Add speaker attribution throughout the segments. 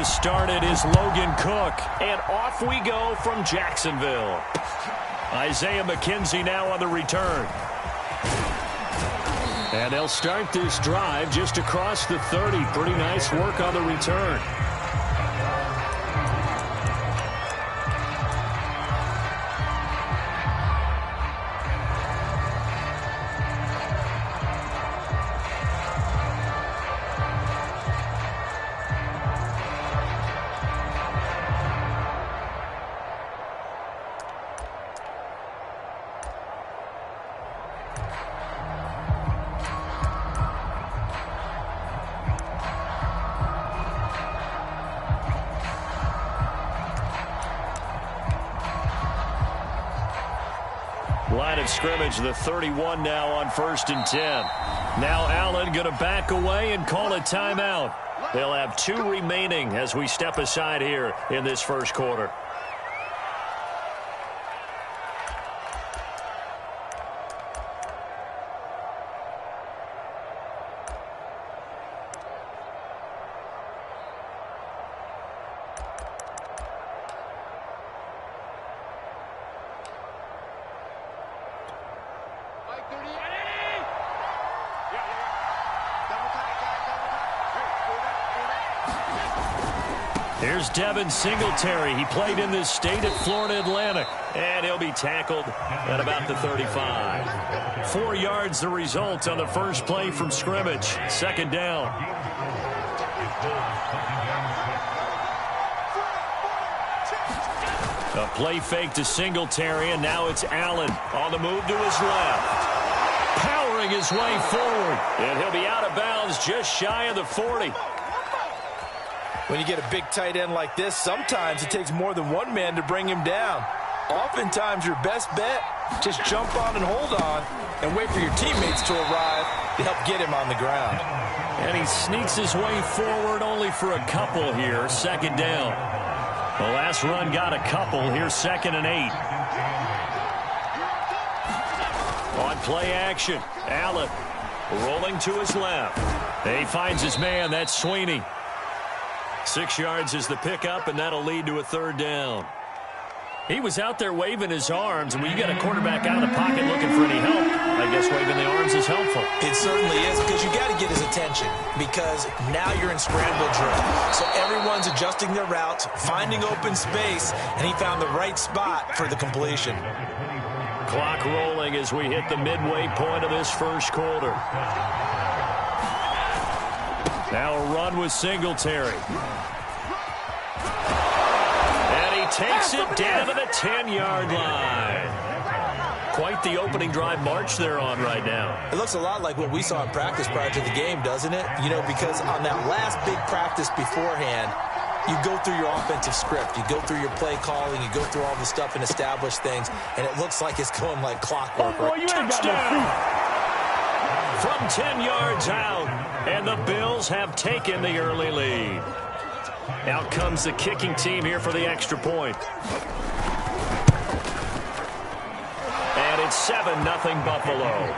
Speaker 1: to start it is Logan Cook. And off we go from Jacksonville. Isaiah McKenzie now on the return. And they'll start this drive just across the 30. Pretty nice work on the return. Line of scrimmage, the 31 now on 1st and 10. Now Allen going to back away and call a timeout. They'll have 2 remaining as we step aside here in this first quarter. Here's Devin Singletary. He played in this state at Florida Atlantic. And he'll be tackled at about the 35. 4 yards the result on the first play from scrimmage. 2nd down. A play fake to Singletary, and now it's Allen on the move to his left. Powering his way forward. And he'll be out of bounds just shy of the 40.
Speaker 2: When you get a big tight end like this, sometimes it takes more than one man to bring him down. Oftentimes, your best bet, just jump on and hold on and wait for your teammates to arrive to help get him on the ground.
Speaker 1: And he sneaks his way forward only for a couple here. 2nd down. The last run got a couple. Here's 2nd and 8. On play action, Allen rolling to his left. He finds his man. That's Sweeney. 6 yards is the pickup, and that'll lead to a 3rd down. He was out there waving his arms, and when you get a quarterback out of the pocket looking for any help, I guess waving the arms is helpful.
Speaker 2: It certainly is, because you got to get his attention, because now you're in scramble drill. So everyone's adjusting their routes, finding open space, and he found the right spot for the completion.
Speaker 1: Clock rolling as we hit the midway point of this first quarter. Now a run with Singletary. And he takes it down to the 10-yard line. Quite the opening drive march they're on right now.
Speaker 2: It looks a lot like what we saw in practice prior to the game, doesn't it? You know, because on that last big practice beforehand, you go through your offensive script. You go through your play calling. You go through all the stuff and establish things. And it looks like it's going like clockwork. Right?
Speaker 1: Touchdown! From 10 yards out. And the Bills have taken the early lead. Out comes the kicking team here for the extra point. And it's 7-0 Buffalo.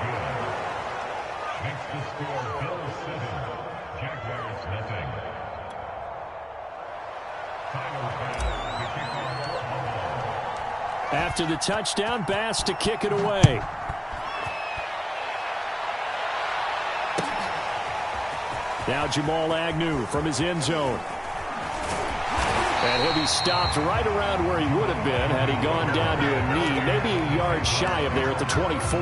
Speaker 1: After the touchdown, Bass to kick it away. Now Jamal Agnew from his end zone. And he'll be stopped right around where he would have been had he gone down to a knee, maybe a yard shy of there at the 24.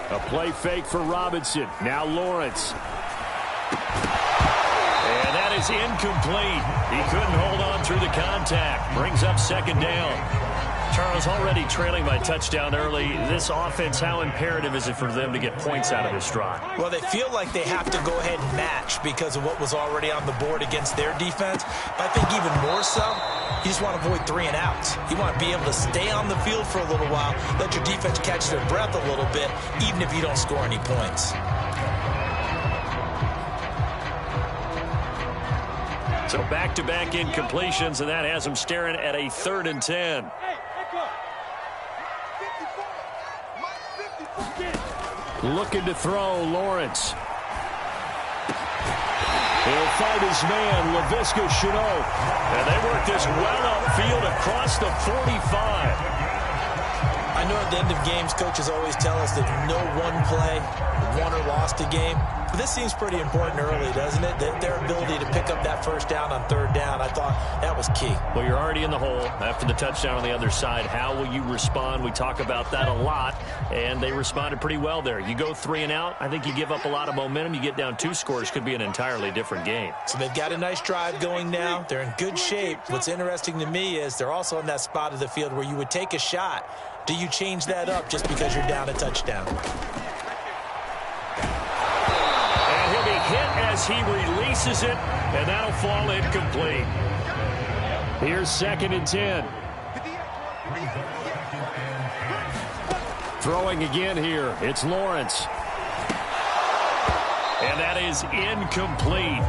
Speaker 1: A play fake for Robinson. Now Lawrence. And that is incomplete. He couldn't hold on through the contact. Brings up 2nd down. Charles, already trailing by touchdown early. This offense, how imperative is it for them to get points out of this drive?
Speaker 2: Well, they feel like they have to go ahead and match because of what was already on the board against their defense. But I think even more so, you just want to avoid 3 and outs. You want to be able to stay on the field for a little while, let your defense catch their breath a little bit, even if you don't score any points.
Speaker 1: So back-to-back incompletions, and that has them staring at a 3rd and 10. Looking to throw, Lawrence. He'll find his man, Laviska Shenault. And they work this well upfield across the 45.
Speaker 2: I know at the end of games, coaches always tell us that no one play won or lost a game. But this seems pretty important early, doesn't it? Their ability to pick up that first down on 3rd down, I thought that was key.
Speaker 1: Well, you're already in the hole after the touchdown on the other side. How will you respond? We talk about that a lot, and they responded pretty well there. You go 3 and out, I think you give up a lot of momentum. You get down 2 scores, could be an entirely different game.
Speaker 2: So they've got a nice drive going now. They're in good shape. What's interesting to me is they're also in that spot of the field where you would take a shot. Do you change that up just because you're down a touchdown?
Speaker 1: And he'll be hit as he releases it, and that'll fall incomplete. Here's 2nd and 10. Throwing again here. It's Lawrence. And that is incomplete.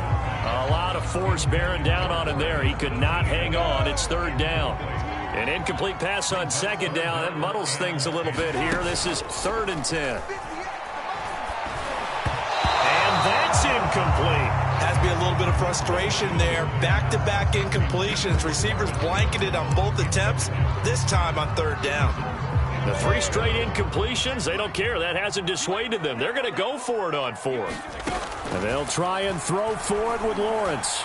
Speaker 1: A lot of force bearing down on him there. He could not hang on. It's 3rd down. An incomplete pass on 2nd down. That muddles things a little bit here. This is 3rd and 10. And that's incomplete.
Speaker 2: Has to be a little bit of frustration there. Back-to-back incompletions. Receivers blanketed on both attempts, this time on 3rd down.
Speaker 1: The 3 straight incompletions, they don't care. That hasn't dissuaded them. They're going to go for it on 4th. And they'll try and throw for it with Lawrence.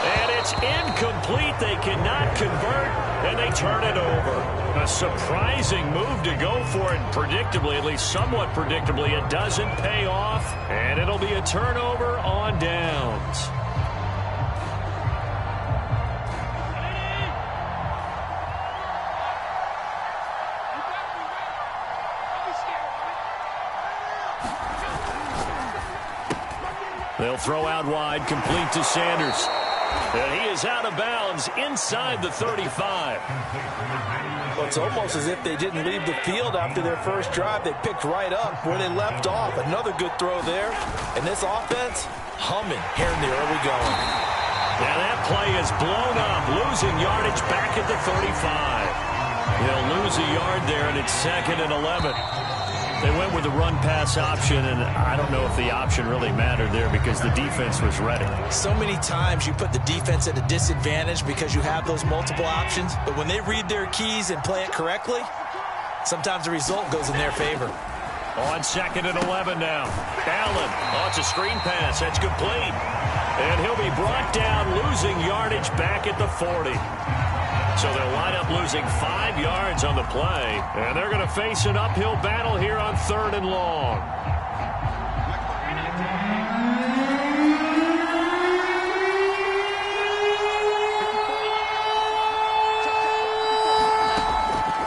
Speaker 1: And it's incomplete. They cannot convert, and they turn it over. A surprising move to go for it. Predictably, at least somewhat predictably, it doesn't pay off, and it'll be a turnover on downs. They'll throw out wide, complete to Sanders. And he is out of bounds inside the 35.
Speaker 2: Well, it's almost as if they didn't leave the field after their first drive. They picked right up where they left off. Another good throw there. And this offense, humming here in the early going.
Speaker 1: Now that play is blown up, losing yardage back at the 35. They'll lose a yard there, and it's 2nd and 11. They went with the run-pass option, and I don't know if the option really mattered there because the defense was ready.
Speaker 2: So many times you put the defense at a disadvantage because you have those multiple options, but when they read their keys and play it correctly, sometimes the result goes in their favor.
Speaker 1: On 2nd and 11 now. Allen, it's a screen pass. That's complete. And he'll be brought down, losing yardage back at the 40. So they'll line up losing 5 yards on the play, and they're going to face an uphill battle here on 3rd and long.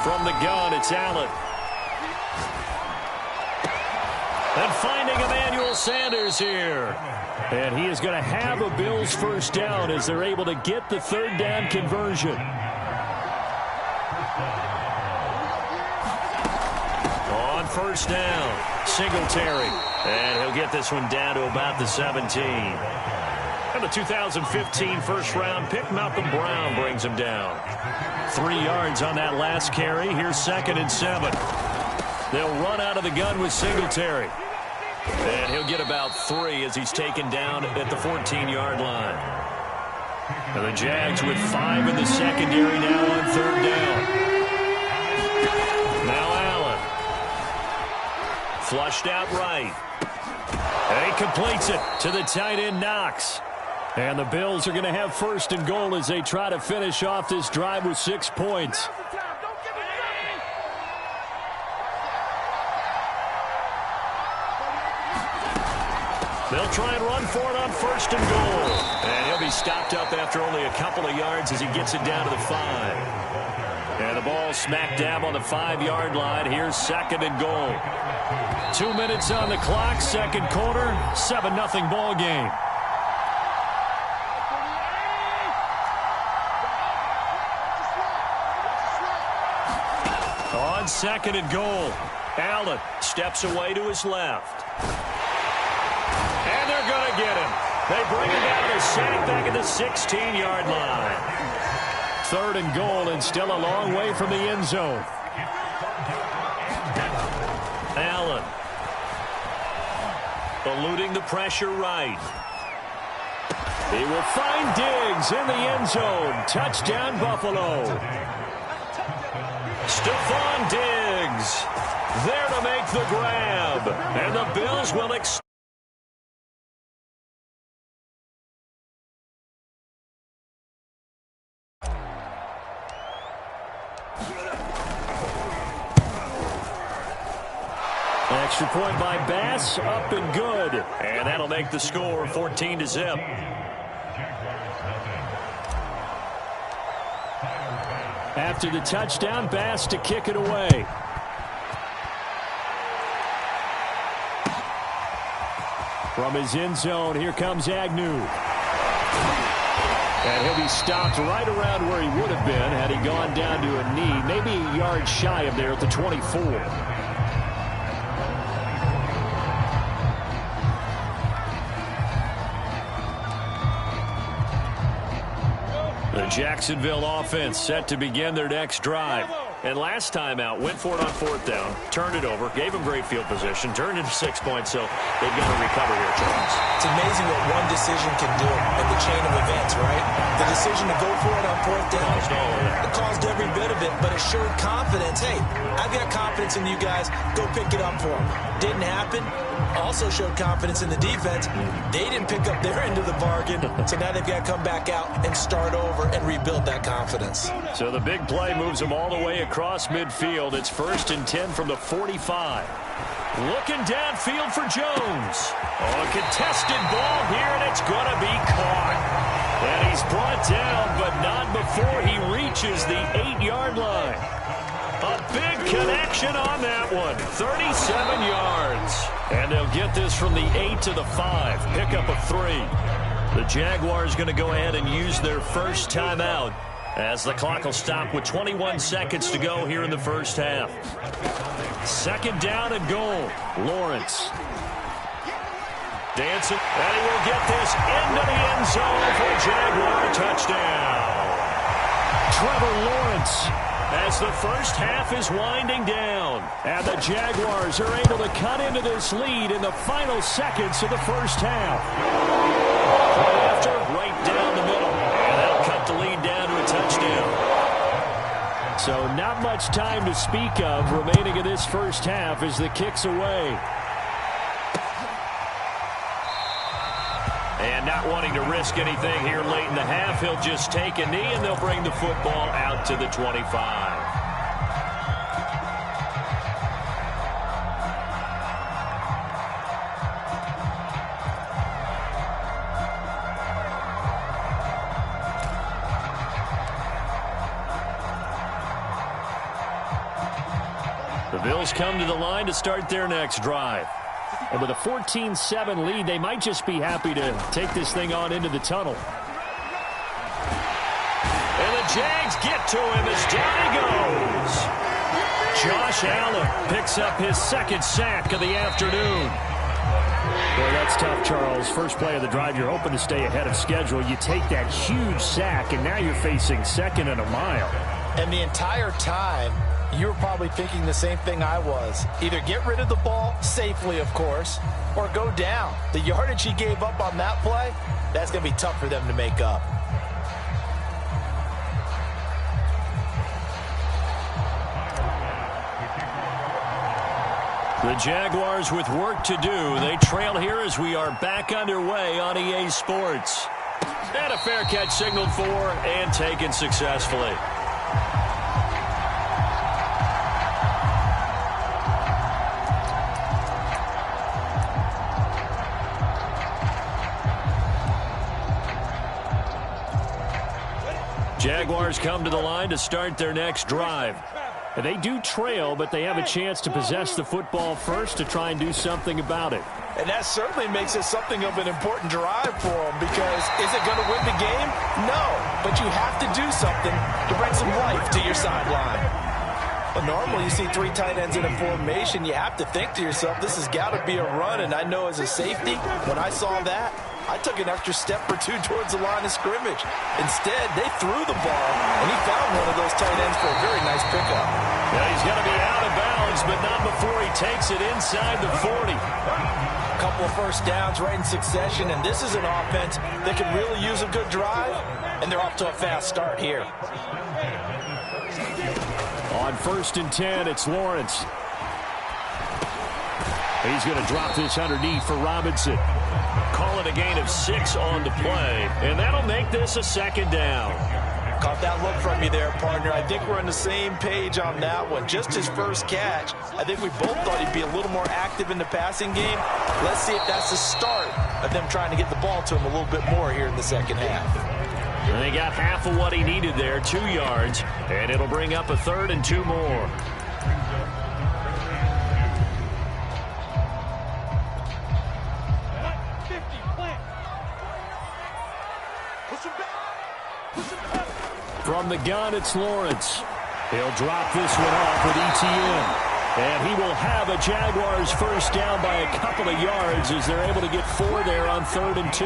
Speaker 1: From the gun, it's Allen. And finding Emmanuel Sanders here. And he is going to have a Bills first down as they're able to get the 3rd down conversion. On 1st down, Singletary. And he'll get this one down to about the 17. And the 2015 first-round pick, Malcolm Brown, brings him down. 3 yards on that last carry. Here's 2nd and 7. They'll run out of the gun with Singletary. And he'll get about 3 as he's taken down at the 14-yard line. And the Jags with 5 in the secondary now on 3rd down. Now Allen. Flushed out right. And he completes it to the tight end, Knox. And the Bills are going to have 1st and goal as they try to finish off this drive with 6 points. They'll try and run for it on 1st and goal. And he'll be stopped up after only a couple of yards as he gets it down to the 5. And the ball smack dab on the 5-yard line. Here's 2nd and goal. 2 minutes on the clock, 2nd quarter, 7-0 ball game. On 2nd and goal, Allen steps away to his left. And they're going to get him. They bring it down to sack back at the 16-yard line. 3rd and goal, and still a long way from the end zone. Allen. Eluding the pressure right. He will find Diggs in the end zone. Touchdown, Buffalo. Stephon Diggs there to make the grab. And the Bills will extra point by Bass, up and good. And that'll make the score 14-0. After the touchdown, Bass to kick it away. From his end zone, here comes Agnew. And he'll be stopped right around where he would have been had he gone down to a knee, maybe a yard shy of there at the 24. The Jacksonville offense set to begin their next drive. And last time out, went for it on 4th down, turned it over, gave them great field position, turned into 6 points, so they've got to recover here, Charles.
Speaker 2: It's amazing what one decision can do in the chain of events, right? The decision to go for it on 4th down, it caused every bit of it, but it showed confidence. Hey, I've got confidence in you guys. Go pick it up for them. Didn't happen. Also showed confidence in the defense. They didn't pick up their end of the bargain, so now they've got to come back out and start over and rebuild that confidence.
Speaker 1: So the big play moves them all the way across midfield. It's 1st and 10 from the 45. Looking downfield for Jones. Oh, a contested ball here, and it's going to be caught. And he's brought down, but not before he reaches the 8-yard line. A big connection on that one. 37 yards. And they'll get this from the 8 to the 5. Pickup of 3. The Jaguars going to go ahead and use their first timeout as the clock will stop with 21 seconds to go here in the first half. 2nd down and goal. Lawrence. Dancing. And he will get this into the end zone for a Jaguar touchdown. Trevor Lawrence, as the first half is winding down. And the Jaguars are able to cut into this lead in the final seconds of the first half. Play after, right down the middle. And that'll cut the lead down to a touchdown. So not much time to speak of remaining in this first half as the kick's away. And not wanting to risk anything here late in the half, he'll just take a knee and they'll bring the football out to the 25. The Bills come to the line to start their next drive. And with a 14-7 lead, they might just be happy to take this thing on into the tunnel. And the Jags get to him as down he goes. Josh Allen picks up his 2nd sack of the afternoon. Boy, that's tough, Charles. First play of the drive, you're hoping to stay ahead of schedule. You take that huge sack, and now you're facing 2nd and a mile.
Speaker 2: And the entire time, you were probably thinking the same thing I was. Either get rid of the ball, safely of course, or go down. The yardage he gave up on that play, that's going to be tough for them to make up.
Speaker 1: The Jaguars with work to do. They trail here as we are back underway on EA Sports. And a fair catch signaled for and taken successfully. Jaguars come to the line to start their next drive. They do trail, but they have a chance to possess the football first to try and do something about it.
Speaker 2: And that certainly makes it something of an important drive for them, because is it going to win the game? No, but you have to do something to bring some life to your sideline. But normally you see 3 tight ends in a formation, you have to think to yourself, this has got to be a run, and I know as a safety, when I saw that, I took an extra step or two towards the line of scrimmage. Instead, they threw the ball, and he found one of those tight ends for a very nice pickup.
Speaker 1: Yeah, he's going to be out of bounds, but not before he takes it inside the 40.
Speaker 2: A couple of first downs right in succession, and this is an offense that can really use a good drive, and they're off to a fast start here.
Speaker 1: On 1st and 10, it's Lawrence. He's going to drop this underneath for Robinson. Call it a gain of 6 on the play, and that'll make this a 2nd down.
Speaker 2: Caught that look from you there, partner. I think we're on the same page on that one. Just his first catch. I think we both thought he'd be a little more active in the passing game. Let's see if that's the start of them trying to get the ball to him a little bit more here in the second half.
Speaker 1: And they got half of what he needed there, 2 yards, and it'll bring up a 3rd and 2 more. From the gun, it's Lawrence. He'll drop this one off with ETN. And he will have a Jaguars first down by a couple of yards as they're able to get 4 there on 3rd and 2.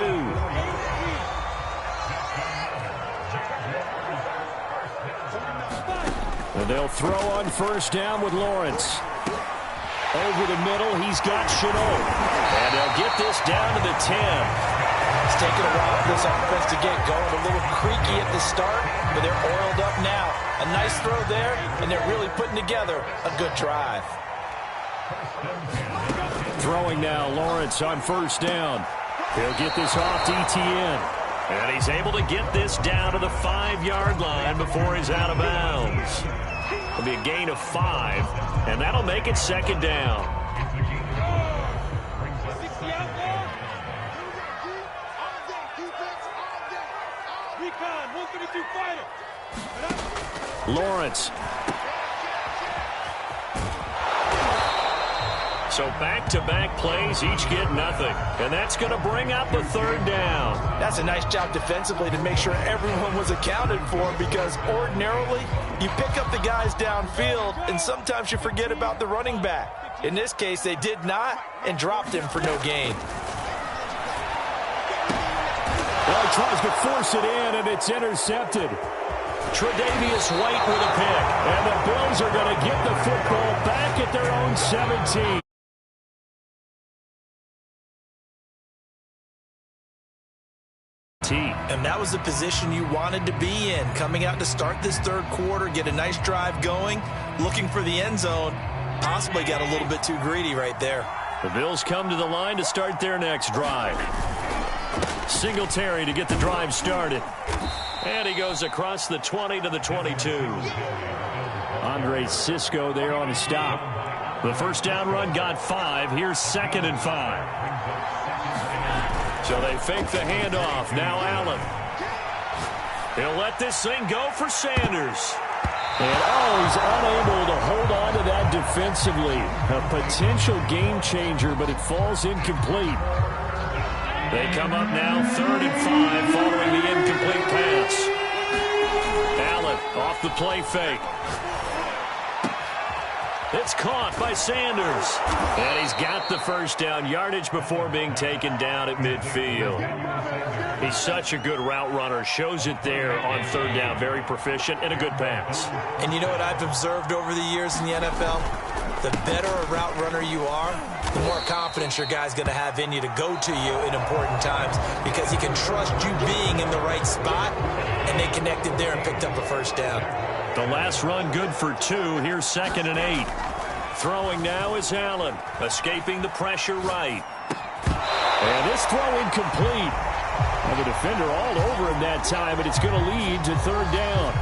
Speaker 1: And they'll throw on first down with Lawrence. Over the middle, he's got Chenault. And they'll get this down to the 10.
Speaker 2: It's taken a while for this offense to get going. A little creaky at the start, but they're oiled up now. A nice throw there, and they're really putting together a good drive.
Speaker 1: Throwing now, Lawrence on first down. He'll get this off to ETN. And he's able to get this down to the 5-yard line before he's out of bounds. It'll be a gain of 5, and that'll make it 2nd down. Lawrence. So back-to-back plays, each get nothing. And that's going to bring up a 3rd down.
Speaker 2: That's a nice job defensively to make sure everyone was accounted for, because ordinarily you pick up the guys downfield and sometimes you forget about the running back. In this case, they did not and dropped him for no gain.
Speaker 1: Well, he tries to force it in, and it's intercepted. Tre'Davious White with a pick. And the Bills are going to get the football back at their own 17.
Speaker 2: And that was the position you wanted to be in. Coming out to start this 3rd quarter, get a nice drive going, looking for the end zone. Possibly got a little bit too greedy right there.
Speaker 1: The Bills come to the line to start their next drive. Singletary to get the drive started. And he goes across the 20 to the 22. Andre Cisco there on the stop. The first down run got 5. Here's 2nd and 5. So they fake the handoff. Now Allen. He'll let this thing go for Sanders. And he's unable to hold on to that defensively. A potential game changer, but it falls incomplete. They come up now 3rd and 5 following the incomplete pass. Allen off the play fake. It's caught by Sanders. And he's got the first down, yardage before being taken down at midfield. He's such a good route runner. Shows it there on 3rd down. Very proficient and a good pass.
Speaker 2: And you know what I've observed over the years in the NFL? The better a route runner you are, the more confidence your guy's going to have in you to go to you in important times, because he can trust you being in the right spot, and they connected there and picked up a first down.
Speaker 1: The last run good for 2. Here's 2nd and 8. Throwing now is Allen, escaping the pressure right. And this throw incomplete. And the defender all over him that time, and it's going to lead to 3rd down.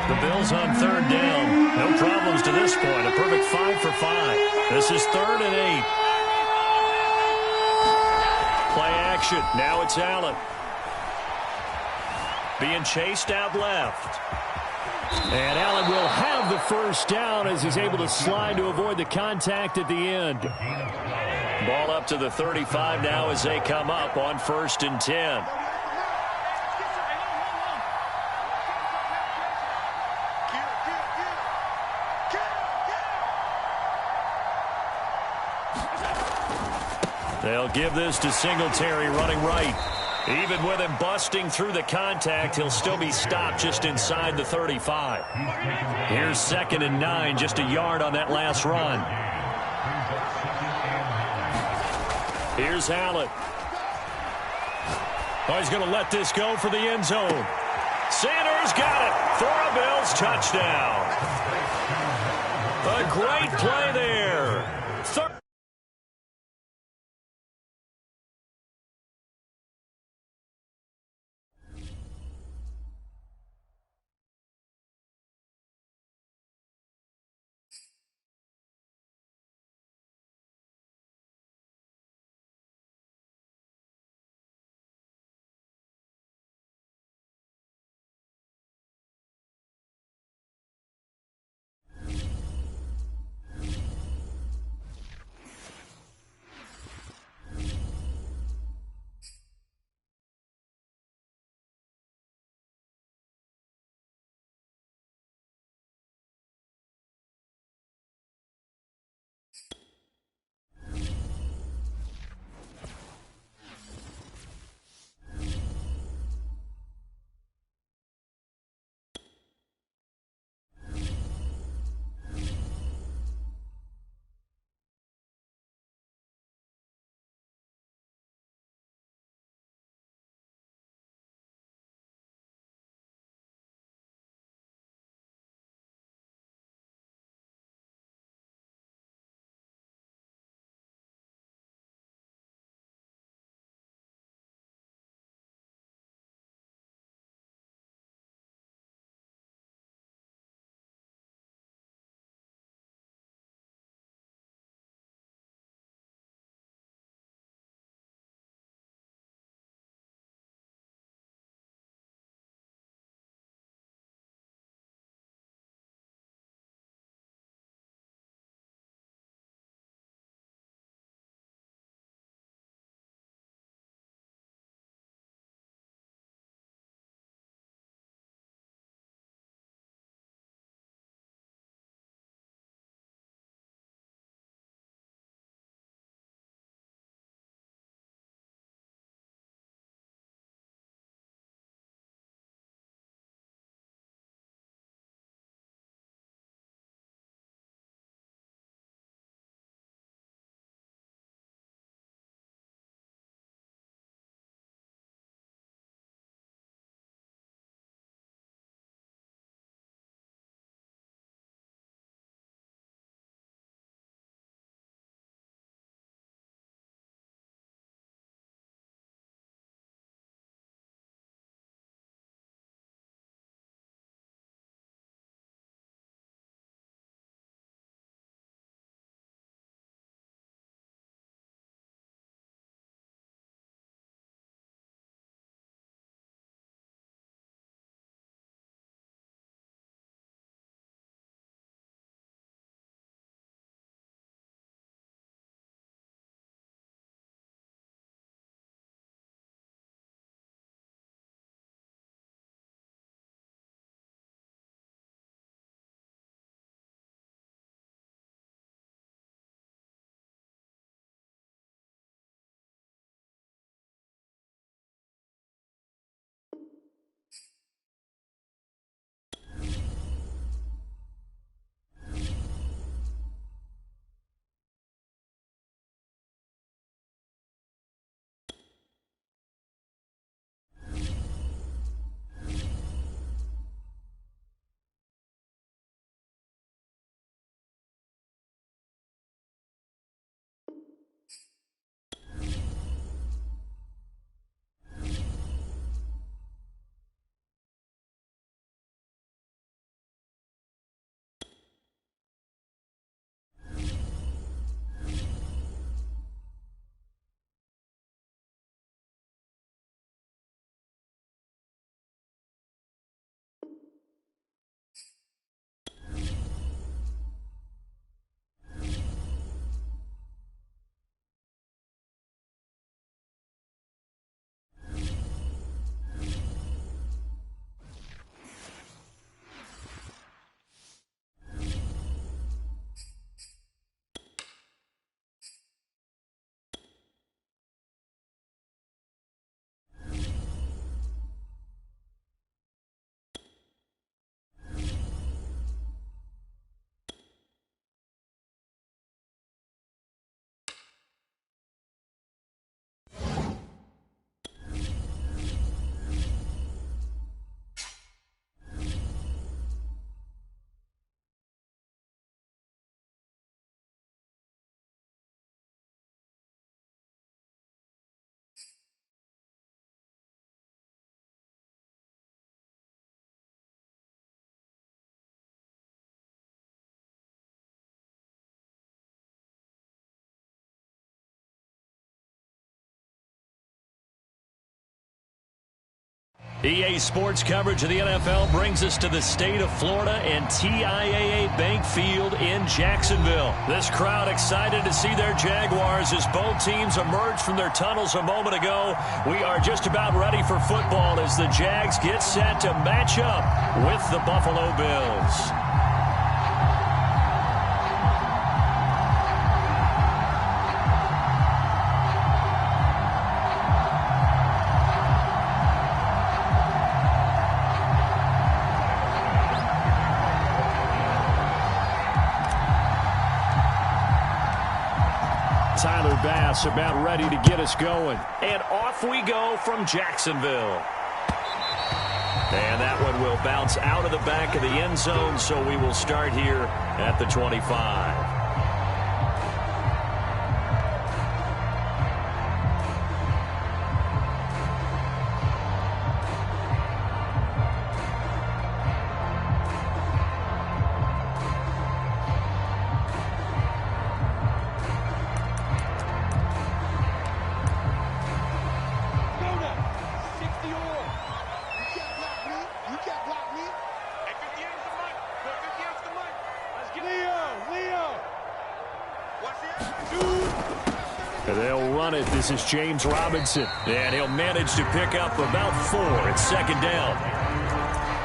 Speaker 1: The Bills on 3rd down. No problems to this point. A perfect 5 for 5. This is 3rd and 8. Play action. Now it's Allen. Being chased out left. And Allen will have the first down as he's able to slide to avoid the contact at the end. Ball up to the 35 now as they come up on 1st and 10. They'll give this to Singletary running right. Even with him busting through the contact, he'll still be stopped just inside the 35. Here's 2nd and 9, just a yard on that last run. Here's Allen. Oh, he's going to let this go for the end zone. Sanders got it for a Bills touchdown. A great play there. EA Sports coverage of the NFL brings us to the state of Florida and TIAA Bank Field in Jacksonville. This crowd excited to see their Jaguars as both teams emerged from their tunnels a moment ago. We are just about ready for football as the Jags get set to match up with the Buffalo Bills. Bass about ready to get us going. And off we go from Jacksonville. And that one will bounce out of the back of the end zone, so we will start here at the 25. They'll run it. This is James Robinson. And he'll manage to pick up about 4. It's second down.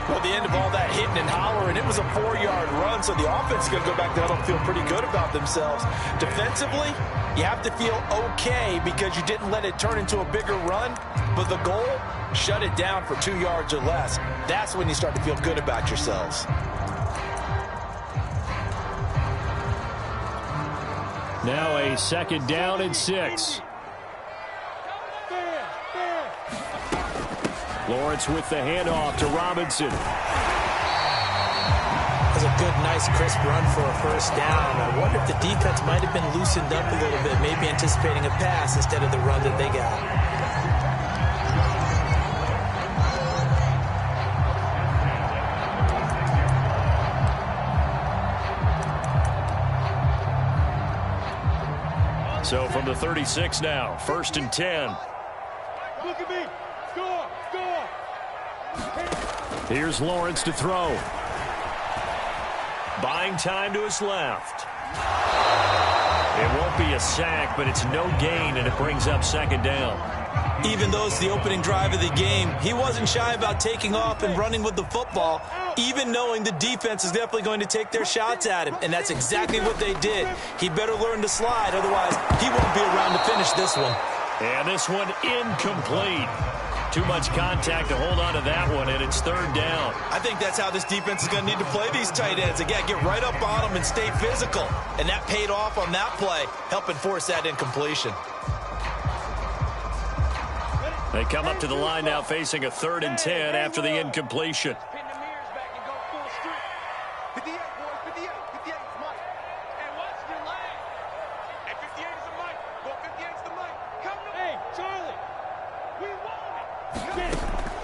Speaker 2: Well, the end of all that hitting and hollering, it was a 4-yard run, so the offense is going to go back there and feel pretty good about themselves. Defensively, you have to feel okay because you didn't let it turn into a bigger run, but the goal, shut it down for 2 yards or less. That's when you start to feel good about yourselves.
Speaker 1: Now a second down and 6. Lawrence with the handoff to Robinson.
Speaker 2: That was a good, nice, crisp run for a first down. I wonder if the defense might have been loosened up a little bit, maybe anticipating a pass instead of the run that they got.
Speaker 1: So from the 36 now, 1st and 10.
Speaker 3: Look at me. Score.
Speaker 1: Here's Lawrence to throw. Buying time to his left. It won't be a sack, but it's no gain, and it brings up second down.
Speaker 2: Even though it's the opening drive of the game, he wasn't shy about taking off and running with the football, even knowing the defense is definitely going to take their shots at him, and that's exactly what they did. He better learn to slide, otherwise he won't be around to finish this one.
Speaker 1: And this one incomplete. Too much contact to hold on to that one, and it's third down.
Speaker 2: I think that's how this defense is going to need to play these tight ends. Again, get right up on them and stay physical. And that paid off on that play, helping force that incompletion.
Speaker 1: They come up to the line now facing a 3rd and 10 after the incompletion.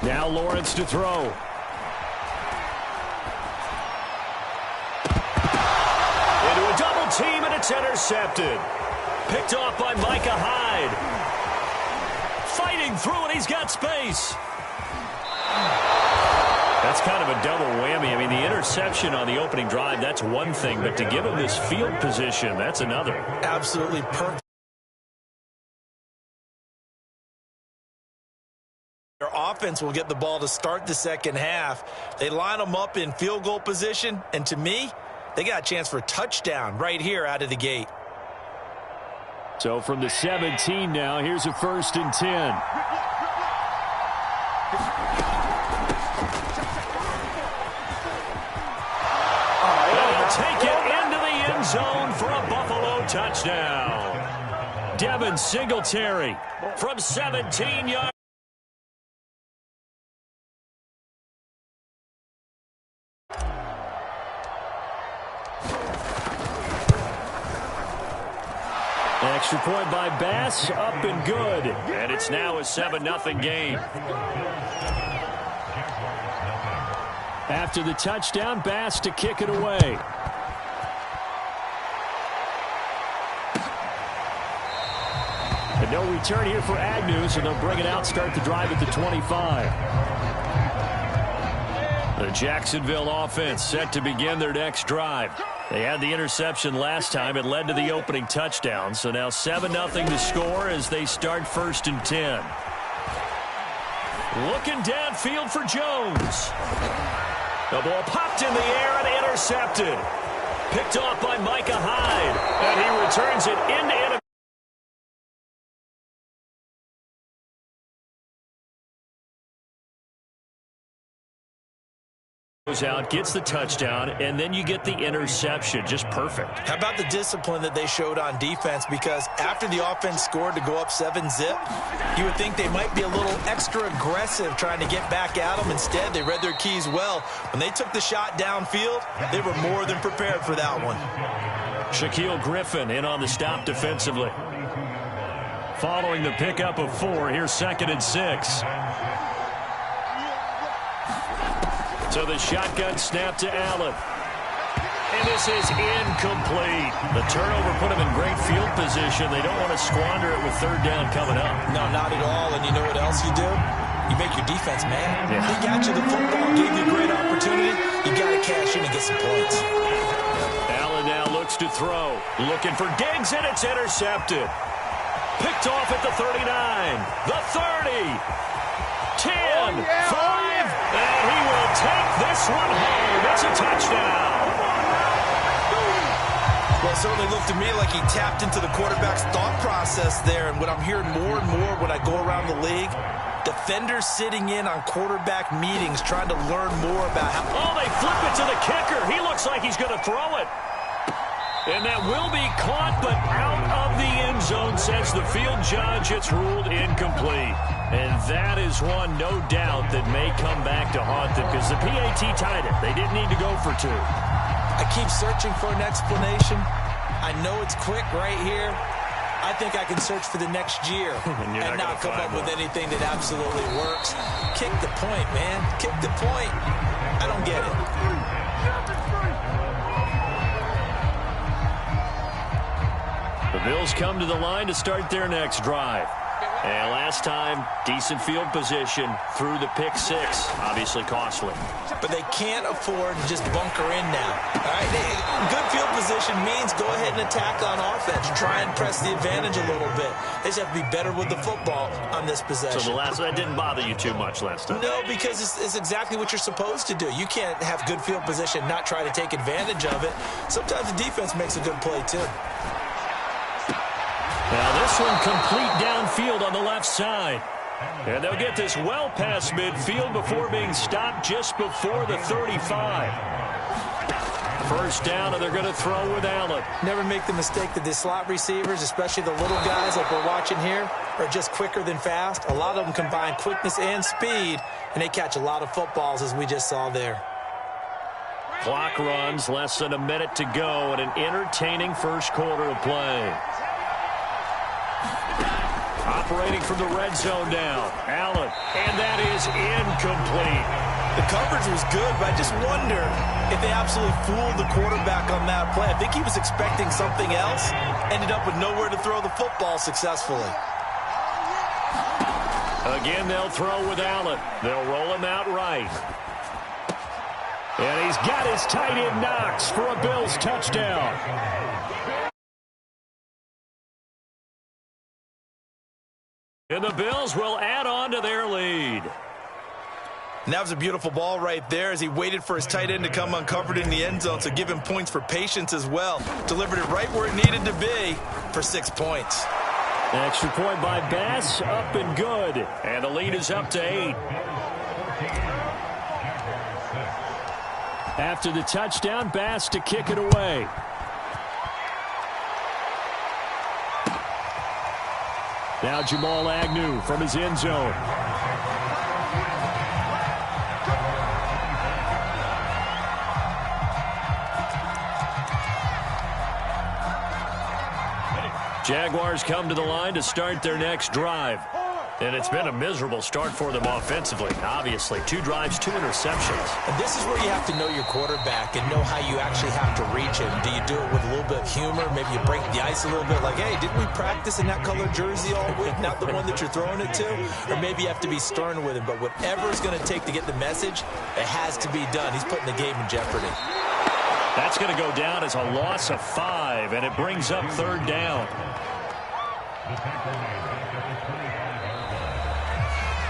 Speaker 1: Now Lawrence to throw. Into a double team, and it's intercepted. Picked off by Micah Hyde. Fighting through, and he's got space. That's kind of a double whammy. I mean, the interception on the opening drive, that's one thing, but to give him this field position, that's another.
Speaker 2: Absolutely perfect. Their offense will get the ball to start the second half. They line them up in field goal position, and to me, they got a chance for a touchdown right here out of the gate.
Speaker 1: So from the 17 now, here's a 1st and 10. They'll take it into the end zone for a Buffalo touchdown. Devin Singletary from 17 yards. Extra point by Bass, up and good. And it's now a 7-0 game. After the touchdown, Bass to kick it away. And no return here for Agnew, so they'll bring it out, start the drive at the 25. Jacksonville offense set to begin their next drive. They had the interception last time. It led to the opening touchdown. So now 7-0 to score as they start 1st and 10. Looking downfield for Jones. The ball popped in the air and intercepted. Picked off by Micah Hyde. And he returns it into enemy. Goes out, gets the touchdown, and then you get the interception. Just perfect.
Speaker 2: How about the discipline that they showed on defense? Because after the offense scored to go up 7-zip, you would think they might be a little extra aggressive trying to get back at them. Instead, they read their keys well. When they took the shot downfield, they were more than prepared for that one.
Speaker 1: Shaquille Griffin in on the stop defensively. Following the pickup of 4, here's 2nd and 6. So the shotgun snap to Allen. And this is incomplete. The turnover put them in great field position. They don't want to squander it with 3rd down coming up.
Speaker 2: No, not at all. And you know what else you do? You make your defense mad.
Speaker 1: Yeah.
Speaker 2: They got you the football, gave you a great opportunity. You got to cash in and get some points.
Speaker 1: Allen now looks to throw. Looking for Diggs, and it's intercepted. Picked off at the 39. The 30. 10, 5, and he will take this one home. It's a touchdown.
Speaker 2: Well, it certainly looked to me like he tapped into the quarterback's thought process there. And what I'm hearing more and more when I go around the league, defenders sitting in on quarterback meetings trying to learn more about how...
Speaker 1: Oh, they flip it to the kicker. He looks like he's going to throw it. And that will be caught, but out of the end zone, says the field judge. It's ruled incomplete. And that is one, no doubt, that may come back to haunt them because the PAT tied it. They didn't need to go for 2.
Speaker 2: I keep searching for an explanation. I know it's quick right here. I think I can search for the next year and not come up with anything that absolutely works. Kick the point, man. Kick the point. I don't get it.
Speaker 1: The Bills come to the line to start their next drive. And last time, decent field position through the pick 6. Obviously costly.
Speaker 2: But they can't afford to just bunker in now. All right? Good field position means go ahead and attack on offense. Try and press the advantage a little bit. They just have to be better with the football on this possession.
Speaker 1: So that didn't bother you too much last time?
Speaker 2: No, because it's exactly what you're supposed to do. You can't have good field position, not try to take advantage of it. Sometimes the defense makes a good play, too.
Speaker 1: Now this one complete downfield on the left side. And they'll get this well past midfield before being stopped just before the 35. 1st down, and they're going to throw with Allen.
Speaker 2: Never make the mistake that the slot receivers, especially the little guys like we're watching here, are just quicker than fast. A lot of them combine quickness and speed, and they catch a lot of footballs, as we just saw there.
Speaker 1: Clock runs, less than a minute to go, and an entertaining first quarter of play. Operating from the red zone now, Allen, and that is incomplete.
Speaker 2: The coverage was good, but I just wonder if they absolutely fooled the quarterback on that play. I think he was expecting something else, ended up with nowhere to throw the football successfully.
Speaker 1: Again, they'll throw with Allen. They'll roll him out right. And he's got his tight end Knox for a Bills touchdown. And the Bills will add on to their lead.
Speaker 2: And that was a beautiful ball right there as he waited for his tight end to come uncovered in the end zone, so give him points for patience as well. Delivered it right where it needed to be for 6 points.
Speaker 1: Extra point by Bass, up and good. And the lead is up to 8. After the touchdown, Bass to kick it away. Now Jamal Agnew from his end zone. Jaguars come to the line to start their next drive. And it's been a miserable start for them offensively. Obviously, 2 drives, 2 interceptions.
Speaker 2: And this is where you have to know your quarterback and know how you actually have to reach him. Do you do it with a little bit of humor? Maybe you break the ice a little bit like, hey, didn't we practice in that color jersey all week, not the one that you're throwing it to? Or maybe you have to be stern with him. But whatever it's going to take to get the message, it has to be done. He's putting the game in jeopardy.
Speaker 1: That's going to go down as a loss of 5, and it brings up 3rd down.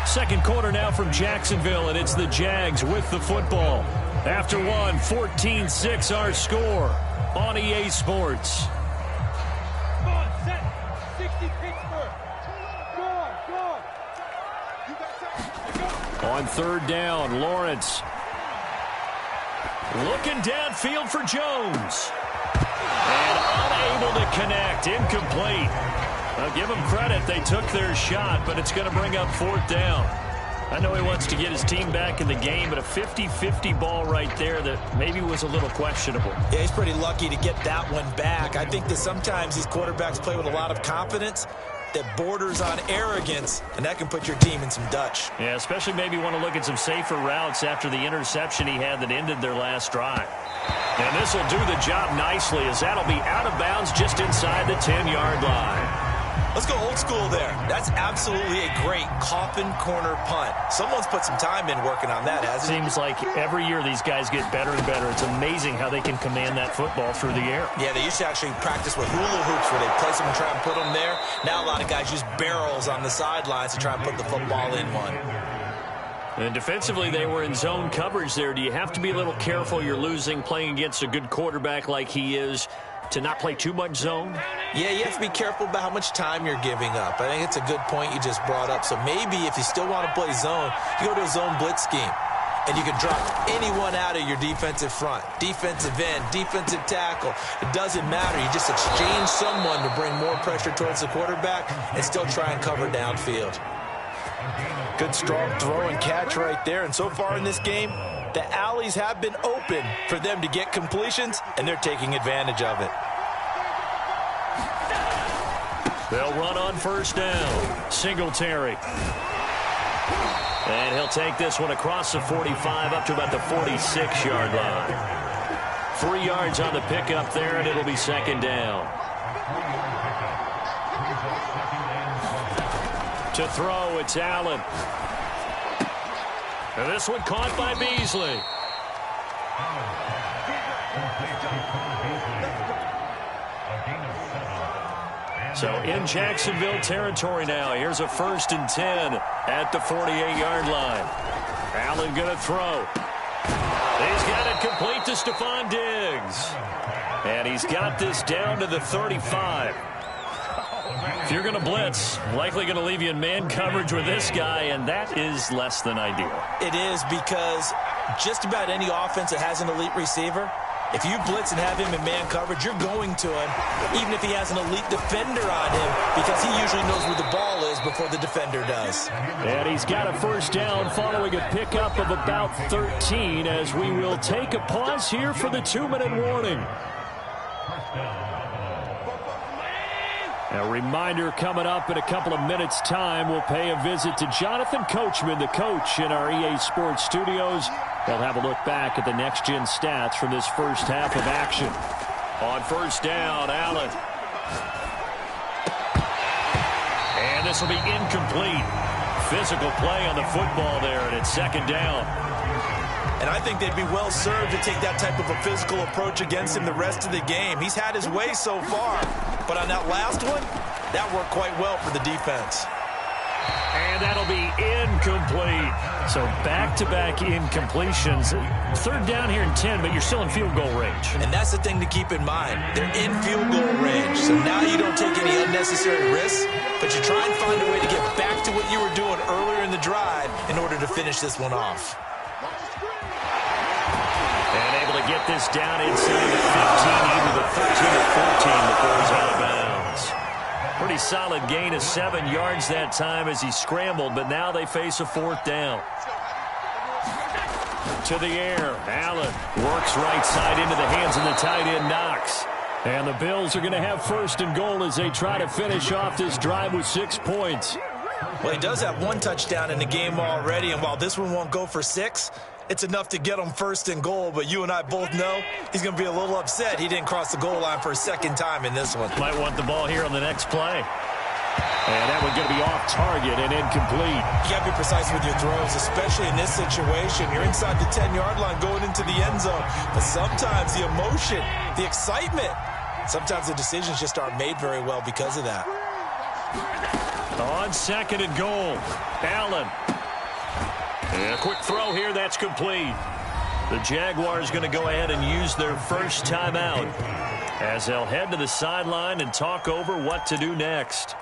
Speaker 1: Second quarter now from Jacksonville, and it's the Jags with the football. After one, 14-6 our score on EA Sports.
Speaker 3: Come on, set. 60 Pittsburgh. Go.
Speaker 1: On 3rd down, Lawrence. Looking downfield for Jones. And unable to connect. Incomplete. I'll give them credit. They took their shot, but it's going to bring up 4th down. I know he wants to get his team back in the game, but a 50-50 ball right there that maybe was a little questionable.
Speaker 2: Yeah, he's pretty lucky to get that one back. I think that sometimes these quarterbacks play with a lot of confidence that borders on arrogance, and that can put your team in some Dutch.
Speaker 1: Yeah, especially maybe want to look at some safer routes after the interception he had that ended their last drive. And this will do the job nicely as that'll be out of bounds just inside the 10-yard line.
Speaker 2: Let's go old school there. That's absolutely a great coffin corner punt. Someone's put some time in working on that, hasn't it?
Speaker 1: Seems like every year these guys get better and better. It's amazing how they can command that football through the air.
Speaker 2: Yeah, they used to actually practice with hula hoops where they place them and try and put them there. Now a lot of guys use barrels on the sidelines to try and put the football in one.
Speaker 1: And defensively, they were in zone coverage there. Do you have to be a little careful? You're losing playing against a good quarterback like he is to not play too much zone?
Speaker 2: Yeah, you have to be careful about how much time you're giving up. I think it's a good point you just brought up. So maybe if you still want to play zone, you go to a zone blitz scheme. And you can drop anyone out of your defensive front. Defensive end, defensive tackle. It doesn't matter. You just exchange someone to bring more pressure towards the quarterback and still try and cover downfield. Good strong throw and catch right there. And so far in this game, the alleys have been open for them to get completions, and they're taking advantage of it.
Speaker 1: They'll run on 1st down. Singletary. And he'll take this one across the 45 up to about the 46-yard line. 3 yards on the pickup there, and it'll be 2nd down. To throw, it's Allen. And this one caught by Beasley. So in Jacksonville territory now. Here's a 1st and 10 at the 48-yard line. Allen going to throw. He's got it complete to Stephon Diggs. And he's got this down to the 35. If you're going to blitz, likely going to leave you in man coverage with this guy, and that is less than ideal.
Speaker 2: It is, because just about any offense that has an elite receiver, if you blitz and have him in man coverage, you're going to him, even if he has an elite defender on him, because he usually knows where the ball is before the defender does.
Speaker 1: And he's got a 1st down following a pickup of about 13 as we will take a pause here for the 2-minute warning. A reminder coming up in a couple of minutes' time. We'll pay a visit to Jonathan Coachman, the coach in our EA Sports studios. They'll have a look back at the next-gen stats from this first half of action. On 1st down, Allen. And this will be incomplete. Physical play on the football there, and it's 2nd down.
Speaker 2: And I think they'd be well served to take that type of a physical approach against him the rest of the game. He's had his way so far, but on that last one, that worked quite well for the defense.
Speaker 1: And that'll be incomplete. So back-to-back incompletions. 3rd down here in 10, but you're still in field goal range.
Speaker 2: And that's the thing to keep in mind. They're in field goal range. So now you don't take any unnecessary risks, but you try and find a way to get back to what you were doing earlier in the drive in order to finish this one off.
Speaker 1: And able to get this down inside the 15, either the 13 or 14 before he's out of bounds. Pretty solid gain of 7 yards that time as he scrambled, but now they face a 4th down. To the air, Allen works right side into the hands of the tight end, Knox. And the Bills are going to have 1st and goal as they try to finish off this drive with 6 points.
Speaker 2: Well, he does have one touchdown in the game already, and while this one won't go for 6, it's enough to get him first and goal. But you and I both know he's going to be a little upset he didn't cross the goal line for a second time in this one.
Speaker 1: Might want the ball here on the next play. And that one's going to be off target and incomplete.
Speaker 2: You got to be precise with your throws, especially in this situation. You're inside the 10-yard line going into the end zone. But sometimes the emotion, the excitement, sometimes the decisions just aren't made very well because of that.
Speaker 1: On second and goal, Allen. And a quick throw here, that's complete. The Jaguars going to go ahead and use their first timeout as they'll head to the sideline and talk over what to do next.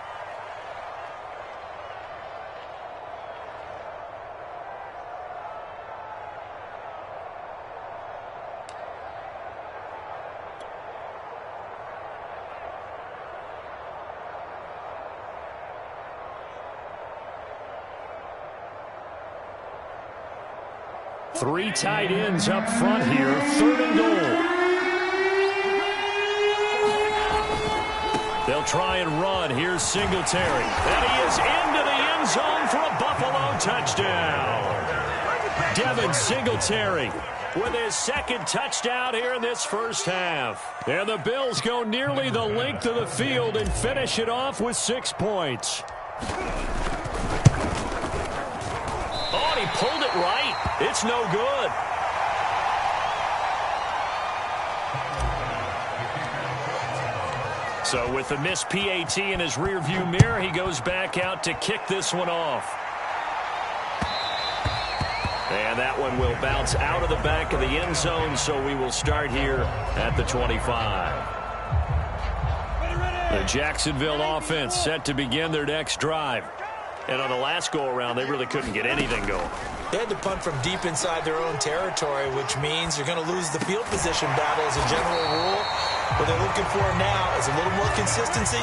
Speaker 1: Three tight ends up front here, third and goal. They'll try and run. Here's Singletary. And he is into the end zone for a Buffalo touchdown. Devin Singletary with his second touchdown here in this first half. And the Bills go nearly the length of the field and finish it off with 6 points. Oh, and he pulled it right. It's no good. So with the missed PAT in his rearview mirror, he goes back out to kick this one off. And that one will bounce out of the back of the end zone, so we will start here at the 25. The Jacksonville offense set to begin their next drive. And on the last go-around, they really couldn't get anything going.
Speaker 2: They had to punt from deep inside their own territory, which means you're going to lose the field position battle as a general rule. What they're looking for now is a little more consistency,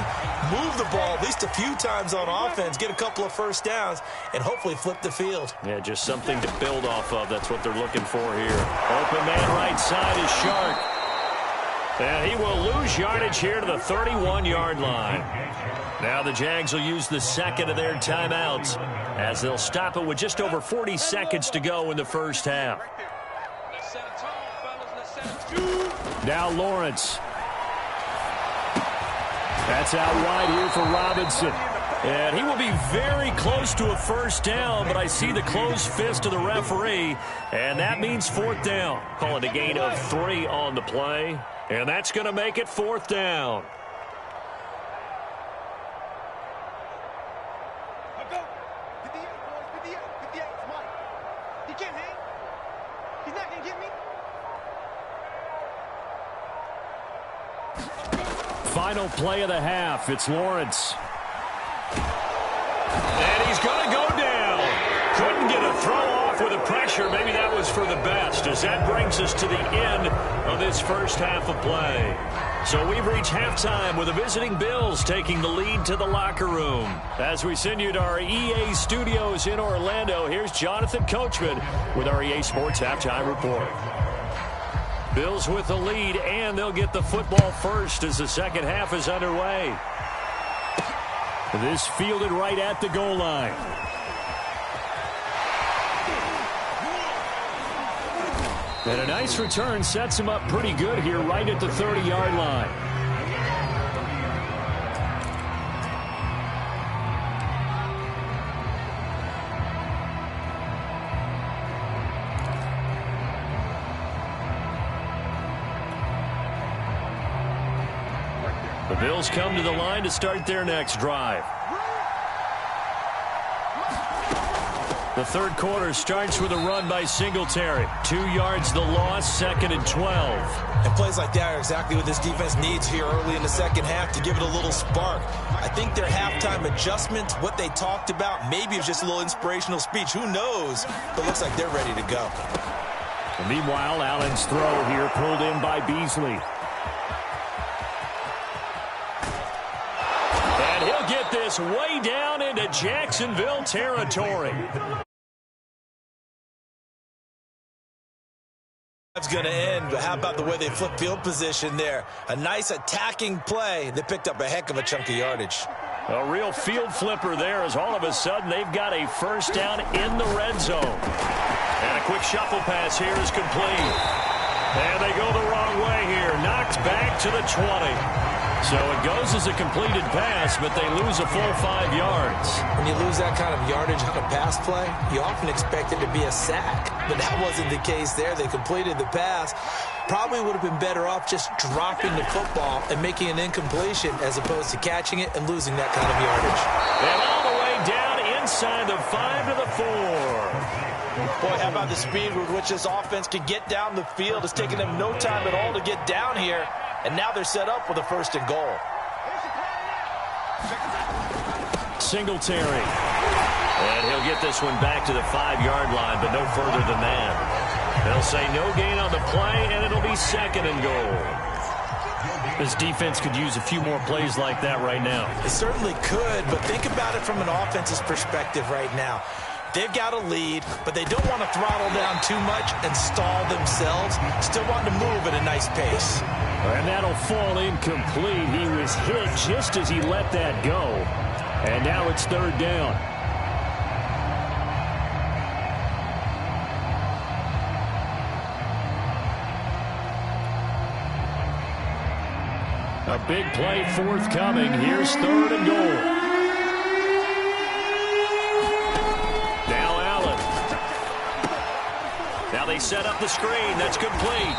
Speaker 2: move the ball at least a few times on offense, get a couple of first downs, and hopefully flip the field.
Speaker 1: Yeah, just something to build off of. That's what they're looking for here. Open man right side is Shark. And he will lose yardage here to the 31-yard line. Now the Jags will use the second of their timeouts as they'll stop it with just over 40 seconds to go in the first half. Now Lawrence. That's out wide here for Robinson. And he will be very close to a first down, but I see the closed fist of the referee, and that means fourth down. Call it a gain of 3 on the play, and that's going to make it fourth down. Final play of the half. It's Lawrence. And he's going to go down. Couldn't get a throw off with the pressure. Maybe that was for the best, as that brings us to the end of this first half of play. So we've reached halftime with the visiting Bills taking the lead to the locker room. As we send you to our EA studios in Orlando, here's Jonathan Coachman with our EA Sports Halftime Report. Bills with the lead, and they'll get the football first as the second half is underway. This fielded right at the goal line. And a nice return sets him up pretty good here right at the 30-yard line. The Bills come to the line to start their next drive. The third quarter starts with a run by Singletary. 2 yards the loss, second and 12.
Speaker 2: And plays like that are exactly what this defense needs here early in the second half to give it a little spark. I think their halftime adjustment, what they talked about, maybe it's just a little inspirational speech. Who knows? But it looks like they're ready to go.
Speaker 1: And meanwhile, Allen's throw here pulled in by Beasley. And he'll get this way down into Jacksonville territory.
Speaker 2: It's going to end, but how about the way they flip field position there? A nice attacking play. They picked up a heck of a chunk of yardage.
Speaker 1: A real field flipper there as all of a sudden they've got a first down in the red zone. And a quick shuffle pass here is complete. And they go the wrong way here. Knocked back to the 20. So it goes as a completed pass, but they lose a full 5 yards.
Speaker 2: When you lose that kind of yardage on a pass play, you often expect it to be a sack. But that wasn't the case there. They completed the pass. Probably would have been better off just dropping the football and making an incompletion as opposed to catching it and losing that kind of yardage.
Speaker 1: And all the way down inside the 5 to the 4.
Speaker 2: Boy, how about the speed with which this offense can get down the field? It's taken them no time at all to get down here. And now they're set up with a 1st and goal.
Speaker 1: Singletary. And he'll get this one back to the 5-yard line, but no further than that. They'll say no gain on the play, and it'll be 2nd and goal. This defense could use a few more plays like that right now.
Speaker 2: It certainly could, but think about it from an offense's perspective right now. They've got a lead, but they don't want to throttle down too much and stall themselves. Still want to move at a nice pace.
Speaker 1: And that'll fall incomplete. He was hit just as he let that go. And now it's 3rd down. A big play forthcoming. Here's 3rd and goal. They set up the screen. That's complete.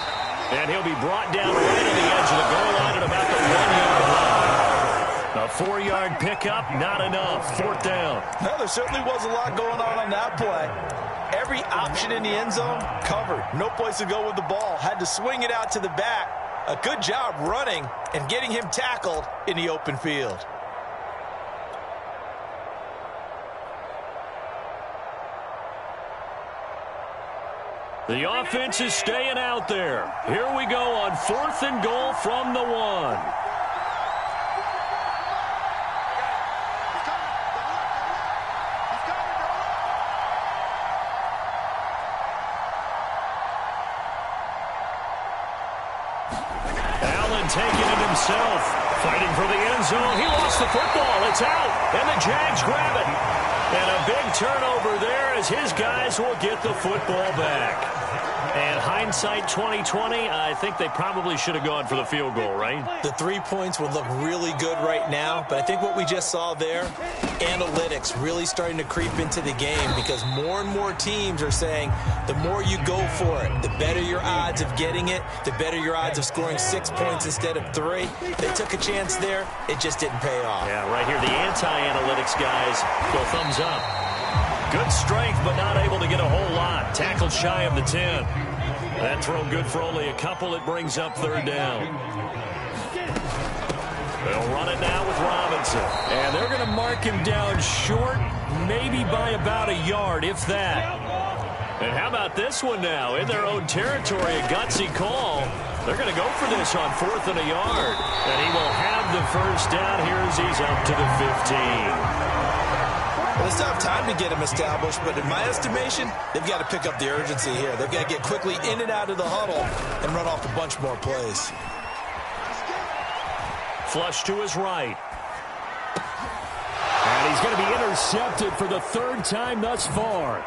Speaker 1: And he'll be brought down right on the edge of the goal line at about the 1-yard line. A 4-yard pickup, not enough. 4th down.
Speaker 2: No, there certainly was a lot going on that play. Every option in the end zone covered. No place to go with the ball. Had to swing it out to the back. A good job running and getting him tackled in the open field.
Speaker 1: The offense is staying out there. Here we go on 4th and goal from the 1. Allen taking it himself. Fighting for the end zone. He lost the football. It's out. And the Jags grab it. And a big turnover there as his guys will get the football back. And hindsight 2020, I think they probably should have gone for the field goal, right?
Speaker 2: The 3 points would look really good right now, but I think what we just saw there, analytics really starting to creep into the game because more and more teams are saying the more you go for it, the better your odds of getting it, the better your odds of scoring 6 points instead of 3. They took a chance there. It just didn't pay off.
Speaker 1: Yeah, right here, the anti-analytics guys go thumbs up. Good strength, but not able to get a whole lot. Tackled shy of the 10. That throw good for only a couple. It brings up 3rd down. They'll run it now with Robinson. And they're going to mark him down short, maybe by about a yard, if that. And how about this one now? In their own territory, a gutsy call. They're going to go for this on 4th and a yard. And he will have the first down here as he's up to the 15.
Speaker 2: Well, they still have time to get him established, but in my estimation, they've got to pick up the urgency here. They've got to get quickly in and out of the huddle and run off a bunch more plays.
Speaker 1: Flush to his right. And he's going to be intercepted for the 3rd time thus far.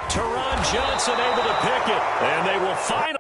Speaker 1: Teron Johnson able to pick it, and they will finally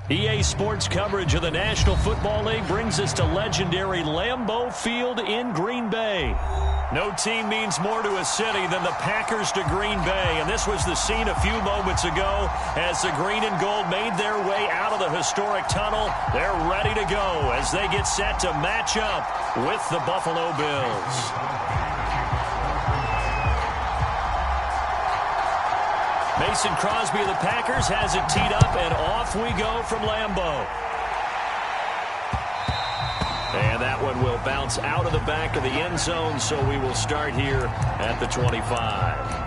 Speaker 1: EA Sports coverage of the National Football League brings us to legendary Lambeau Field in Green Bay. No team means more to a city than the Packers to Green Bay, and this was the scene a few moments ago as the green and gold made their way out of the historic tunnel. They're ready to go as they get set to match up with the Buffalo Bills. Mason Crosby of the Packers has it teed up, and off we go from Lambeau. And that one will bounce out of the back of the end zone, so we will start here at the 25.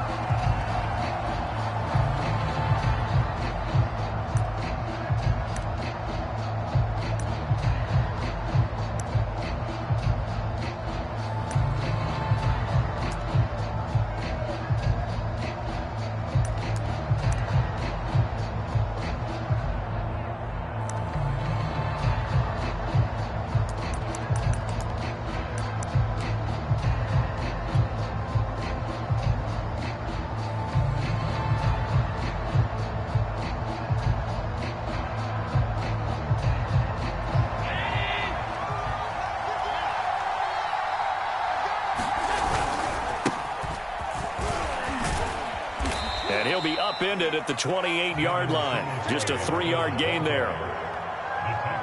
Speaker 1: And he'll be upended at the 28-yard line. Just a 3-yard gain there.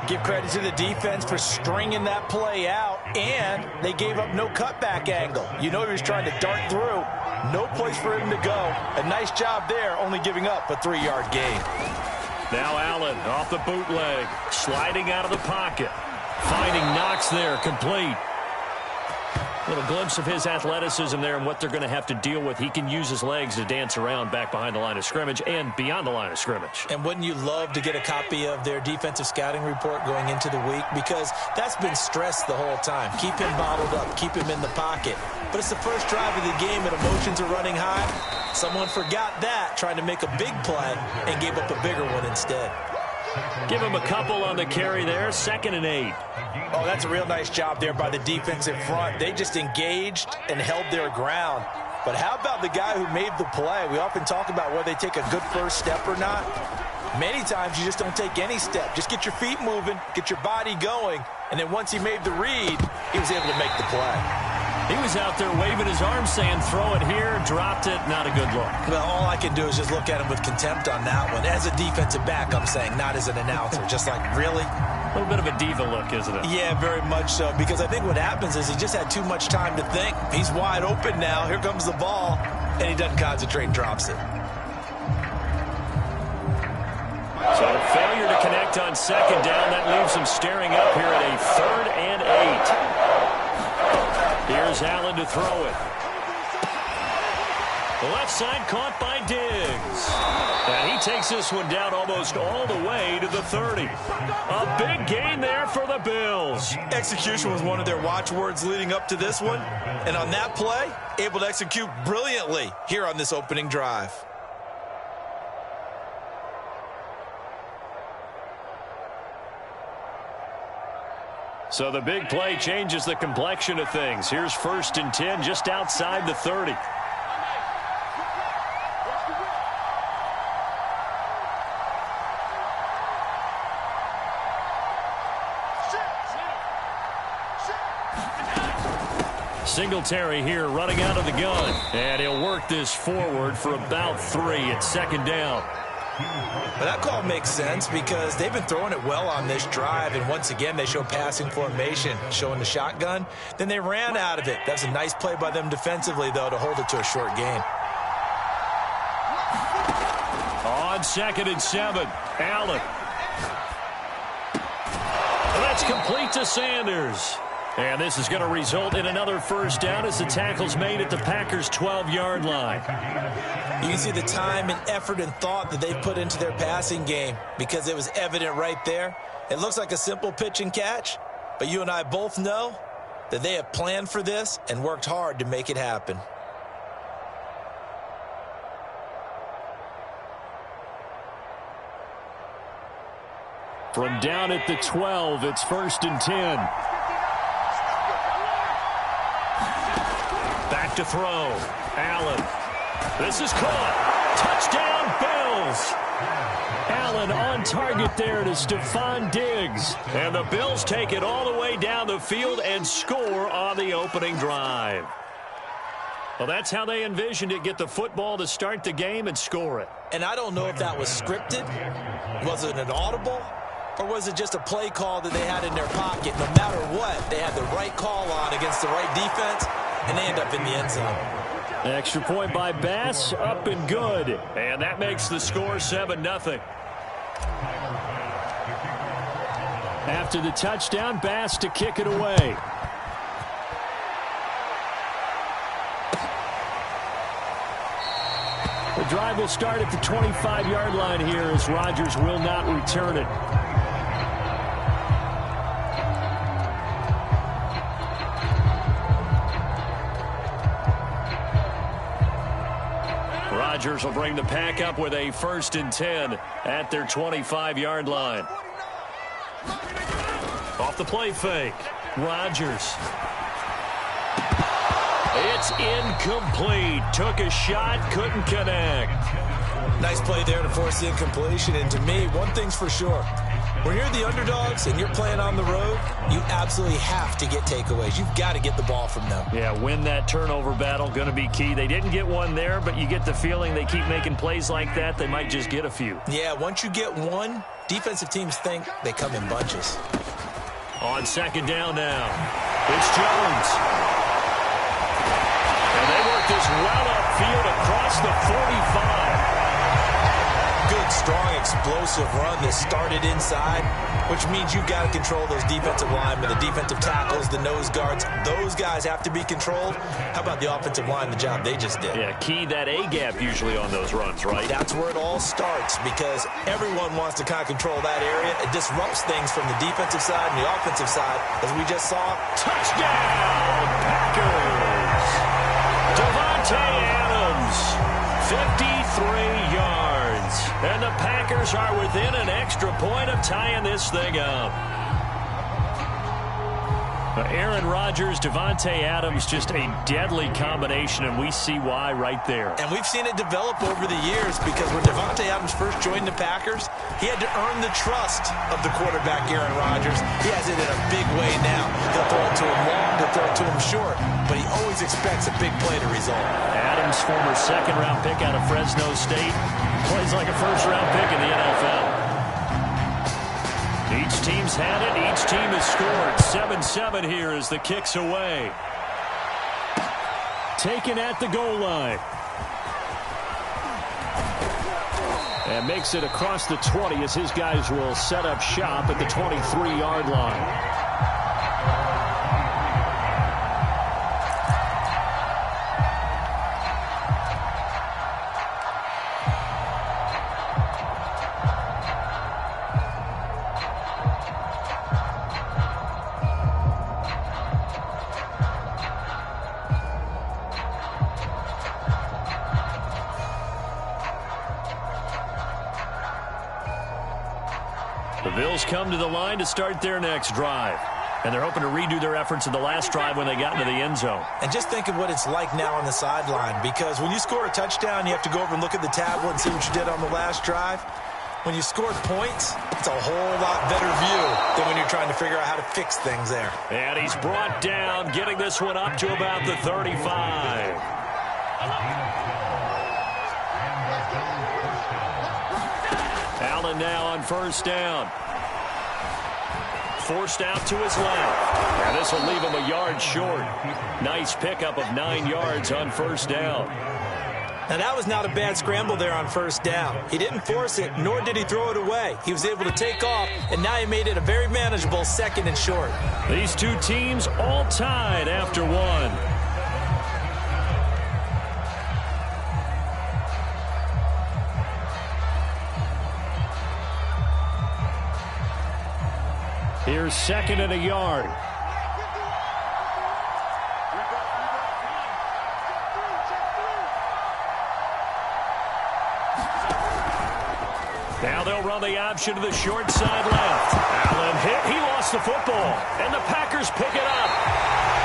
Speaker 2: Give credit to the defense for stringing that play out, and they gave up no cutback angle. You know he was trying to dart through. No place for him to go. A nice job there, only giving up a 3-yard gain.
Speaker 1: Now Allen off the bootleg, sliding out of the pocket. Finding Knox there, complete. Little glimpse of his athleticism there and what they're going to have to deal with. He can use his legs to dance around back behind the line of scrimmage and beyond the line of scrimmage.
Speaker 2: And wouldn't you love to get a copy of their defensive scouting report going into the week? Because that's been stressed the whole time. Keep him bottled up. Keep him in the pocket. But it's the first drive of the game and emotions are running high. Someone forgot that, trying to make a big play and gave up a bigger one instead.
Speaker 1: Give him a couple on the carry there, 2nd and 8.
Speaker 2: Oh, that's a real nice job there by the defensive front. They just engaged and held their ground. But how about the guy who made the play? We often talk about whether they take a good first step or not. Many times you just don't take any step. Just get your feet moving, get your body going, and then once he made the read, he was able to make the play.
Speaker 1: He was out there waving his arm saying, throw it here, dropped it, not a good look.
Speaker 2: Well, all I can do is just look at him with contempt on that one. As a defensive back, I'm saying, not as an announcer. Just like, really?
Speaker 1: A little bit of a diva look, isn't it?
Speaker 2: Yeah, very much so, because I think what happens is he just had too much time to think. He's wide open now. Here comes the ball, and he doesn't concentrate and drops it.
Speaker 1: So a failure to connect on 2nd down. That leaves him staring up here at a 3rd and 8. Here's Allen to throw it. The left side caught by Diggs. And he takes this one down almost all the way to the 30. A big gain there for the Bills.
Speaker 2: Execution was one of their watchwords leading up to this one. And on that play, able to execute brilliantly here on this opening drive.
Speaker 1: So the big play changes the complexion of things. Here's 1st and 10 just outside the 30. Singletary here running out of the gun. And he'll work this forward for about 3 at 2nd down.
Speaker 2: But that call makes sense because they've been throwing it well on this drive, and once again they show passing formation, showing the shotgun. Then they ran out of it. That's a nice play by them defensively, though, to hold it to a short gain.
Speaker 1: On 2nd and 7, Allen. That's complete to Sanders. And this is going to result in another 1st down as the tackle's made at the Packers' 12-yard line.
Speaker 2: You can see the time and effort and thought that they've put into their passing game because it was evident right there. It looks like a simple pitch and catch, but you and I both know that they have planned for this and worked hard to make it happen.
Speaker 1: From down at the 12, it's 1st and 10. Back to throw. Allen. This is caught. Touchdown, Bills. Allen on target there to Stephon Diggs. And the Bills take it all the way down the field and score on the opening drive. Well, that's how they envisioned it. Get the football to start the game and score it.
Speaker 2: And I don't know if that was scripted. Was it an audible? Or was it just a play call that they had in their pocket? No matter what, they had the right call on against the right defense, and they end up in the end zone.
Speaker 1: Extra point by Bass, up and good. And that makes the score 7-0. After the touchdown, Bass to kick it away. The drive will start at the 25-yard line here as Rodgers will not return it. Rodgers will bring the pack up with a 1st and 10 at their 25-yard line. Off the play fake. Rodgers. It's incomplete. Took a shot, couldn't connect.
Speaker 2: Nice play there to force the incompletion. And to me, one thing's for sure. When you're the underdogs and you're playing on the road, you absolutely have to get takeaways. You've got to get the ball from them.
Speaker 1: Yeah, win that turnover battle, going to be key. They didn't get one there, but you get the feeling they keep making plays like that, they might just get a few.
Speaker 2: Yeah, once you get one, defensive teams think they come in bunches.
Speaker 1: On 2nd down now, it's Jones. And they work this well upfield across the 45.
Speaker 2: Good, strong, explosive run that started inside, which means you've got to control those defensive linemen, the defensive tackles, the nose guards. Those guys have to be controlled. How about the offensive line, the job they just did?
Speaker 1: Yeah, key that A-gap usually on those runs, right?
Speaker 2: That's where it all starts because everyone wants to kind of control that area. It disrupts things from the defensive side and the offensive side, as we just saw.
Speaker 1: Touchdown, Packers! Davante Adams, 53 yards. And the Packers are within an extra point of tying this thing up. Aaron Rodgers, Davante Adams, just a deadly combination, and we see why right there.
Speaker 2: And we've seen it develop over the years because when Davante Adams first joined the Packers, he had to earn the trust of the quarterback, Aaron Rodgers. He has it in a big way now. He'll throw it to him long, he'll throw it to him short, but he always expects a big play to result.
Speaker 1: Adams, former 2nd-round pick out of Fresno State, plays like a 1st-round pick in the NFL. Each team's had it. Each team has scored. 7-7 here as the kick's away. Taken at the goal line. And makes it across the 20 as his guys will set up shop at the 23-yard line. The Bills come to the line to start their next drive. And they're hoping to redo their efforts in the last drive when they got into the end zone.
Speaker 2: And just think of what it's like now on the sideline, because when you score a touchdown, you have to go over and look at the tablet and see what you did on the last drive. When you scored points, it's a whole lot better view than when you're trying to figure out how to fix things there.
Speaker 1: And he's brought down, getting this one up to about the 35. Allen now on 1st down. Forced out to his left. And this will leave him a yard short. Nice pickup of 9 yards on 1st down.
Speaker 2: Now, that was not a bad scramble there on 1st down. He didn't force it, nor did he throw it away. He was able to take off, and now he made it a very manageable 2nd and short.
Speaker 1: These two teams all tied after one. Here's 2nd and a yard. Now they'll run the option to the short side left. Allen hit. He lost the football. And the Packers pick it up.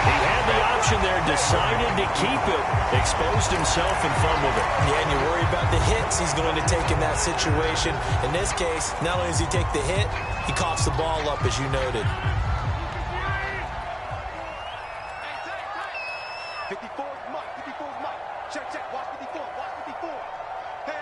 Speaker 1: He had the option there, decided to keep it, exposed himself and fumbled it.
Speaker 2: Yeah, and you worry about the hits he's going to take in that situation. In this case, not only does he take the hit, he coughs the ball up, as you noted.
Speaker 3: 54 Mike, 54 Mike. Check, watch 54, watch 54. Hey.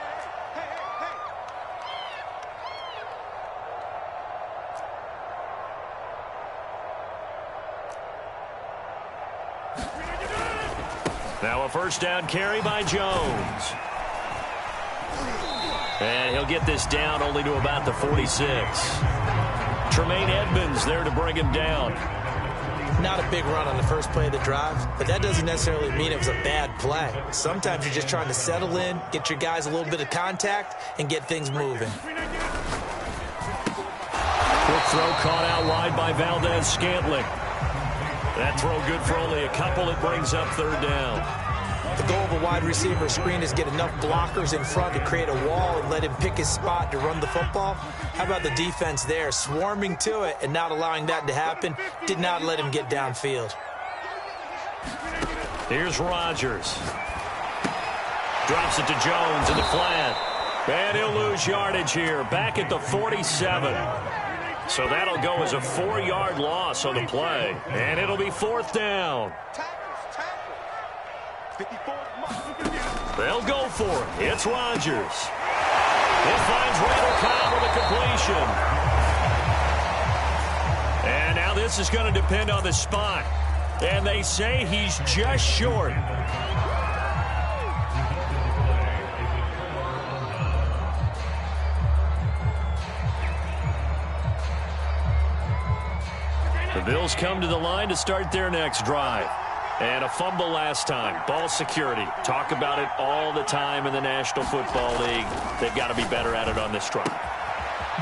Speaker 1: Now a first down carry by Jones. And he'll get this down only to about the 46. Tremaine Edmonds there to bring him down.
Speaker 2: Not a big run on the first play of the drive, but that doesn't necessarily mean it was a bad play. Sometimes you're just trying to settle in, get your guys a little bit of contact, and get things moving.
Speaker 1: Quick throw caught out wide by Valdez-Scantling. That throw good for only a couple. It brings up third down.
Speaker 2: The goal of a wide receiver screen is get enough blockers in front to create a wall and let him pick his spot to run the football. How about the defense there, swarming to it and not allowing that to happen? Did not let him get downfield.
Speaker 1: Here's Rodgers. Drops it to Jones in the flat. And he'll lose yardage here, back at the 47. So that'll go as a 4-yard loss on the play. And it'll be fourth down. They'll go for it. It's Rodgers. It finds Randall Cobb with a completion. And now this is going to depend on the spot. And they say he's just short. The Bills come to the line to start their next drive. And a fumble last time. Ball security. Talk about it all the time in the National Football League. They've got to be better at it on this drive.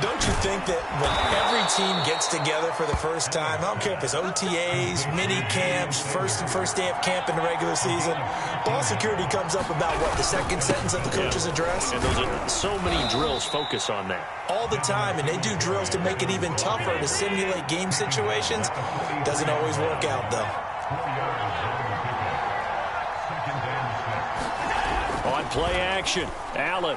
Speaker 2: Don't you think that when every team gets together for the first time, I don't care if it's OTAs, mini camps, first day of camp in the regular season, ball security comes up about, what, the second sentence of the coach's address?
Speaker 1: And those are so many drills focus on that.
Speaker 2: All the time, and they do drills to make it even tougher to simulate game situations. Doesn't always work out, though.
Speaker 1: On play action, Allen.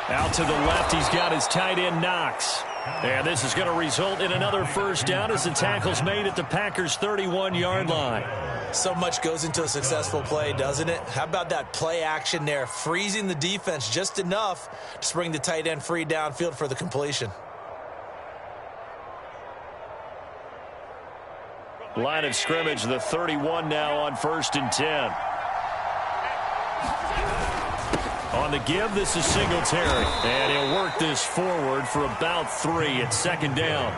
Speaker 1: Out to the left, he's got his tight end Knox. And this is going to result in another first down as the tackle's made at the Packers' 31-yard line.
Speaker 2: So much goes into a successful play, doesn't it? How about that play action there, freezing the defense just enough to bring the tight end free downfield for the completion.
Speaker 1: Line of scrimmage, the 31 now on 1st and 10. On the give, this is Singletary. And he'll work this forward for about 3 at second down.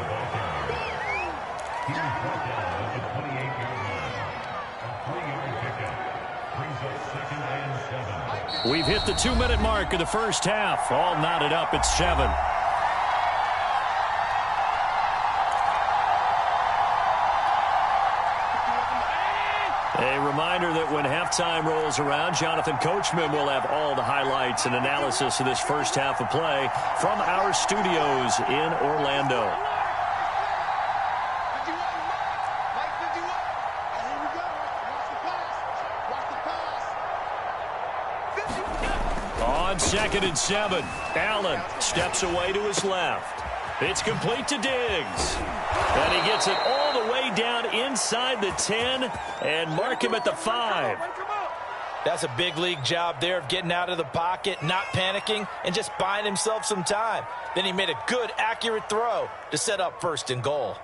Speaker 1: We've hit the 2-minute mark of the first half. All knotted up at 7. A reminder that when halftime rolls around, Jonathan Coachman will have all the highlights and analysis of this first half of play from our studios in Orlando. On 2nd and 7, Allen steps away to his left. It's complete to Diggs. And he gets it all the way down inside the 10 and mark him at the 5.
Speaker 2: That's a big league job there of getting out of the pocket, not panicking, and just buying himself some time. Then he made a good, accurate throw to set up 1st and goal.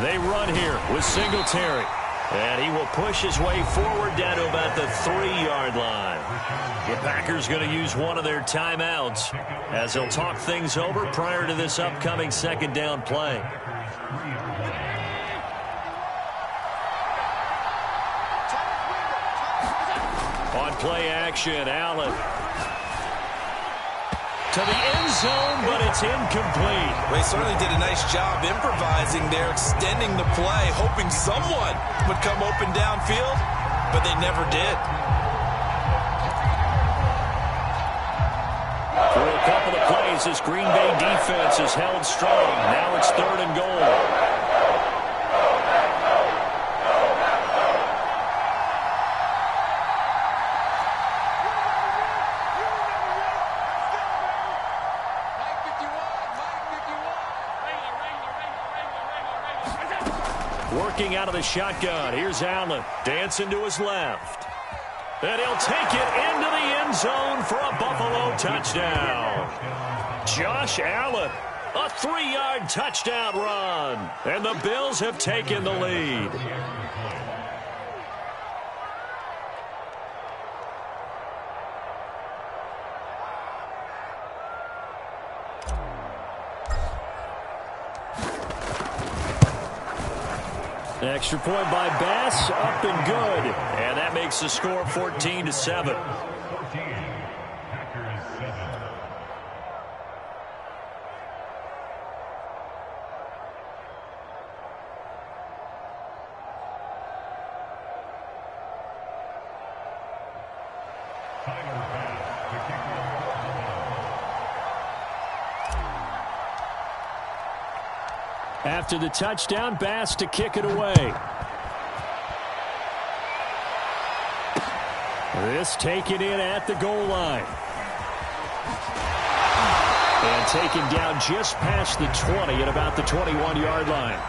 Speaker 1: They run here with Singletary. And he will push his way forward down to about the 3-yard line. The Packers going to use one of their timeouts as they'll talk things over prior to this upcoming second down play. On play action, Allen. To the end zone, but it's incomplete.
Speaker 2: They certainly did a nice job improvising there, extending the play, hoping someone would come open downfield, but they never did.
Speaker 1: as this Green Bay defense is held strong. Now it's 3rd and goal. Working out of the shotgun. Here's Allen. Dancing to his left. And he'll take it into the end zone for a Buffalo touchdown. Josh Allen, a 3-yard touchdown run. And the Bills have taken the lead. Extra point by Bass, up and good. And that makes the score 14-7. After the touchdown, Bass to kick it away. This taken in at the goal line. And taken down just past the 20 at about the 21-yard line.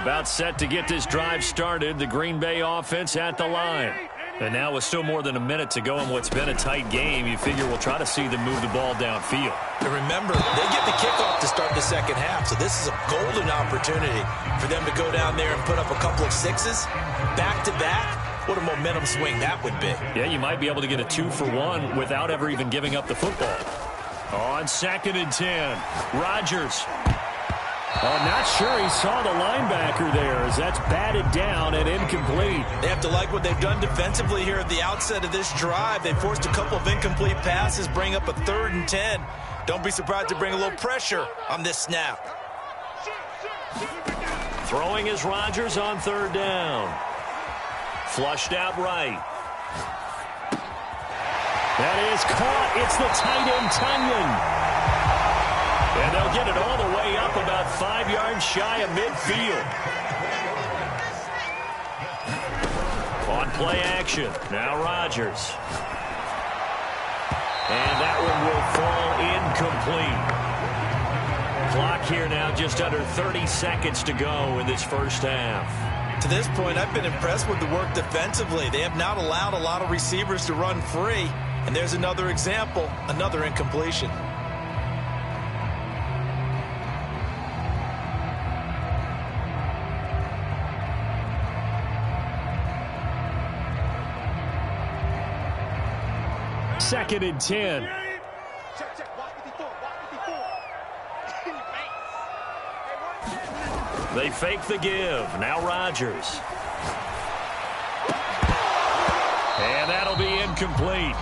Speaker 1: About set to get this drive started. The Green Bay offense at the line. And now with still more than a minute to go in what's been a tight game, you figure we'll try to see them move the ball downfield.
Speaker 2: And remember, they get the kickoff to start the second half, so this is a golden opportunity for them to go down there and put up a couple of sixes back-to-back. What a momentum swing that would be.
Speaker 1: Yeah, you might be able to get a 2-for-1 without ever even giving up the football. On 2nd and 10, Rodgers. I'm not sure he saw the linebacker there as that's batted down and incomplete.
Speaker 2: They have to like what they've done defensively here at the outset of this drive. They forced a couple of incomplete passes, bring up a 3rd and 10. Don't be surprised to bring a little pressure on this snap.
Speaker 1: Throwing is Rodgers on 3rd down. Flushed out right. That is caught. It's the tight end, Tunyon. And they'll get it all the way up about 5 yards shy of midfield. On play action. Now Rodgers. And that one will fall incomplete. Clock here now just under 30 seconds to go in this first half.
Speaker 2: To this point, I've been impressed with the work defensively. They have not allowed a lot of receivers to run free. And there's another example, another incompletion.
Speaker 1: Second and 10. They fake the give. Now Rodgers. And that'll be incomplete.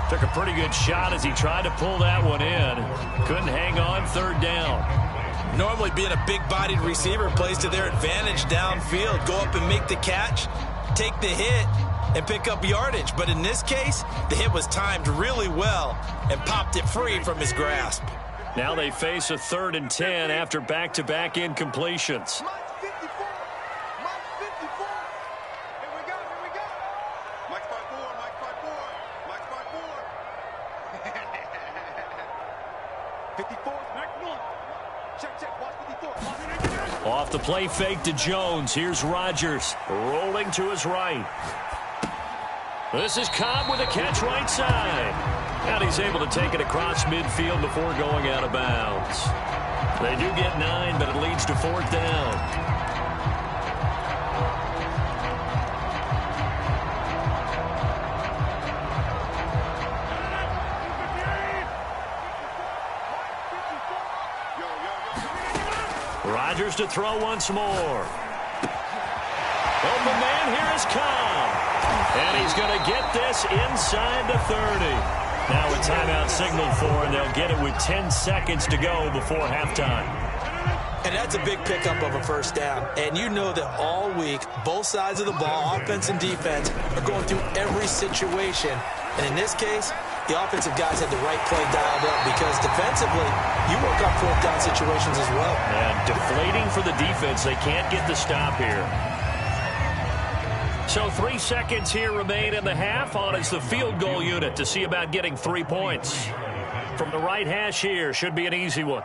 Speaker 1: Took a pretty good shot as he tried to pull that one in. Couldn't hang on. 3rd down.
Speaker 2: Normally being a big-bodied receiver plays to their advantage downfield. Go up and make the catch, take the hit, and pick up yardage. But in this case, the hit was timed really well and popped it free from his grasp.
Speaker 1: Now they face a 3rd and 10 after back-to-back incompletions. Off the play fake to Jones. Here's Rodgers rolling to his right. This is Cobb with a catch right side. And he's able to take it across midfield before going out of bounds. They do get 9, but it leads to 4th down. Rodgers to throw once more. Open man, here is Cobb. And he's going to get this inside the 30. Now a timeout signaled for, and they'll get it with 10 seconds to go before halftime.
Speaker 2: And that's a big pickup of a first down. And you know that all week, both sides of the ball, offense and defense, are going through every situation. And in this case, the offensive guys had the right play dialed up because defensively, you work on fourth down situations as well.
Speaker 1: And deflating for the defense. They can't get the stop here. So 3 seconds here remain in the half. On is the field goal unit to see about getting 3 points. From the right hash here, should be an easy one.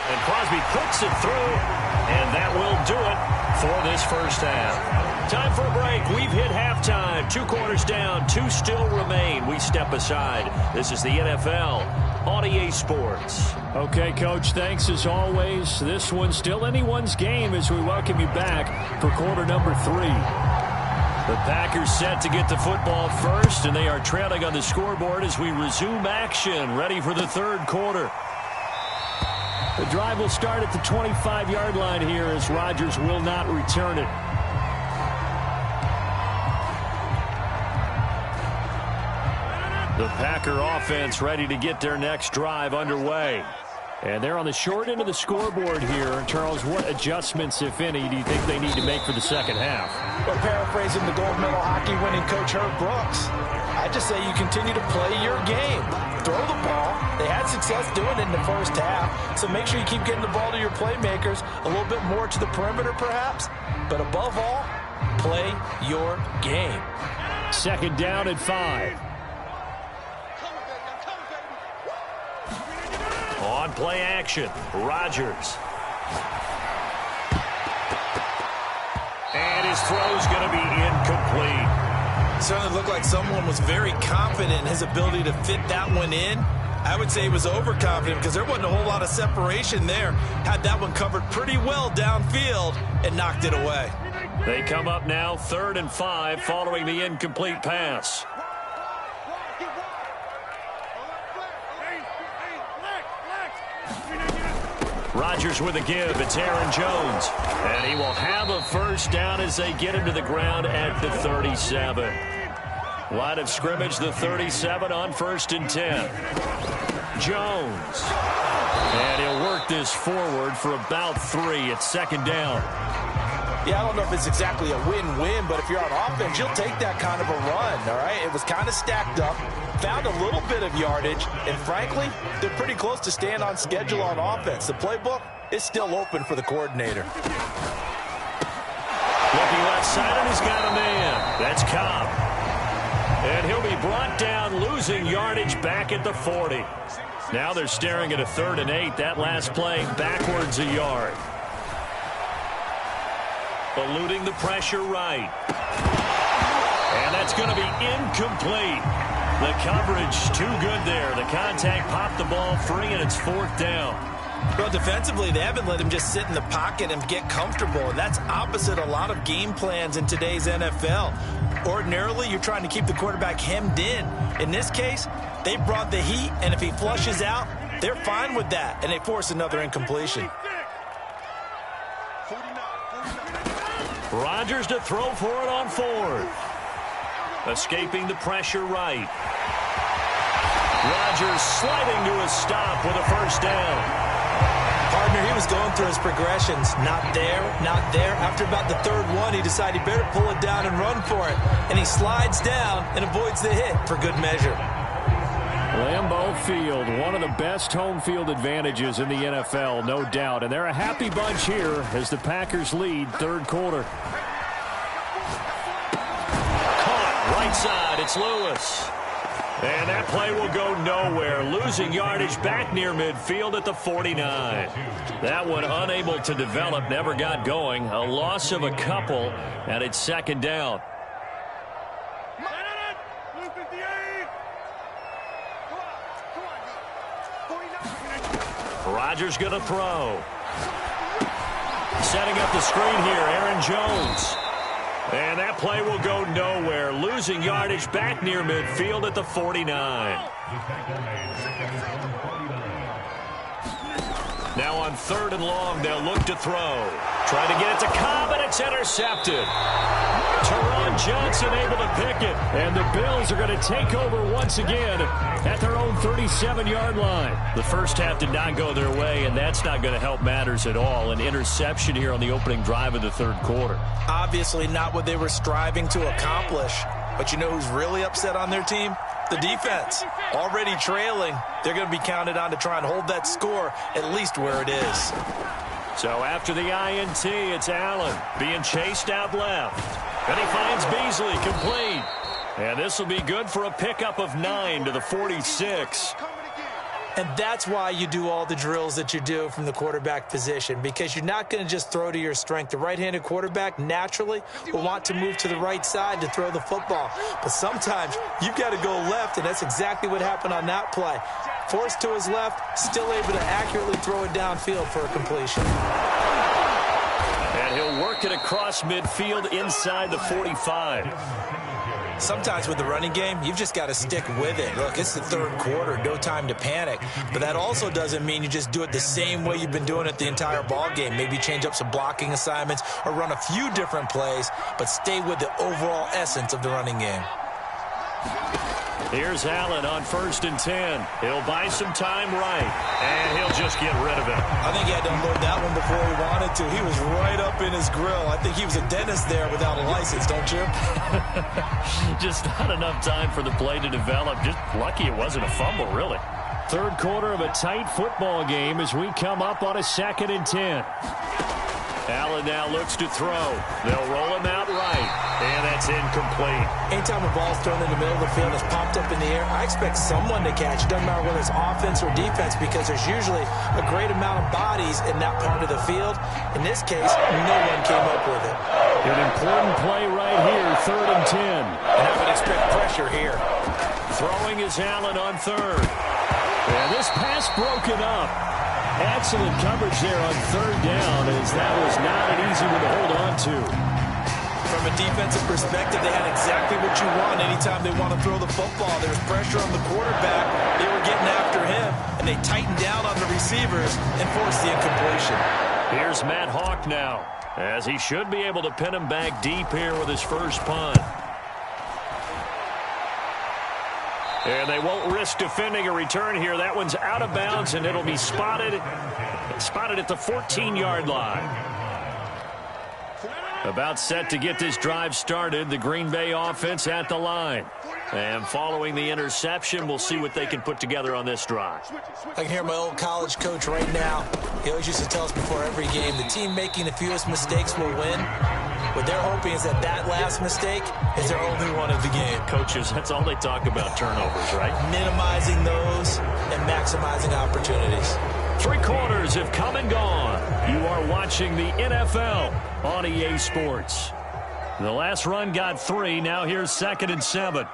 Speaker 1: And Crosby puts it through, and that will do it for this first half. Time for a break. We've hit halftime. 2 quarters down, 2 still remain. We step aside. This is the NFL on EA Sports. Okay, Coach, thanks as always. This one's still anyone's game as we welcome you back for quarter number 3. The Packers set to get the football first, and they are trailing on the scoreboard as we resume action, ready for the third quarter. The drive will start at the 25-yard line here as Rodgers will not return it. The Packer offense ready to get their next drive underway. And they're on the short end of the scoreboard here. Charles, what adjustments, if any, do you think they need to make for the second half?
Speaker 2: Well, paraphrasing the gold medal hockey winning coach Herb Brooks, I just say you continue to play your game. Throw the ball. They had success doing it in the first half, so make sure you keep getting the ball to your playmakers, a little bit more to the perimeter perhaps, but above all, play your game.
Speaker 1: Second down at 5. On play action, Rodgers. And his throw's going to be incomplete.
Speaker 2: Certainly looked like someone was very confident in his ability to fit that one in. I would say he was overconfident because there wasn't a whole lot of separation there. Had that one covered pretty well downfield and knocked it away.
Speaker 1: They come up now 3rd and 5 following the incomplete pass. Rodgers with a give. It's Aaron Jones. And he will have a first down as they get him to the ground at the 37. Line of scrimmage, the 37 on 1st and 10. Jones. And he'll work this forward for about 3 at 2nd down.
Speaker 2: Yeah, I don't know if it's exactly a win-win, but if you're on offense, you'll take that kind of a run, all right? It was kind of stacked up, found a little bit of yardage, and frankly, they're pretty close to staying on schedule on offense. The playbook is still open for the coordinator.
Speaker 1: Looking left side, and he's got a man. That's Cobb. And he'll be brought down, losing yardage back at the 40. Now they're staring at a 3rd and 8. That last play backwards a yard. Eluding the pressure right. And that's going to be incomplete. The coverage too good there. The contact popped the ball free, and it's 4th down.
Speaker 2: Well, defensively, they haven't let him just sit in the pocket and get comfortable, and that's opposite a lot of game plans in today's NFL. Ordinarily, you're trying to keep the quarterback hemmed in. In this case, they brought the heat, and if he flushes out, they're fine with that, and they force another incompletion.
Speaker 1: Rodgers to throw for it on 4th. Escaping the pressure right. Rodgers sliding to a stop with a first down.
Speaker 2: Partner, he was going through his progressions. Not there, not there. After about the 3rd one, he decided he better pull it down and run for it. And he slides down and avoids the hit for good measure.
Speaker 1: Lambeau Field, one of the best home field advantages in the NFL, no doubt. And they're a happy bunch here as the Packers lead 3rd quarter. Caught right side, it's Lewis. And that play will go nowhere, losing yardage back near midfield at the 49. That one unable to develop, never got going. A loss of a couple, and it's 2nd down. Rodgers going to throw. Setting up the screen here, Aaron Jones. And that play will go nowhere, losing yardage back near midfield at the 49. Now on 3rd and long, they'll look to throw. Trying to get it to Cobb, and it's intercepted. Terrell Jawan Johnson able to pick it. And the Bills are going to take over once again at their own 37-yard line. The first half did not go their way, and that's not going to help matters at all. An interception here on the opening drive of the third quarter.
Speaker 2: Obviously not what they were striving to accomplish. But you know who's really upset on their team? The defense. Already trailing. They're going to be counted on to try and hold that score at least where it is.
Speaker 1: So after the INT, it's Allen being chased out left. And he finds Beasley complete. And this will be good for a pickup of 9 to the 46.
Speaker 2: And that's why you do all the drills that you do from the quarterback position, because you're not going to just throw to your strength. The right-handed quarterback naturally will want to move to the right side to throw the football. But sometimes you've got to go left, and that's exactly what happened on that play. Forced to his left, still able to accurately throw it downfield for a completion.
Speaker 1: And he'll work it across midfield inside the 45.
Speaker 2: Sometimes with the running game, you've just got to stick with it. Look, it's the third quarter, no time to panic. But that also doesn't mean you just do it the same way you've been doing it the entire ball game. Maybe change up some blocking assignments or run a few different plays, but stay with the overall essence of the running game.
Speaker 1: Here's Allen on 1st and 10. He'll buy some time right, and he'll just get rid of it.
Speaker 2: I think he had to unload that one before he wanted to. He was right up in his grill. I think he was a dentist there without a license, don't you?
Speaker 1: Just not enough time for the play to develop. Just lucky it wasn't a fumble, really. Third quarter of a tight football game as we come up on a 2nd and 10. Allen now looks to throw. They'll roll him out right, and that's incomplete.
Speaker 2: Anytime a ball's thrown in the middle of the field and it's popped up in the air, I expect someone to catch. It doesn't matter whether it's offense or defense, because there's usually a great amount of bodies in that part of the field. In this case, no one came up with it.
Speaker 1: An important play right here, 3rd and 10.
Speaker 2: And I would expect pressure here.
Speaker 1: Throwing is Allen on 3rd. And this pass broken up. Excellent coverage there on 3rd down, as that was not an easy one to hold on to.
Speaker 2: From a defensive perspective, they had exactly what you want anytime they want to throw the football. There was pressure on the quarterback. They were getting after him, and they tightened down on the receivers and forced the incompletion.
Speaker 1: Here's Matt Hawk now, as he should be able to pin him back deep here with his first punt. And they won't risk defending a return here. That one's out of bounds, and it'll be spotted at the 14-yard line. About set to get this drive started, the Green Bay offense at the line. And following the interception, we'll see what they can put together on this drive.
Speaker 2: I can hear my old college coach right now. He always used to tell us before every game, the team making the fewest mistakes will win. What they're hoping is that that last mistake is their only one of the game.
Speaker 1: Coaches, that's all they talk about, turnovers, right?
Speaker 2: Minimizing those and maximizing opportunities.
Speaker 1: 3 quarters have come and gone. You are watching the NFL on EA Sports. The last run got 3. Now here's 2nd and 7.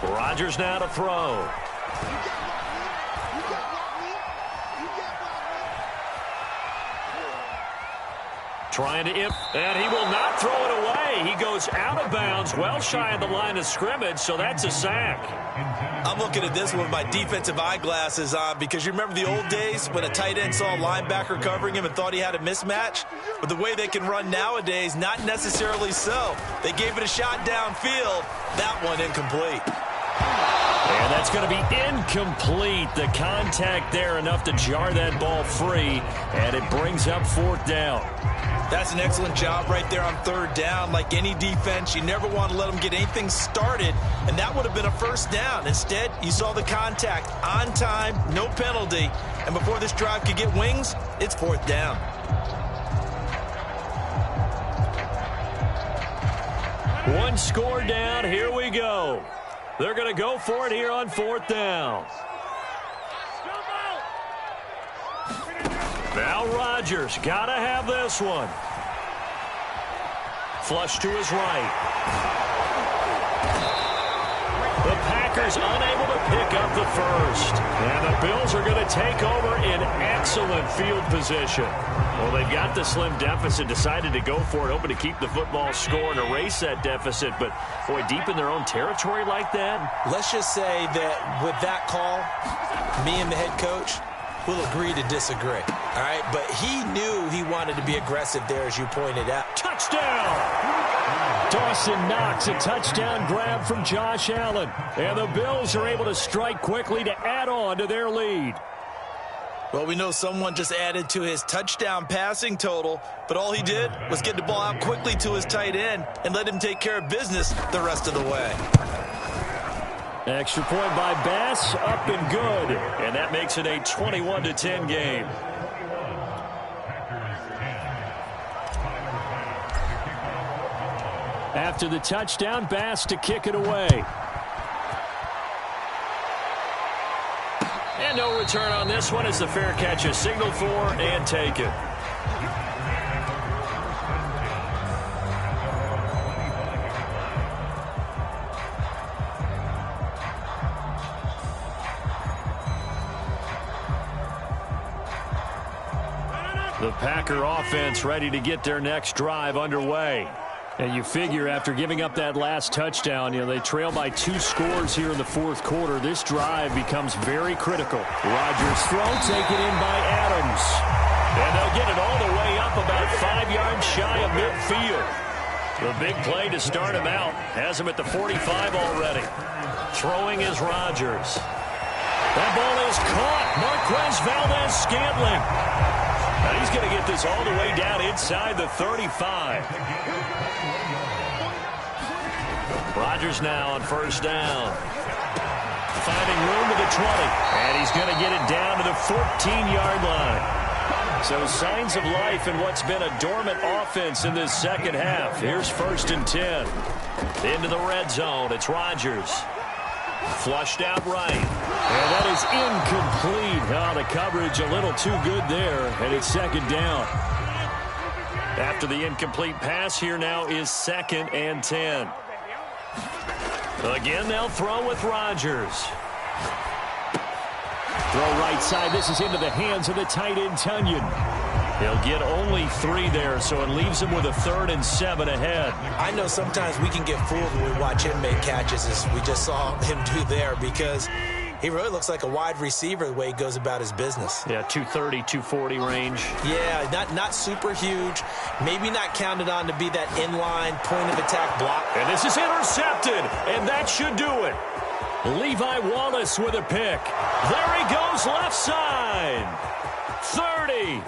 Speaker 1: Rodgers now to throw. Trying to and he will not throw it away. He goes out of bounds, well shy of the line of scrimmage, so that's a sack.
Speaker 2: I'm looking at this with my defensive eyeglasses on, because you remember the old days when a tight end saw a linebacker covering him and thought he had a mismatch? But the way they can run nowadays, not necessarily so. They gave it a shot downfield. That one incomplete.
Speaker 1: And that's going to be incomplete. The contact there enough to jar that ball free, and it brings up 4th down.
Speaker 2: That's an excellent job right there on 3rd down. Like any defense, you never want to let them get anything started, and that would have been a 1st down. Instead, you saw the contact on time, no penalty, and before this drive could get wings, it's 4th down.
Speaker 1: One score down. Here we go. They're going to go for it here on 4th down. Now Rodgers got to have this one. Flush to his right. The Packers unable to pick up the first. And the Bills are going to take over in excellent field position. Well, they've got the slim deficit, decided to go for it, hoping to keep the football score and erase that deficit. But, boy, deep in their own territory like that.
Speaker 2: Let's just say that with that call, me and the head coach will agree to disagree. All right, but he knew he wanted to be aggressive there, as you pointed out.
Speaker 1: Touchdown! Dawson Knox, a touchdown grab from Josh Allen. And the Bills are able to strike quickly to add on to their lead.
Speaker 2: Well, we know someone just added to his touchdown passing total, but all he did was get the ball out quickly to his tight end and let him take care of business the rest of the way.
Speaker 1: Extra point by Bass, up and good. And that makes it a 21-10 game. After the touchdown, Bass to kick it away. And no return on this one as the fair catch is signaled for and taken. The Packer offense ready to get their next drive underway. And you figure after giving up that last touchdown, they trail by 2 scores here in the fourth quarter. This drive becomes very critical. Rodgers' throw taken in by Adams. And they'll get it all the way up about 5 yards shy of midfield. The big play to start him out has him at the 45 already. Throwing is Rodgers. That ball is caught. Marquez Valdes-Scantling. Now he's going to get this all the way down inside the 35. Rodgers now on first down. Finding room to the 20. And he's going to get it down to the 14-yard line. So signs of life in what's been a dormant offense in this second half. Here's 1st and 10. Into the red zone. It's Rodgers. Flushed out right. And that is incomplete. Oh, the coverage a little too good there. And it's 2nd down. After the incomplete pass, here now is 2nd and 10. Again, they'll throw with Rodgers. Throw right side. This is into the hands of the tight end, Tunyon. He'll get only 3 there, so it leaves him with a 3rd and 7 ahead.
Speaker 2: I know sometimes we can get fooled when we watch him make catches, as we just saw him do there, because he really looks like a wide receiver the way he goes about his business.
Speaker 1: Yeah, 230, 240 range.
Speaker 2: Yeah, not super huge. Maybe not counted on to be that inline point-of-attack block.
Speaker 1: And this is intercepted, and that should do it. Levi Wallace with a pick. There he goes, left side. 30.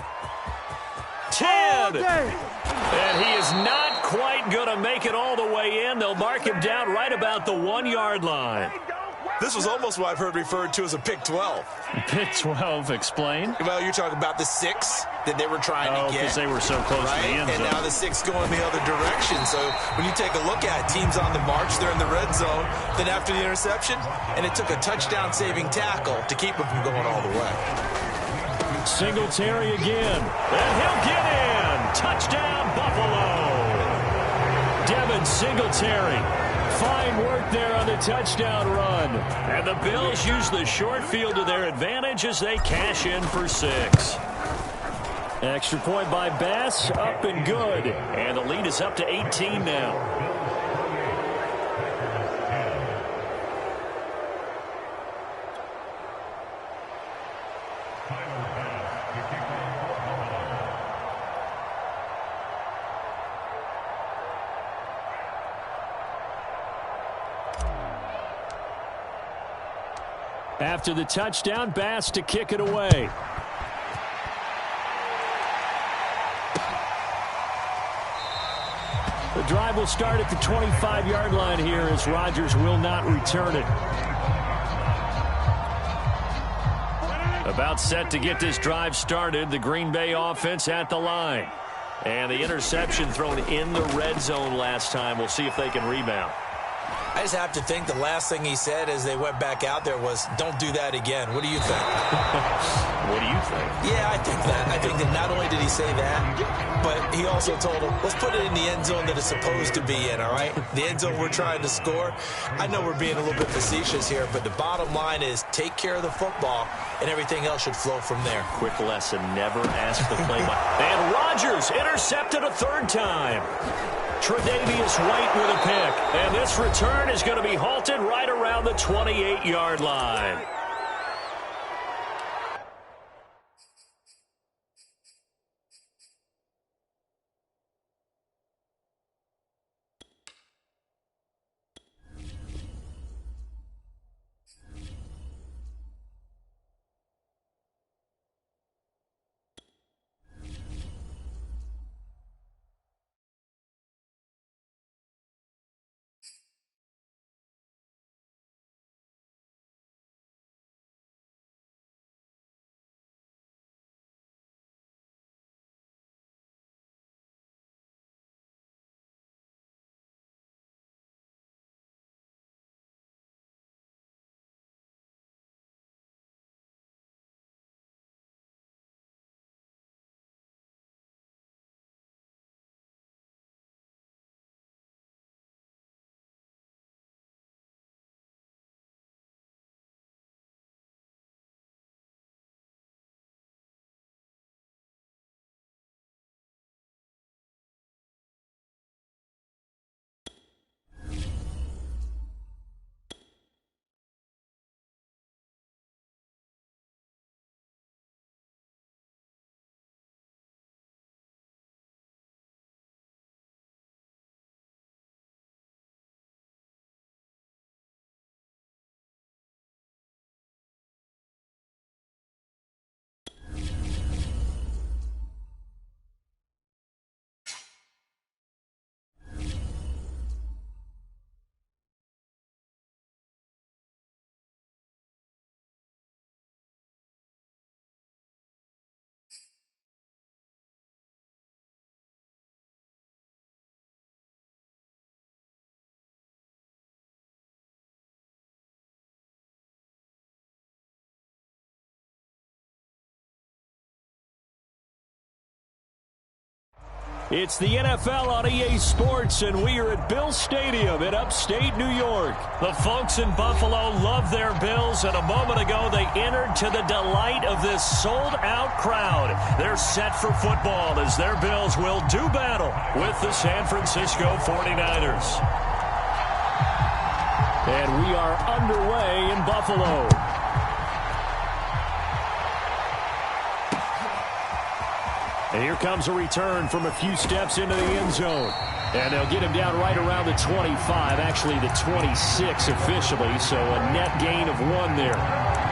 Speaker 1: 10. And he is not quite going to make it all the way in. They'll mark him down right about the 1-yard line.
Speaker 2: This was almost what I've heard referred to as a pick 12.
Speaker 1: Pick 12, explain.
Speaker 2: Well, you're talking about the 6 that they were trying to get.
Speaker 1: Because they were so close to the end zone.
Speaker 2: And now the 6 going the other direction. So when you take a look at teams on the march, they're in the red zone. Then after the interception, and it took a touchdown-saving tackle to keep them from going all the way.
Speaker 1: Singletary again. And he'll get in. Touchdown, Buffalo. Devin Singletary. Fine work there on the touchdown run. And the Bills use the short field to their advantage as they cash in for 6. Extra point by Bass, up and good. And the lead is up to 18 now. After the touchdown, Bass to kick it away. The drive will start at the 25-yard line here as Rodgers will not return it. About set to get this drive started, the Green Bay offense at the line. And the interception thrown in the red zone last time. We'll see if they can rebound.
Speaker 2: I just have to think the last thing he said as they went back out there was, don't do that again. What do you think?
Speaker 1: What do you think?
Speaker 2: Yeah, I think that. I think that not only did he say that, but he also told him, let's put it in the end zone that it's supposed to be in, all right? The end zone we're trying to score. I know we're being a little bit facetious here, but the bottom line is take care of the football, and everything else should flow from there.
Speaker 1: Quick lesson, never ask the play-by. And Rodgers intercepted a 3rd time. Tre'Davious White with a pick. And this return is going to be halted right around the 28-yard line. It's the NFL on EA Sports, and we are at Bill Stadium in upstate New York. The folks in Buffalo love their Bills, and a moment ago they entered to the delight of this sold-out crowd. They're set for football as their Bills will do battle with the San Francisco 49ers. And we are underway in Buffalo. And here comes a return from a few steps into the end zone. And they'll get him down right around the 25, actually the 26 officially, so a net gain of 1 there.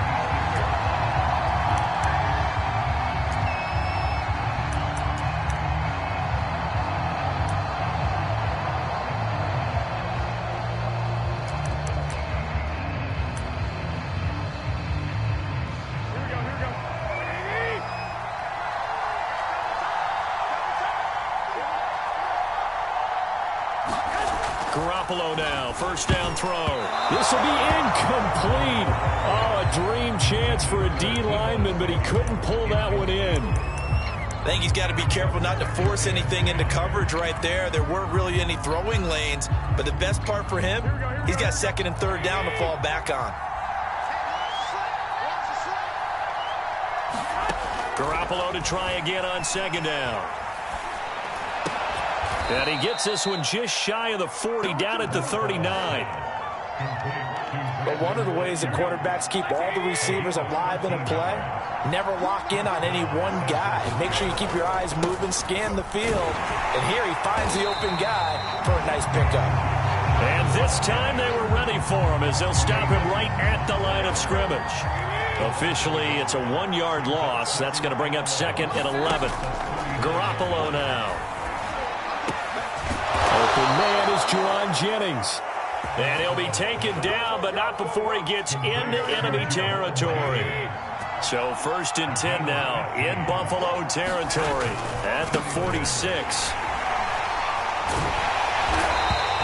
Speaker 1: Garoppolo now, first down throw. This will be incomplete. Oh, a dream chance for a D lineman, but he couldn't pull that one in.
Speaker 2: I think he's got to be careful not to force anything into coverage right there. There weren't really any throwing lanes, but the best part for him, he's got second and third down to fall back on.
Speaker 1: Garoppolo to try again on second down. And he gets this one just shy of the 40, down at the 39.
Speaker 2: But one of the ways that quarterbacks keep all the receivers alive in a play, never lock in on any one guy. Make sure you keep your eyes moving, scan the field. And here he finds the open guy for a nice pickup.
Speaker 1: And this time they were ready for him as they'll stop him right at the line of scrimmage. Officially, it's a 1-yard loss. That's going to bring up second and 11. Garoppolo now. Open man is Juwan Jennings. And he'll be taken down, but not before he gets into enemy territory. So first and 10 now in Buffalo territory at the 46.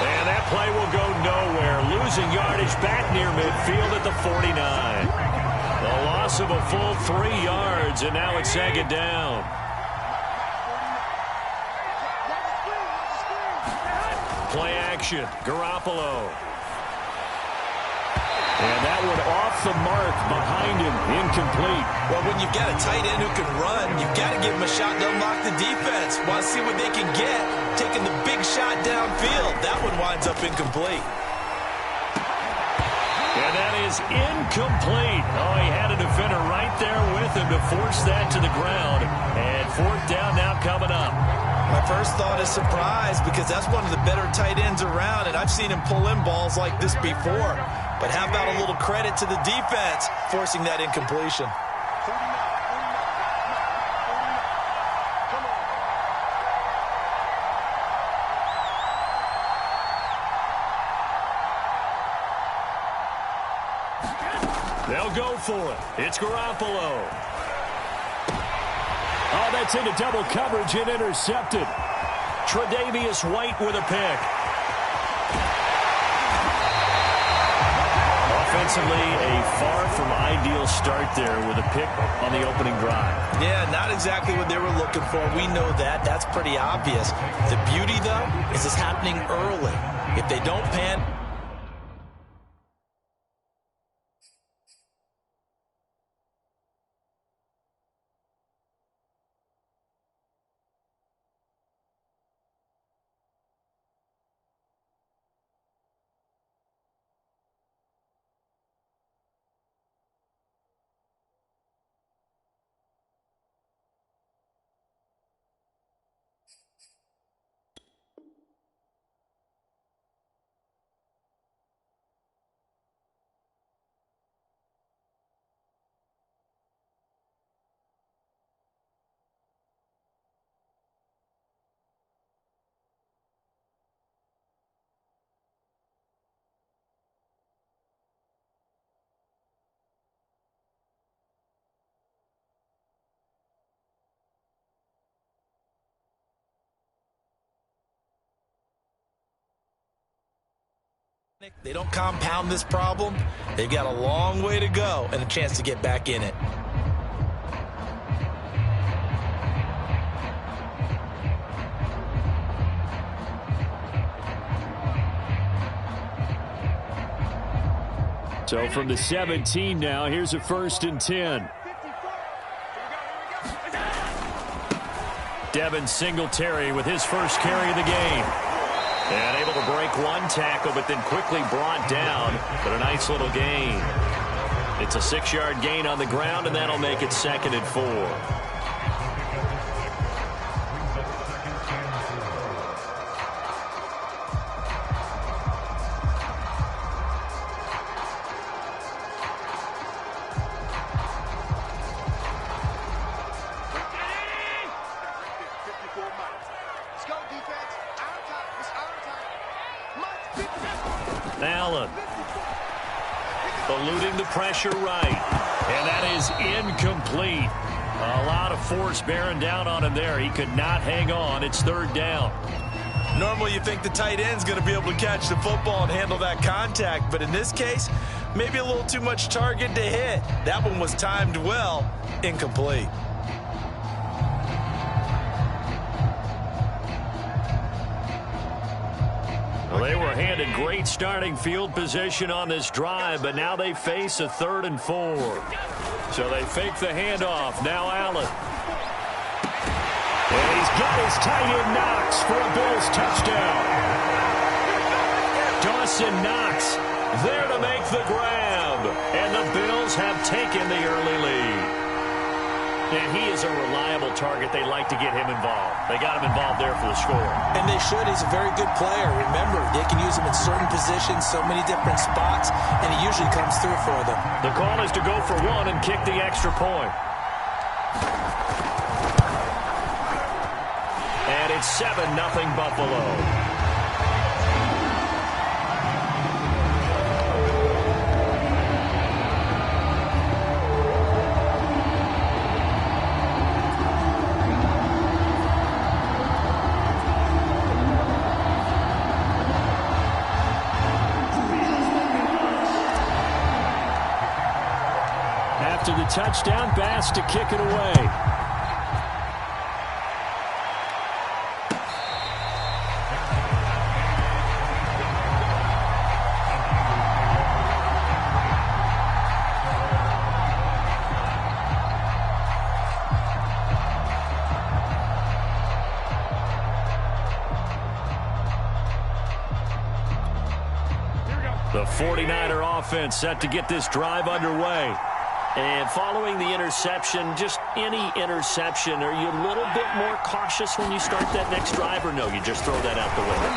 Speaker 1: And that play will go nowhere. Losing yardage back near midfield at the 49. The loss of a full 3 yards, and now it's second down. Play action, Garoppolo. And that one off the mark behind him, incomplete.
Speaker 2: Well, when you've got a tight end who can run, you've got to give him a shot to unlock the defense. Want to see what they can get, taking the big shot downfield. That one winds up incomplete.
Speaker 1: And that is incomplete. Oh, he had a defender right there with him to force that to the ground. And fourth down now coming up.
Speaker 2: My first thought is surprise because that's one of the better tight ends around, and I've seen him pull in balls like this before. But how about a little credit to the defense forcing that incompletion?
Speaker 1: They'll go for it. It's Garoppolo. Oh, that's into double coverage and intercepted. Tre'Davious White with a pick. Offensively, a far from ideal start there with a pick on the opening drive.
Speaker 2: Yeah, not exactly what they were looking for. We know that. That's pretty obvious. The beauty, though, is it's happening early. If they don't pan... They don't compound this problem. They've got a long way to go and a chance to get back in it.
Speaker 1: So from the 17 now, here's a 1st and 10. Devin Singletary with his first carry of the game. And able to break one tackle, but then quickly brought down. But a nice little gain. It's a 6-yard gain on the ground, and that'll make it 2nd and 4. Allen eluding the pressure right, and that is incomplete. A lot of force bearing down on him there. He could not hang on. It's 3rd down.
Speaker 2: Normally you think the tight end's going to be able to catch the football and handle that contact, but in this case, maybe a little too much target to hit. That one was timed well, incomplete.
Speaker 1: Well, they were handed great starting field position on this drive, but now they face a 3rd and 4. So they fake the handoff. Now Allen. And he's got his tight end Knox for a Bills touchdown. Dawson Knox there to make the grab. And the Bills have taken the early lead. And he is a reliable target. They like to get him involved. They got him involved there for the score.
Speaker 2: And they should. He's a very good player. Remember, they can use him in certain positions, so many different spots, and he usually comes through for them.
Speaker 1: The call is to go for one and kick the extra point. And it's 7-0 Buffalo. After the touchdown, Bass to kick it away. The 49er offense set to get this drive underway. And following the interception, just any interception, are you a little bit more cautious when you start that next drive, or no, you just throw that out the window?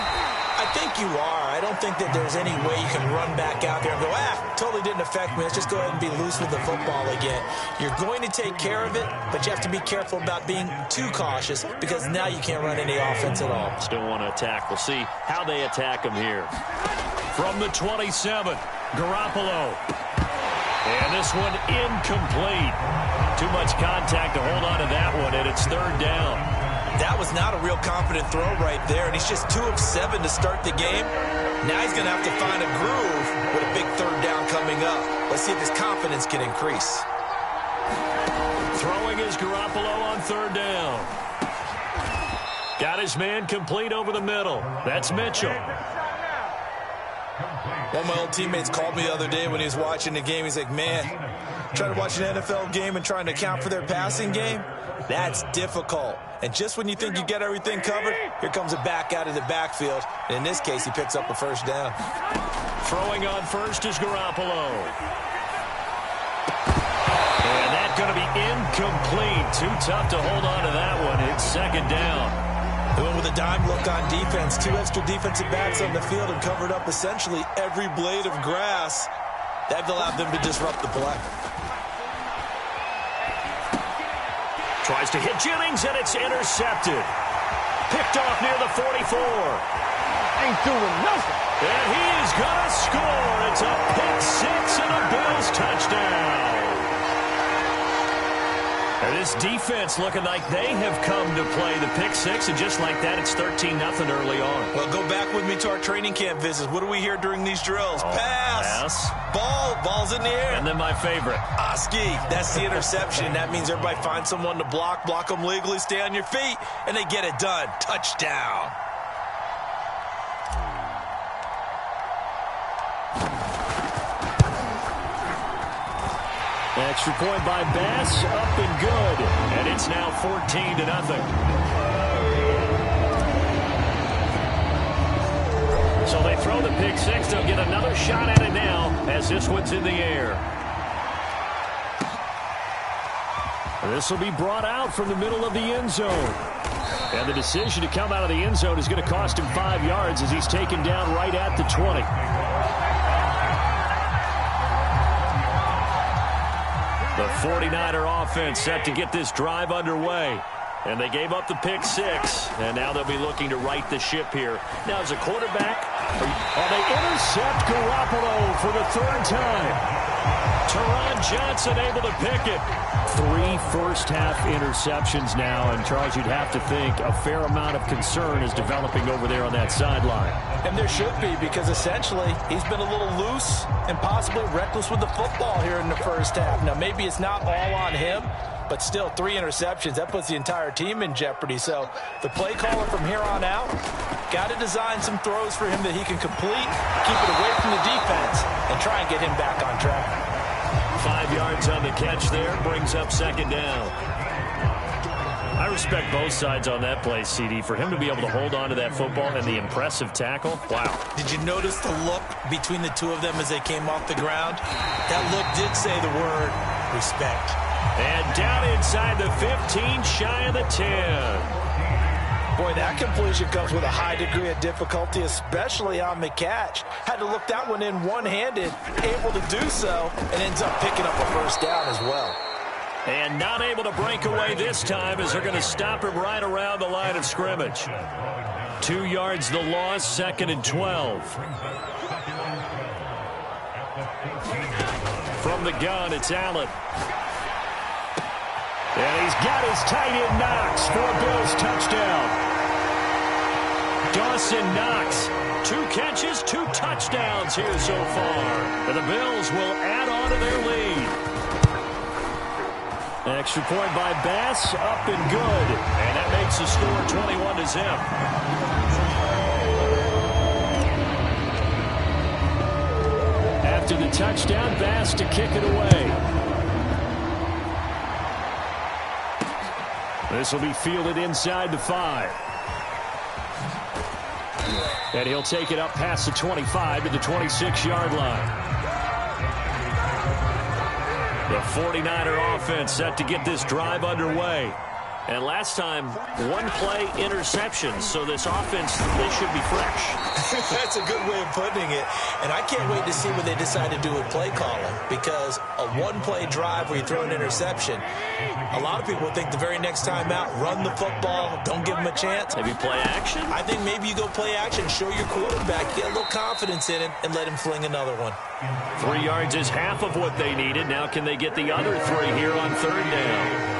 Speaker 2: I think you are. I don't think that there's any way you can run back out there and go, totally didn't affect me. Let's just go ahead and be loose with the football again. You're going to take care of it, but you have to be careful about being too cautious because now you can't run any offense at all.
Speaker 1: Still want to attack. We'll see how they attack him here. From the 27, Garoppolo. And this one incomplete. Too much contact to hold on to that one, and it's 3rd down.
Speaker 2: That was not a real confident throw right there, and he's just 2 of 7 to start the game. Now he's going to have to find a groove with a big 3rd down coming up. Let's see if his confidence can increase.
Speaker 1: Throwing is Garoppolo on 3rd down. Got his man complete over the middle. That's Mitchell.
Speaker 2: One of my old teammates called me the other day when he was watching the game. He's like, man, trying to watch an NFL game and trying to account for their passing game, that's difficult. And just when you think you get everything covered, here comes a back out of the backfield. And in this case, he picks up a 1st down.
Speaker 1: Throwing on first is Garoppolo. And that's going to be incomplete. Too tough to hold on to that one. It's 2nd down.
Speaker 2: They went with a dime look on defense. 2 extra defensive backs on the field and covered up essentially every blade of grass. That allowed them to disrupt the play.
Speaker 1: Tries to hit Jennings, and it's intercepted. Picked off near the 44.
Speaker 3: Ain't doing nothing.
Speaker 1: And he is going to score. It's a pick 6 and a Bills touchdown. And this defense looking like they have come to play the pick 6, and just like that, it's 13-0 early on.
Speaker 2: Well, go back with me to our training camp visits. What do we hear during these drills? Pass. Ball's in the air.
Speaker 1: And then my favorite.
Speaker 2: Oski, that's the interception. That means everybody finds someone to block them legally, stay on your feet, and they get it done. Touchdown.
Speaker 1: Extra point by Bass, up and good. And it's now 14-0. So they throw the pick six. They'll get another shot at it now as this one's in the air. This will be brought out from the middle of the end zone. And the decision to come out of the end zone is going to cost him 5 yards as he's taken down right at the 20. The 49er offense set to get this drive underway. And they gave up the pick six, and now they'll be looking to right the ship here. Now, as a quarterback, they intercept Garoppolo for the third time. Teron Johnson able to pick it. 3 first-half interceptions now, and Charles, you'd have to think a fair amount of concern is developing over there on that sideline.
Speaker 2: And there should be, because essentially he's been a little loose and possibly reckless with the football here in the first half. Now, maybe it's not all on him, but still 3 interceptions. That puts the entire team in jeopardy. So the play caller from here on out got to design some throws for him that he can complete, keep it away from the defense, and try and get him back on track.
Speaker 1: 5 yards on the catch there, brings up second down. I respect both sides on that play, CD. For him to be able to hold on to that football and the impressive tackle, wow.
Speaker 2: Did you notice the look between the two of them as they came off the ground? That look did say the word respect.
Speaker 1: And down inside the 15, shy of the 10.
Speaker 2: Boy, that completion comes with a high degree of difficulty, especially on the catch. Had to look that one in one-handed, able to do so, and ends up picking up a first down as well.
Speaker 1: And not able to break away this time as they're going to stop him right around the line of scrimmage. 2 yards the loss, 2nd and 12. From the gun, it's Allen. And he's got his tight end Knox for a Bills touchdown. Dawson Knox, 2 catches, 2 touchdowns here so far. And the Bills will add on to their lead. Extra point by Bass, up and good. And that makes the score 21-0. After the touchdown, Bass to kick it away. This will be fielded inside the 5. And he'll take it up past the 25 to the 26-yard line. The 49er offense set to get this drive underway. And last time, 1-play interception. So this offense, they should be fresh.
Speaker 2: That's a good way of putting it. And I can't wait to see what they decide to do with play calling. Because a 1-play drive where you throw an interception, a lot of people think the very next time out, run the football, don't give them a chance.
Speaker 1: Maybe play action?
Speaker 2: I think maybe you go play action, show your quarterback, get a little confidence in it, and let him fling another one.
Speaker 1: 3 yards is half of what they needed. Now can they get the other 3 here on 3rd down?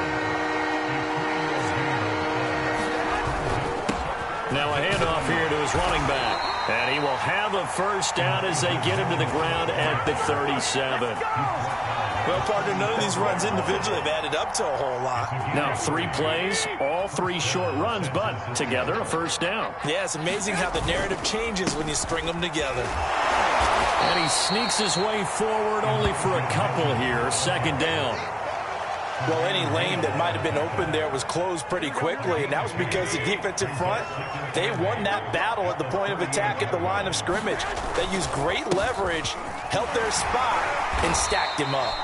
Speaker 1: Now a handoff here to his running back. And he will have a first down as they get him to the ground at the 37.
Speaker 2: Well, partner, none of these runs individually have added up to a whole lot.
Speaker 1: Now 3 plays, all 3 short runs, but together a first down.
Speaker 2: Yeah, it's amazing how the narrative changes when you string them together.
Speaker 1: And he sneaks his way forward only for a couple here, 2nd down.
Speaker 2: Well, any lane that might have been open there was closed pretty quickly, and that was because the defensive front, they won that battle at the point of attack at the line of scrimmage. They used great leverage, held their spot, and stacked him up.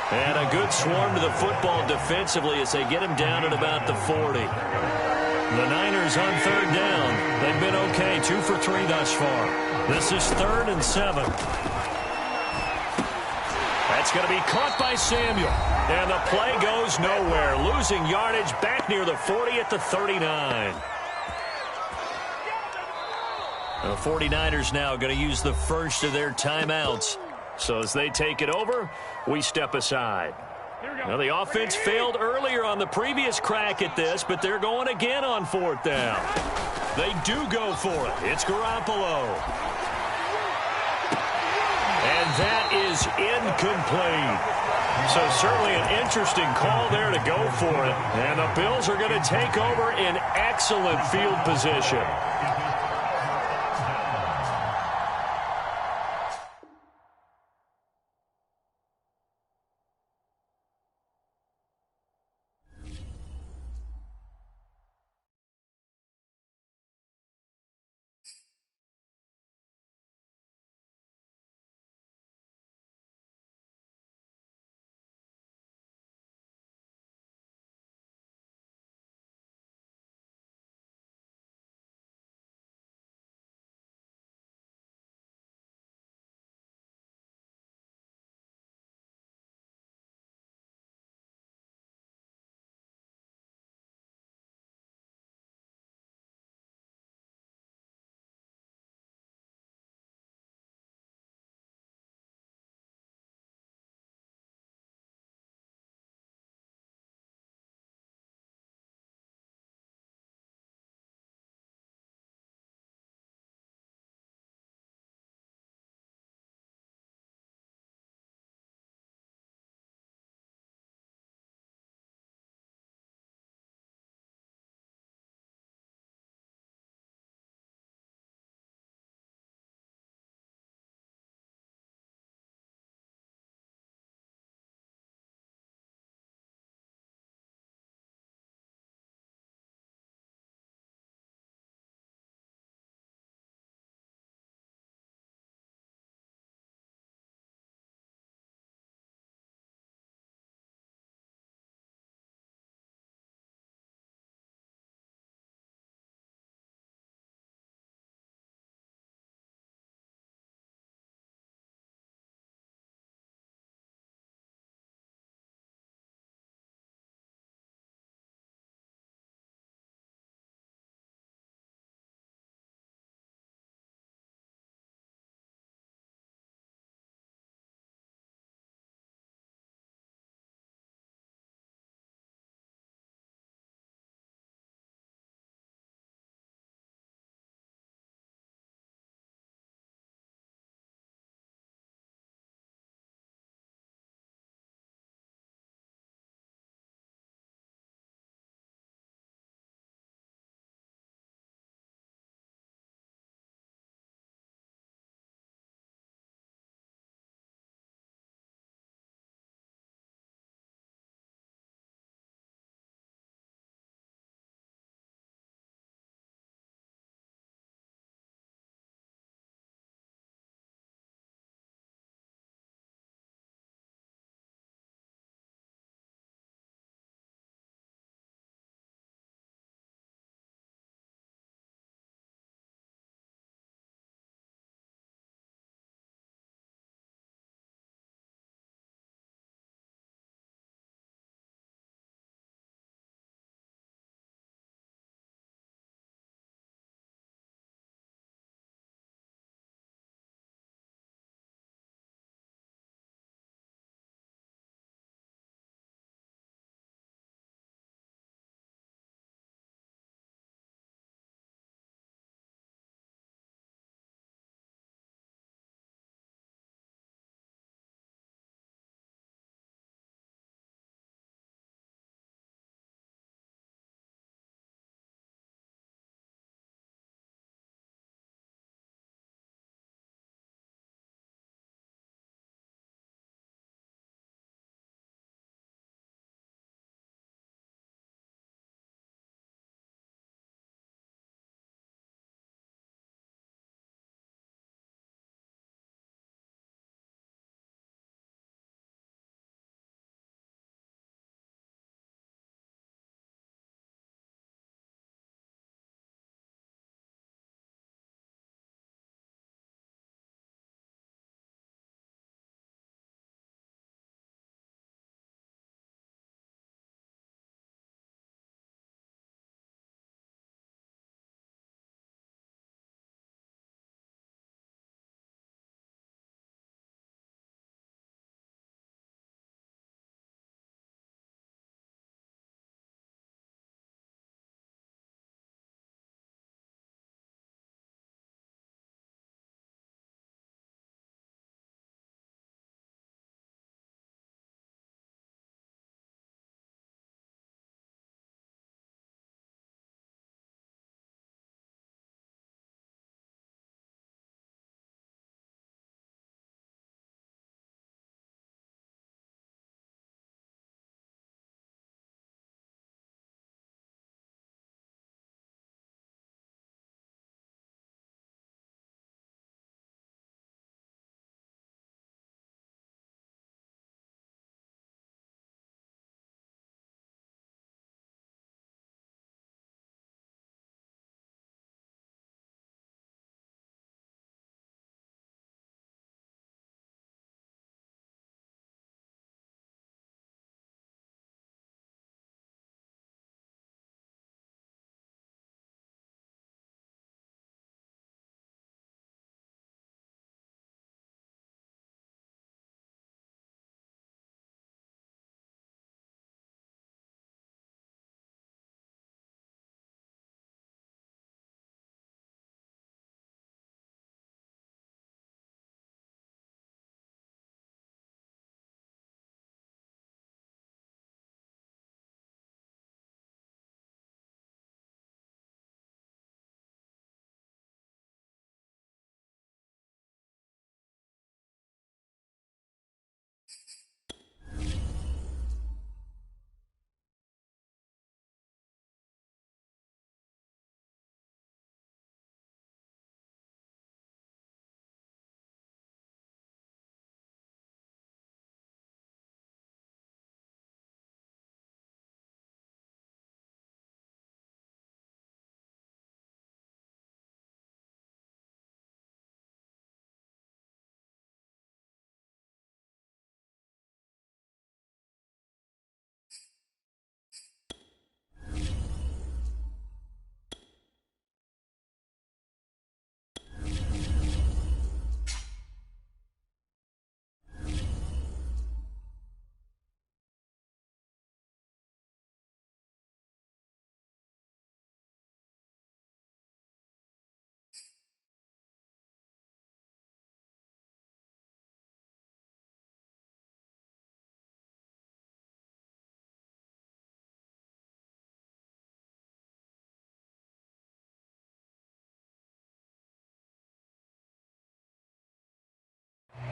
Speaker 1: And a good swarm to the football defensively as they get him down at about the 40. The Niners on 3rd down. They've been okay, 2 for 3 thus far. This is 3rd and 7. That's going to be caught by Samuel. And the play goes nowhere. Losing yardage back near the 40 at the 39. The 49ers now going to use the first of their timeouts. So as they take it over, we step aside. Now the offense failed earlier on the previous crack at this, but they're going again on 4th down. They do go for it. It's Garoppolo. And that is incomplete. So certainly an interesting call there to go for it. And the Bills are going to take over in excellent field position.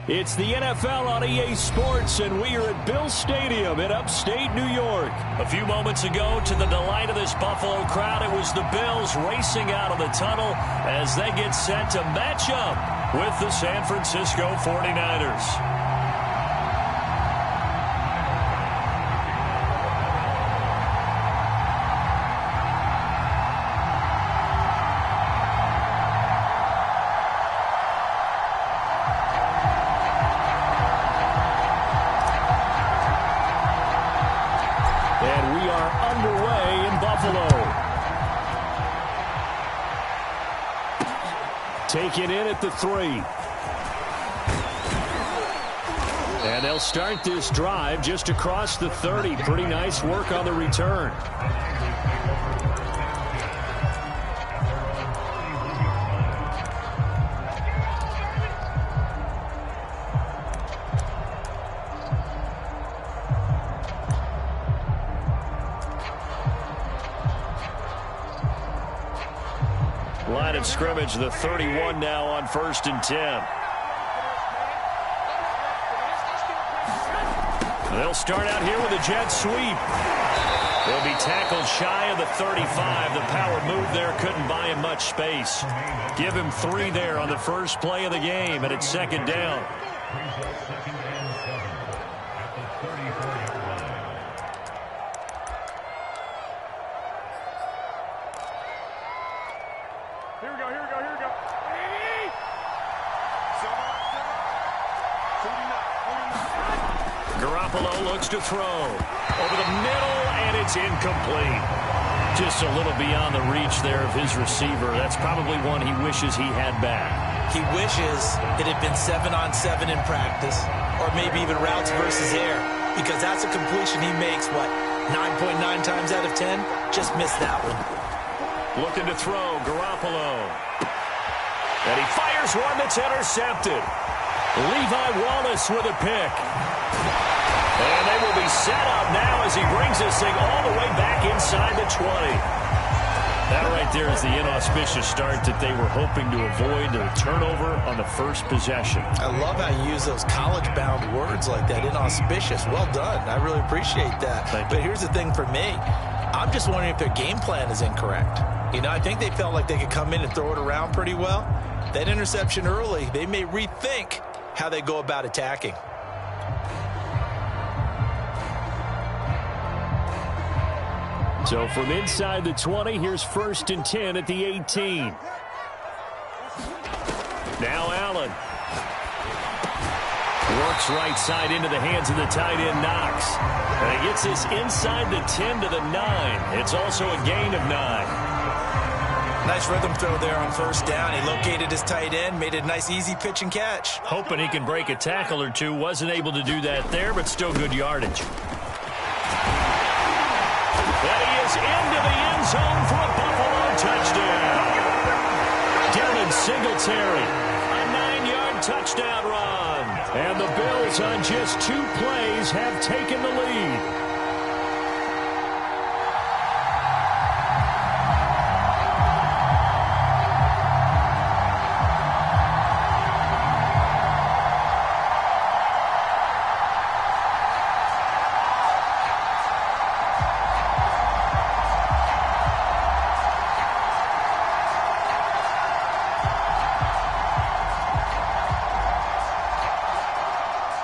Speaker 1: It's the NFL on EA Sports, and we are at Bill Stadium in upstate New York. A few moments ago, to the delight of this Buffalo crowd, it was the Bills racing out of the tunnel as they get set to match up with the San Francisco 49ers. Taken in at the 3. And they'll start this drive just across the 30. Pretty nice work on the return. Line of scrimmage, the 31 now on 1st and 10. They'll start out here with a jet sweep. They'll be tackled shy of the 35. The power move there couldn't buy him much space. Give him 3 there on the first play of the game, and it's 2nd down. Looks to throw over the middle, and it's incomplete. Just a little beyond the reach there of his receiver. That's probably one he wishes he had back.
Speaker 2: He wishes it had been 7-on-7 in practice, or maybe even routes versus air, because that's a completion he makes, 9.9 times out of 10? Just missed that one.
Speaker 1: Looking to throw, Garoppolo. And he fires one that's intercepted. Levi Wallace with a pick. And they will be set up now as he brings this thing all the way back inside the 20. That right there is the inauspicious start that they were hoping to avoid, a turnover on the first possession.
Speaker 2: I love how you use those college-bound words like that, inauspicious. Well done. I really appreciate that. But here's the thing for me. I'm just wondering if their game plan is incorrect. I think they felt like they could come in and throw it around pretty well. That interception early, they may rethink how they go about attacking.
Speaker 1: So from inside the 20, here's 1st and 10 at the 18. Now Allen. Works right side into the hands of the tight end, Knox. And he gets this inside the 10 to the 9. It's also a gain of 9.
Speaker 2: Nice rhythm throw there on 1st down. He located his tight end, made a nice easy pitch and catch.
Speaker 1: Hoping he can break a tackle or two. Wasn't able to do that there, but still good yardage. That he is into the end zone for a Buffalo touchdown. Dylan Singletary, a 9-yard touchdown run. And the Bills on just 2 plays have taken the lead.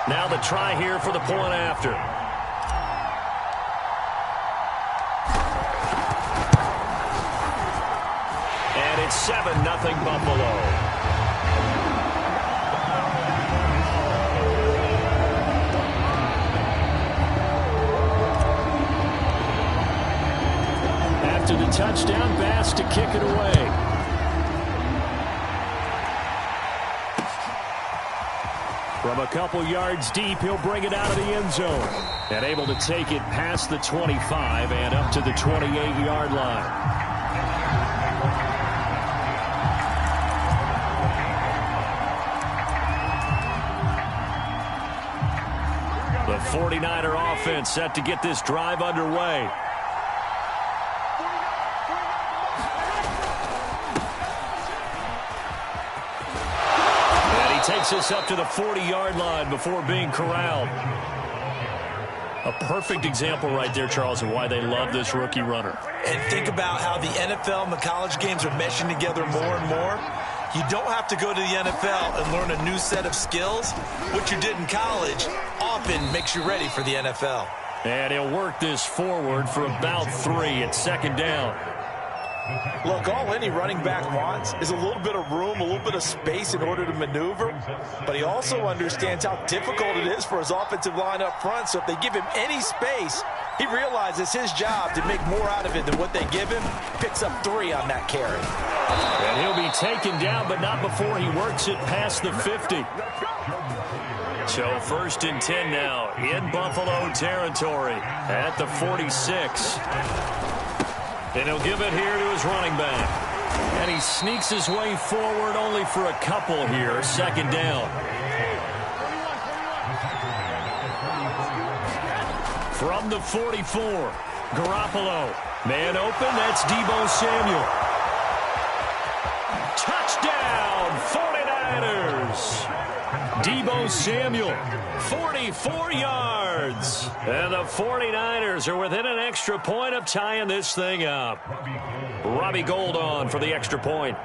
Speaker 1: Now the try here for the point after. And it's 7-0 Buffalo. After the touchdown, Bass to kick it away. From a couple yards deep, he'll bring it out of the end zone. And able to take it past the 25 and up to the 28-yard line. The 49er offense set to get this drive underway. takes us up to the 40-yard line before being corralled. A perfect example right there, Charles, of why they love this rookie runner.
Speaker 2: And think about how the NFL and the college games are meshing together more and more. You don't have to go to the NFL and learn a new set of skills. What you did in college often makes you ready for the NFL.
Speaker 1: And he'll work this forward for about 3 at second down.
Speaker 2: Look, all any running back wants is a little bit of room, a little bit of space in order to maneuver. But he also understands how difficult it is for his offensive line up front. So if they give him any space, he realizes his job to make more out of it than what they give him. Picks up 3 on that carry.
Speaker 1: And he'll be taken down, but not before he works it past the 50. So 1st and 10 now in Buffalo territory at the 46. And he'll give it here to his running back. And he sneaks his way forward only for a couple here. Second down. From the 44, Garoppolo. Man open, that's Deebo Samuel. Touchdown, 49ers. Deebo Samuel, 44 yards. And the 49ers are within an extra point of tying this thing up. Robbie Gould on for the extra point.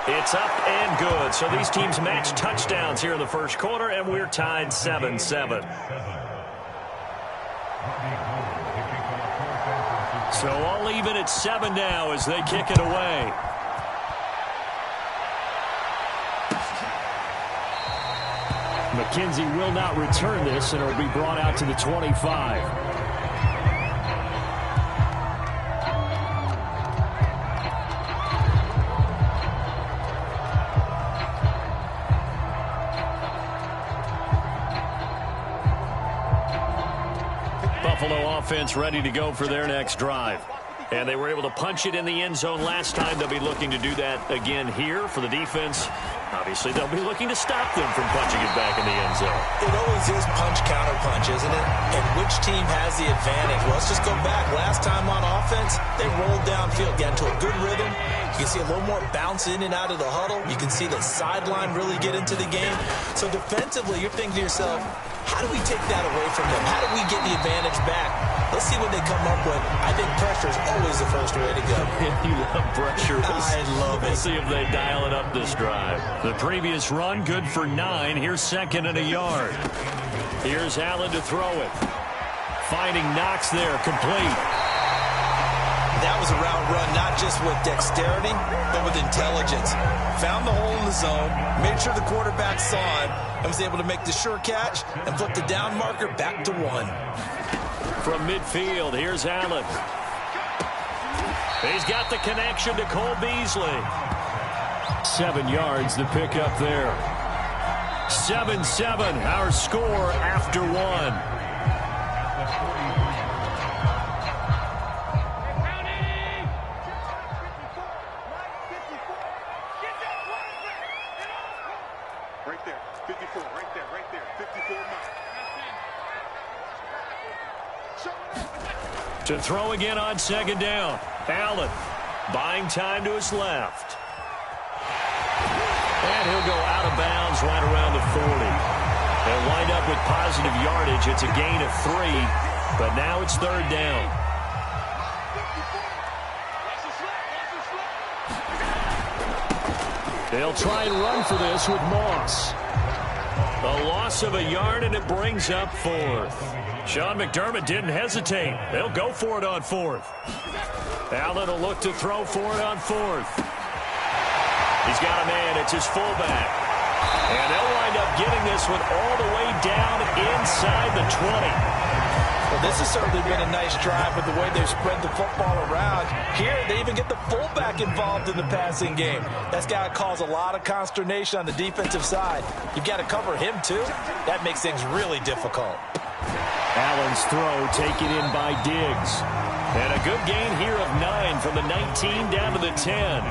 Speaker 1: It's up and good. So these teams match touchdowns here in the first quarter, and we're tied 7-7. So all even at 7 now as they kick it away. McKenzie will not return this, and it'll be brought out to the 25. Buffalo offense ready to go for their next drive. And they were able to punch it in the end zone last time. They'll be looking to do that again here for the defense. Obviously, they'll be looking to stop them from punching it back in the end zone.
Speaker 2: It always is punch-counter-punch, isn't it? And which team has the advantage? Well, let's just go back. Last time on offense, they rolled downfield, got into a good rhythm. You can see a little more bounce in and out of the huddle. You can see the sideline really get into the game. So defensively, you're thinking to yourself, how do we take that away from them? How do we get the advantage back? Let's see what they come up with. I think pressure is always the first way to go.
Speaker 1: You love pressure.
Speaker 2: I love it.
Speaker 1: We'll see if they dial it up this drive. The previous run, good for 9. Here's 2nd and a yard. Here's Allen to throw it. Finding Knox there, complete.
Speaker 2: That was a route run, not just with dexterity, but with intelligence. Found the hole in the zone, made sure the quarterback saw him, and was able to make the sure catch and flip the down marker back to 1.
Speaker 1: From midfield, here's Allen. He's got the connection to Cole Beasley. 7 yards, the pickup there. 7-7, our score after 1.
Speaker 3: Right there, 54, right there, 54 miles.
Speaker 1: To throw again on 2nd down. Allen buying time to his left. And he'll go out of bounds right around the 40. They'll wind up with positive yardage. It's a gain of 3, but now it's 3rd down. They'll try and run for this with Moss. A loss of a yard, and it brings up 4th. Sean McDermott didn't hesitate. They'll go for it on 4th. Allen will look to throw for it on 4th. He's got a man. It's his fullback. And they'll wind up getting this one all the way down inside the 20.
Speaker 2: Well, this has certainly been a nice drive with the way they've spread the football around. Here, they even get the fullback involved in the passing game. That's got to cause a lot of consternation on the defensive side. You've got to cover him, too. That makes things really difficult.
Speaker 1: Allen's throw taken in by Diggs. And a good gain here of 9 from the 19 down to the 10.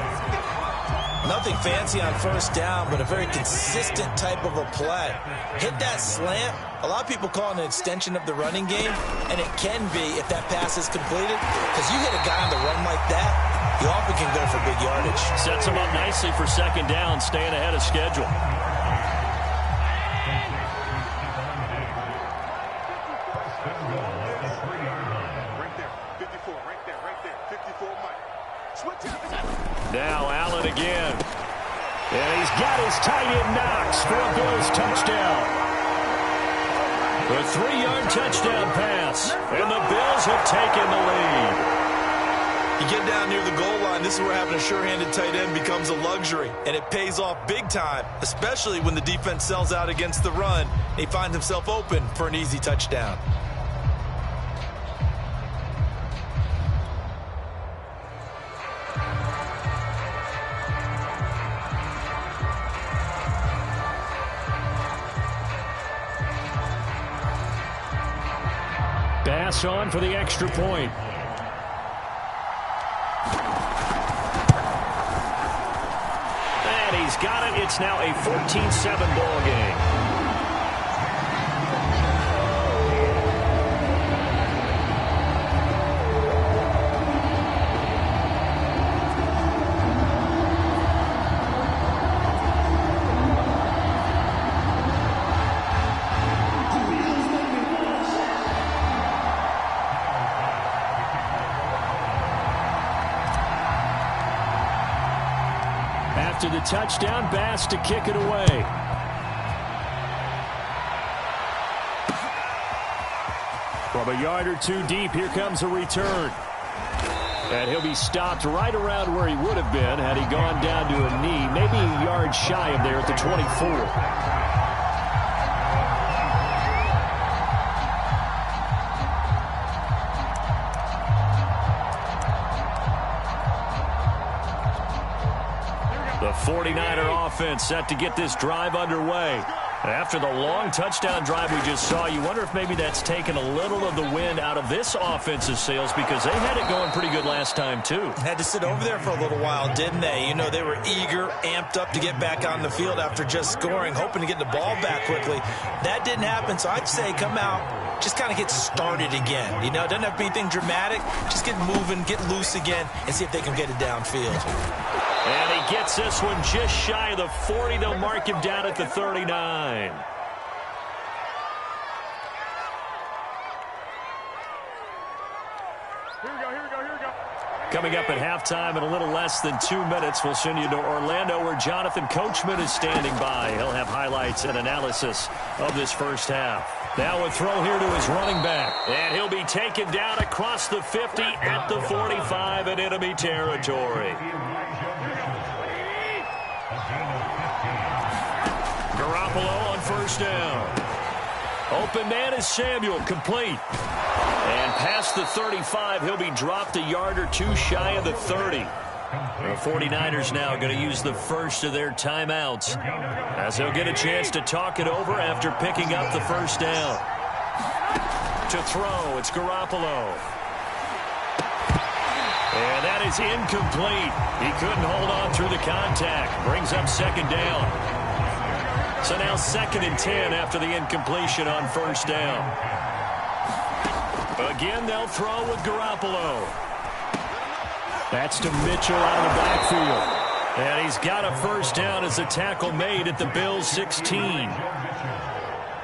Speaker 2: Nothing fancy on 1st down, but a very consistent type of a play. Hit that slant. A lot of people call it an extension of the running game, and it can be if that pass is completed, because you hit a guy on the run like that, you often can go for big
Speaker 1: sets him up nicely for second down, staying ahead of schedule. Now Allen again. And he's got his tight end Knox for a Bills touchdown. A 3-yard touchdown pass. And the Bills have taken the lead.
Speaker 2: You get down near the goal line, this is where having a sure-handed tight end becomes a luxury. And it pays off big time, especially when the defense sells out against the run. He finds himself open for an easy touchdown.
Speaker 1: Bass on for the extra point. And he's got it. It's now a 14-7 ball game. After the touchdown, Bass to kick it away. From a yard or two deep, here comes a return. And he'll be stopped right around where he would have been had he gone down to a knee, maybe a yard shy of there at the 24. The 49er offense set to get this drive underway. After the long touchdown drive we just saw, you wonder if maybe that's taken a little of the wind out of this offensive sails because they had it going pretty good last time, too.
Speaker 2: Had to sit over there for a little while, didn't they? You know, they were eager, amped up to get back on the field after just scoring, hoping to get the ball back quickly. That didn't happen, so I'd say come out, just kind of get started again. You know, it doesn't have to be anything dramatic. Just get moving, get loose again, and see if they can get it downfield.
Speaker 1: And he gets this one just shy of the 40. They'll mark him down at the 39. Coming up at halftime in a little less than 2 minutes, we'll send you to Orlando where Jonathan Coachman is standing by. He'll have highlights and analysis of this first half. Now a throw here to his running back. And he'll be taken down across the 50 at the 45 in enemy territory. Garoppolo on first down. Open man is Samuel, complete. And past the 35, he'll be dropped a yard or two shy of the 30. The 49ers now going to use the first of their timeouts as they'll get a chance to talk it over after picking up the first down. To throw, it's Garoppolo. And that is incomplete. He couldn't hold on through the contact. Brings up second down. So now 2nd and 10 after the incompletion on first down. Again, they'll throw with Garoppolo. That's to Mitchell out of the backfield. And he's got a first down as a tackle made at the Bills' 16.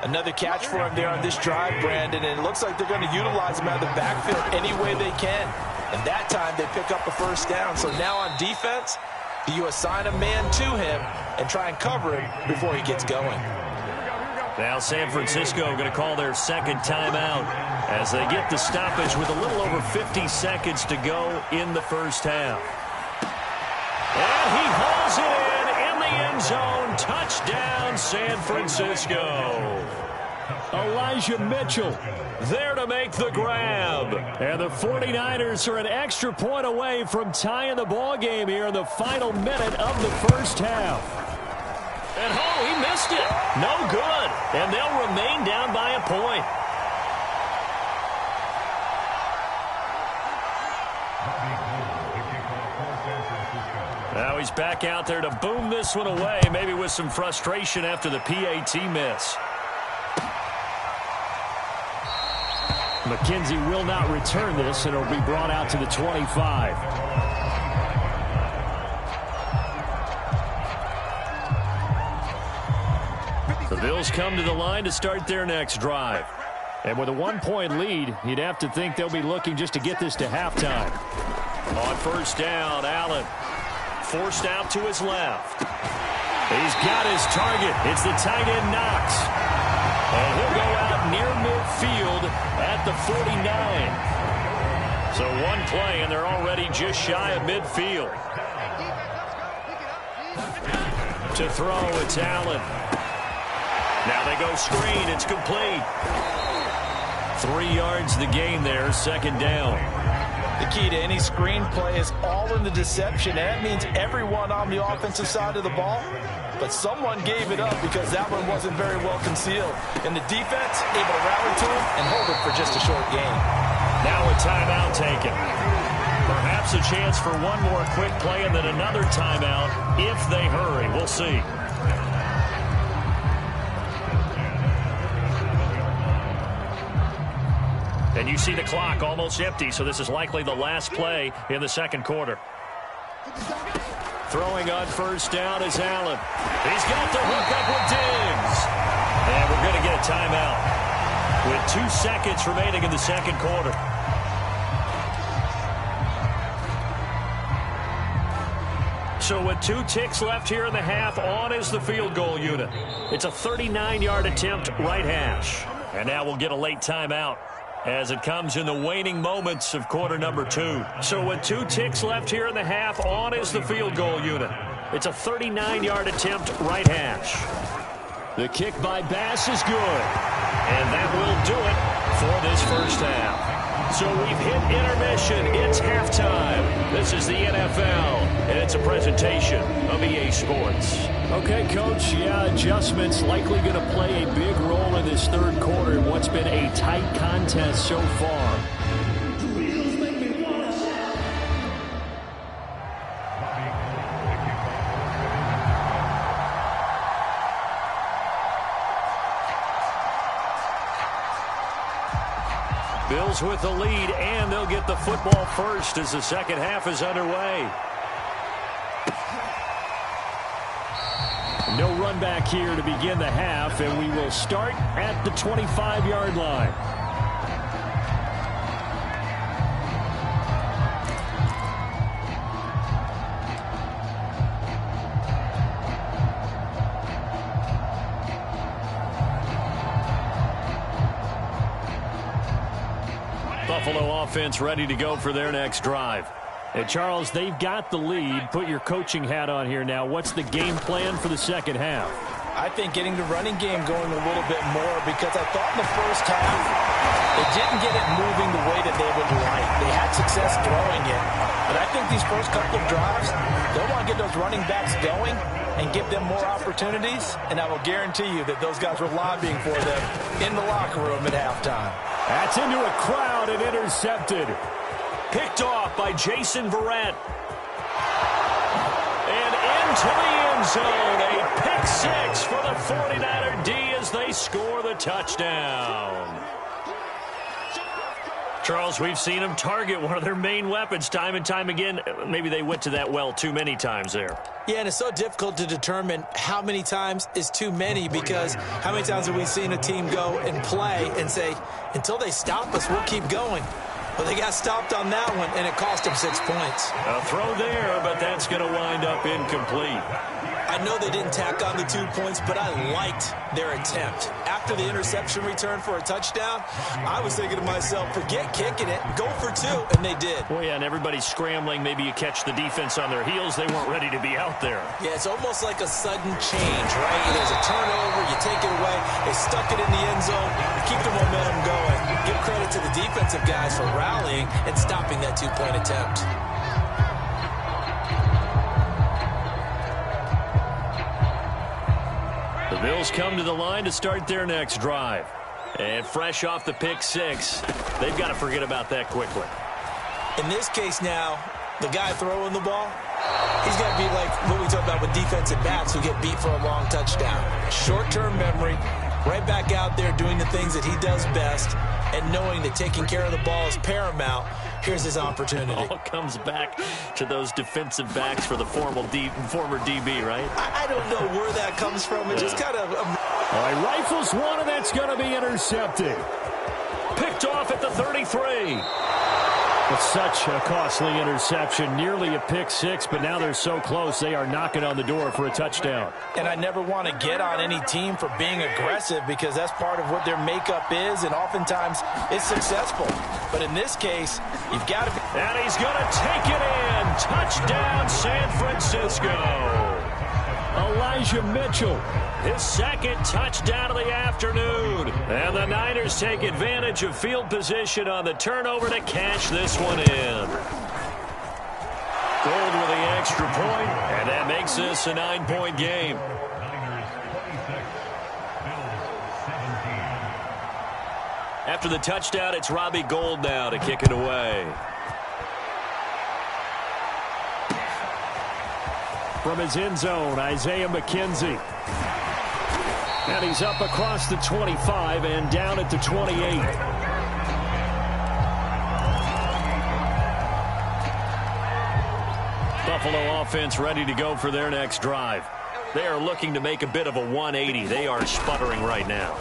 Speaker 2: Another catch for him there on this drive, Brandon, and it looks like they're going to utilize him out of the backfield any way they can. And that time they pick up a first down. So now on defense, you assign a man to him and try and cover him before he gets going.
Speaker 1: Now San Francisco going to call their second timeout as they get the stoppage with a little over 50 seconds to go in the first half. And he hauls it in the end zone. Touchdown, San Francisco. Elijah Mitchell there to make the grab. And the 49ers are an extra point away from tying the ball game here in the final minute of the first half. And oh, he missed it. No good. And they'll remain down by a point. Now he's back out there to boom this one away, maybe with some frustration after the PAT miss. McKenzie will not return this, and it'll be brought out to the 25. Bills come to the line to start their next drive. And with a 1-point lead, you'd have to think they'll be looking just to get this to halftime. On first down, Allen forced out to his left. He's got his target. It's the tight end Knox. And he'll go out near midfield at the 49. So one play, and they're already just shy of midfield. To throw, it's Allen. Now they go screen. It's complete. 3 yards the gain there, second down.
Speaker 2: The key to any screen play is all in the deception. That means everyone on the offensive side of the ball. But someone gave it up because that one wasn't very well concealed. And the defense able to rally to him and hold it for just a short gain.
Speaker 1: Now a timeout taken. Perhaps a chance for one more quick play and then another timeout if they hurry. We'll see. And you see the clock almost empty, so this is likely the last play in the second quarter. Throwing on first down is Allen. He's got the hook up with Diggs. And we're going to get a timeout with 2 seconds remaining in the second quarter. So with 2 ticks left here in the half, on is the field goal unit. It's a 39-yard attempt, right hash. And now we'll get a late timeout as it comes in the waning moments of quarter number 2. So with 2 ticks left here in the half, on is the field goal unit. It's a 39-yard attempt, right hash. The kick by Bass is good. And that will do it for this first half. So we've hit intermission. It's halftime. This is the NFL, and it's a presentation of EA Sports. Okay, Coach, adjustments likely going to play a big role in this third quarter in what's been a tight contest so far. Bills with the lead, and they'll get the football first as the second half is underway. No run back here to begin the half, and we will start at the 25-yard line. Buffalo offense ready to go for their next drive. And Charles, they've got the lead. Put your coaching hat on here now. What's the game plan for the second half?
Speaker 2: I think getting the running game going a little bit more, because I thought in the first half they didn't get it moving the way that they would like. They had success throwing it. But I think these first couple of drives, they'll want to get those running backs going and give them more opportunities. And I will guarantee you that those guys were lobbying for them in the locker room at halftime.
Speaker 1: That's into a crowd and intercepted. Picked off by Jason Verrett. And into the end zone. A pick six for the 49er D as they score the touchdown. Charles, we've seen them target one of their main weapons time and time again. Maybe they went to that well too many times there.
Speaker 2: Yeah, and it's so difficult to determine how many times is too many, because how many times have we seen a team go and play and say, until they stop us, we'll keep going. Well, they got stopped on that one, and it cost them 6 points.
Speaker 1: A throw there, but that's going to wind up incomplete.
Speaker 2: I know they didn't tack on the 2 points, but I liked their attempt. After the interception return for a touchdown, I was thinking to myself, forget kicking it, go for 2, and they did.
Speaker 1: Well, yeah, and everybody's scrambling. Maybe you catch the defense on their heels. They weren't ready to be out there.
Speaker 2: Yeah, it's almost like a sudden change, right? There's a turnover, you take it away, they stuck it in the end zone, keep the momentum going. Give credit to the defensive guys for rallying and stopping that 2-point attempt.
Speaker 1: The Bills come to the line to start their next drive. And fresh off the pick six, they've got to forget about that quickly.
Speaker 2: In this case now, the guy throwing the ball, he's got to be like what we talk about with defensive backs who get beat for a long touchdown. Short-term memory, right back out there doing the things that he does best, and knowing that taking care of the ball is paramount Here's his opportunity.
Speaker 1: All comes back to those defensive backs for the former DB, right?
Speaker 2: I don't know where that comes from. It just kind of...
Speaker 1: All right, rifles one, and that's going to be intercepted. Picked off at the 33. It's such a costly interception, nearly a pick six, but now they're so close they are knocking on the door for a touchdown.
Speaker 2: And I never want to get on any team for being aggressive because that's part of what their makeup is, and oftentimes it's successful. But in this case, you've got to be...
Speaker 1: And he's going to take it in. Touchdown, San Francisco. Elijah Mitchell, his second touchdown of the afternoon. And the Niners take advantage of field position on the turnover to cash this one in. Gold with the extra point, and that makes this a 9-point game. After the touchdown, it's Robbie Gould now to kick it away. From his end zone, Isaiah McKenzie. And he's up across the 25 and down at the 28. Buffalo offense ready to go for their next drive. They are looking to make a bit of a 180. They are sputtering right now.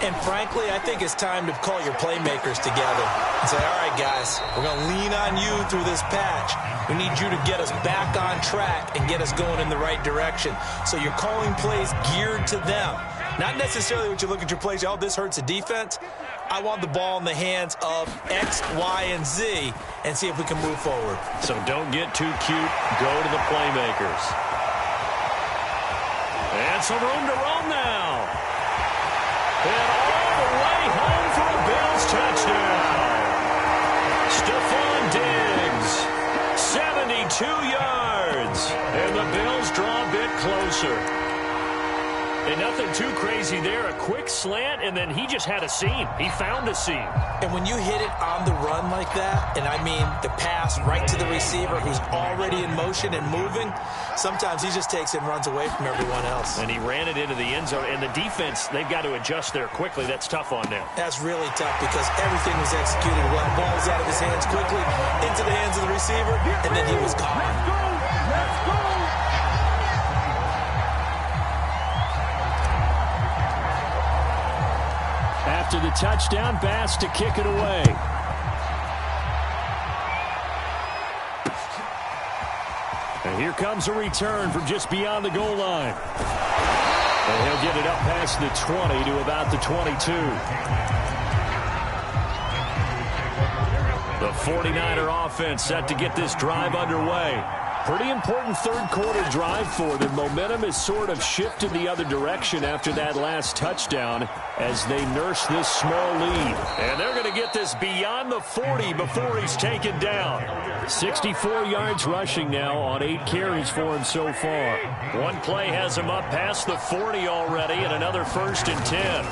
Speaker 2: And frankly, I think it's time to call your playmakers together and say, all right, guys, we're going to lean on you through this patch. We need you to get us back on track and get us going in the right direction. So you're calling plays geared to them. Not necessarily what you look at your plays, oh, this hurts the defense. I want the ball in the hands of X, Y, and Z and see if we can move forward.
Speaker 1: So don't get too cute. Go to the playmakers. And some room to roam now. And all the way home for a Bills touchdown. Stephon Diggs, 72 yards. And the Bills draw a bit closer. And nothing too crazy there. A quick slant, and then he just had a seam. He found a seam.
Speaker 2: And when you hit it on the run like that, and I mean the pass right to the receiver who's already in motion and moving, sometimes he just takes it and runs away from everyone else.
Speaker 1: And he ran it into the end zone. And the defense, they've got to adjust there quickly. That's tough on them.
Speaker 2: That's really tough because everything was executed well. Ball was out of his hands quickly, into the hands of the receiver, and then he was gone.
Speaker 3: Let's go!
Speaker 1: After the touchdown, Bass to kick it away. And here comes a return from just beyond the goal line. And he'll get it up past the 20 to about the 22. The 49er offense set to get this drive underway. Pretty important third-quarter drive for them. Momentum has sort of shifted the other direction after that last touchdown as they nurse this small lead. And they're going to get this beyond the 40 before he's taken down. 64 yards rushing now on 8 carries for him so far. One play has him up past the 40 already, and another 1st and 10.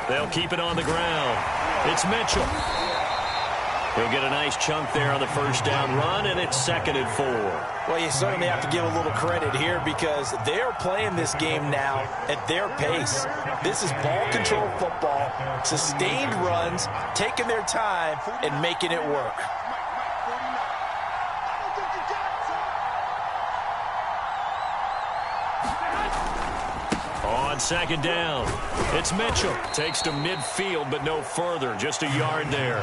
Speaker 1: They'll keep it on the ground. It's Mitchell. He'll get a nice chunk there on the first down run, and it's 2nd and 4.
Speaker 2: Well, you certainly have to give a little credit here because they're playing this game now at their pace. This is ball control football, sustained runs, taking their time, and making it work.
Speaker 1: On 2nd down, it's Mitchell. Takes to midfield, but no further. Just a yard there.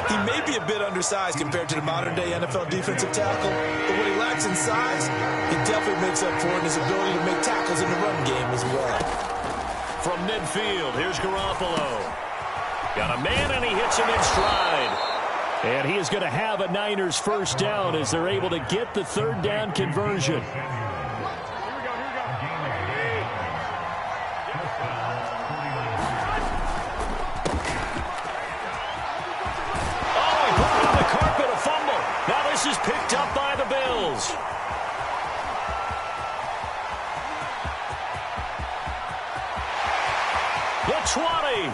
Speaker 2: He may be a bit undersized compared to the modern-day NFL defensive tackle, but what he lacks in size, he definitely makes up for in his ability to make tackles in the run game as well.
Speaker 1: From midfield, here's Garoppolo. Got a man, and he hits him in stride. And he is going to have a Niners first down as they're able to get the 3rd down conversion. Is picked up by the Bills. The 20.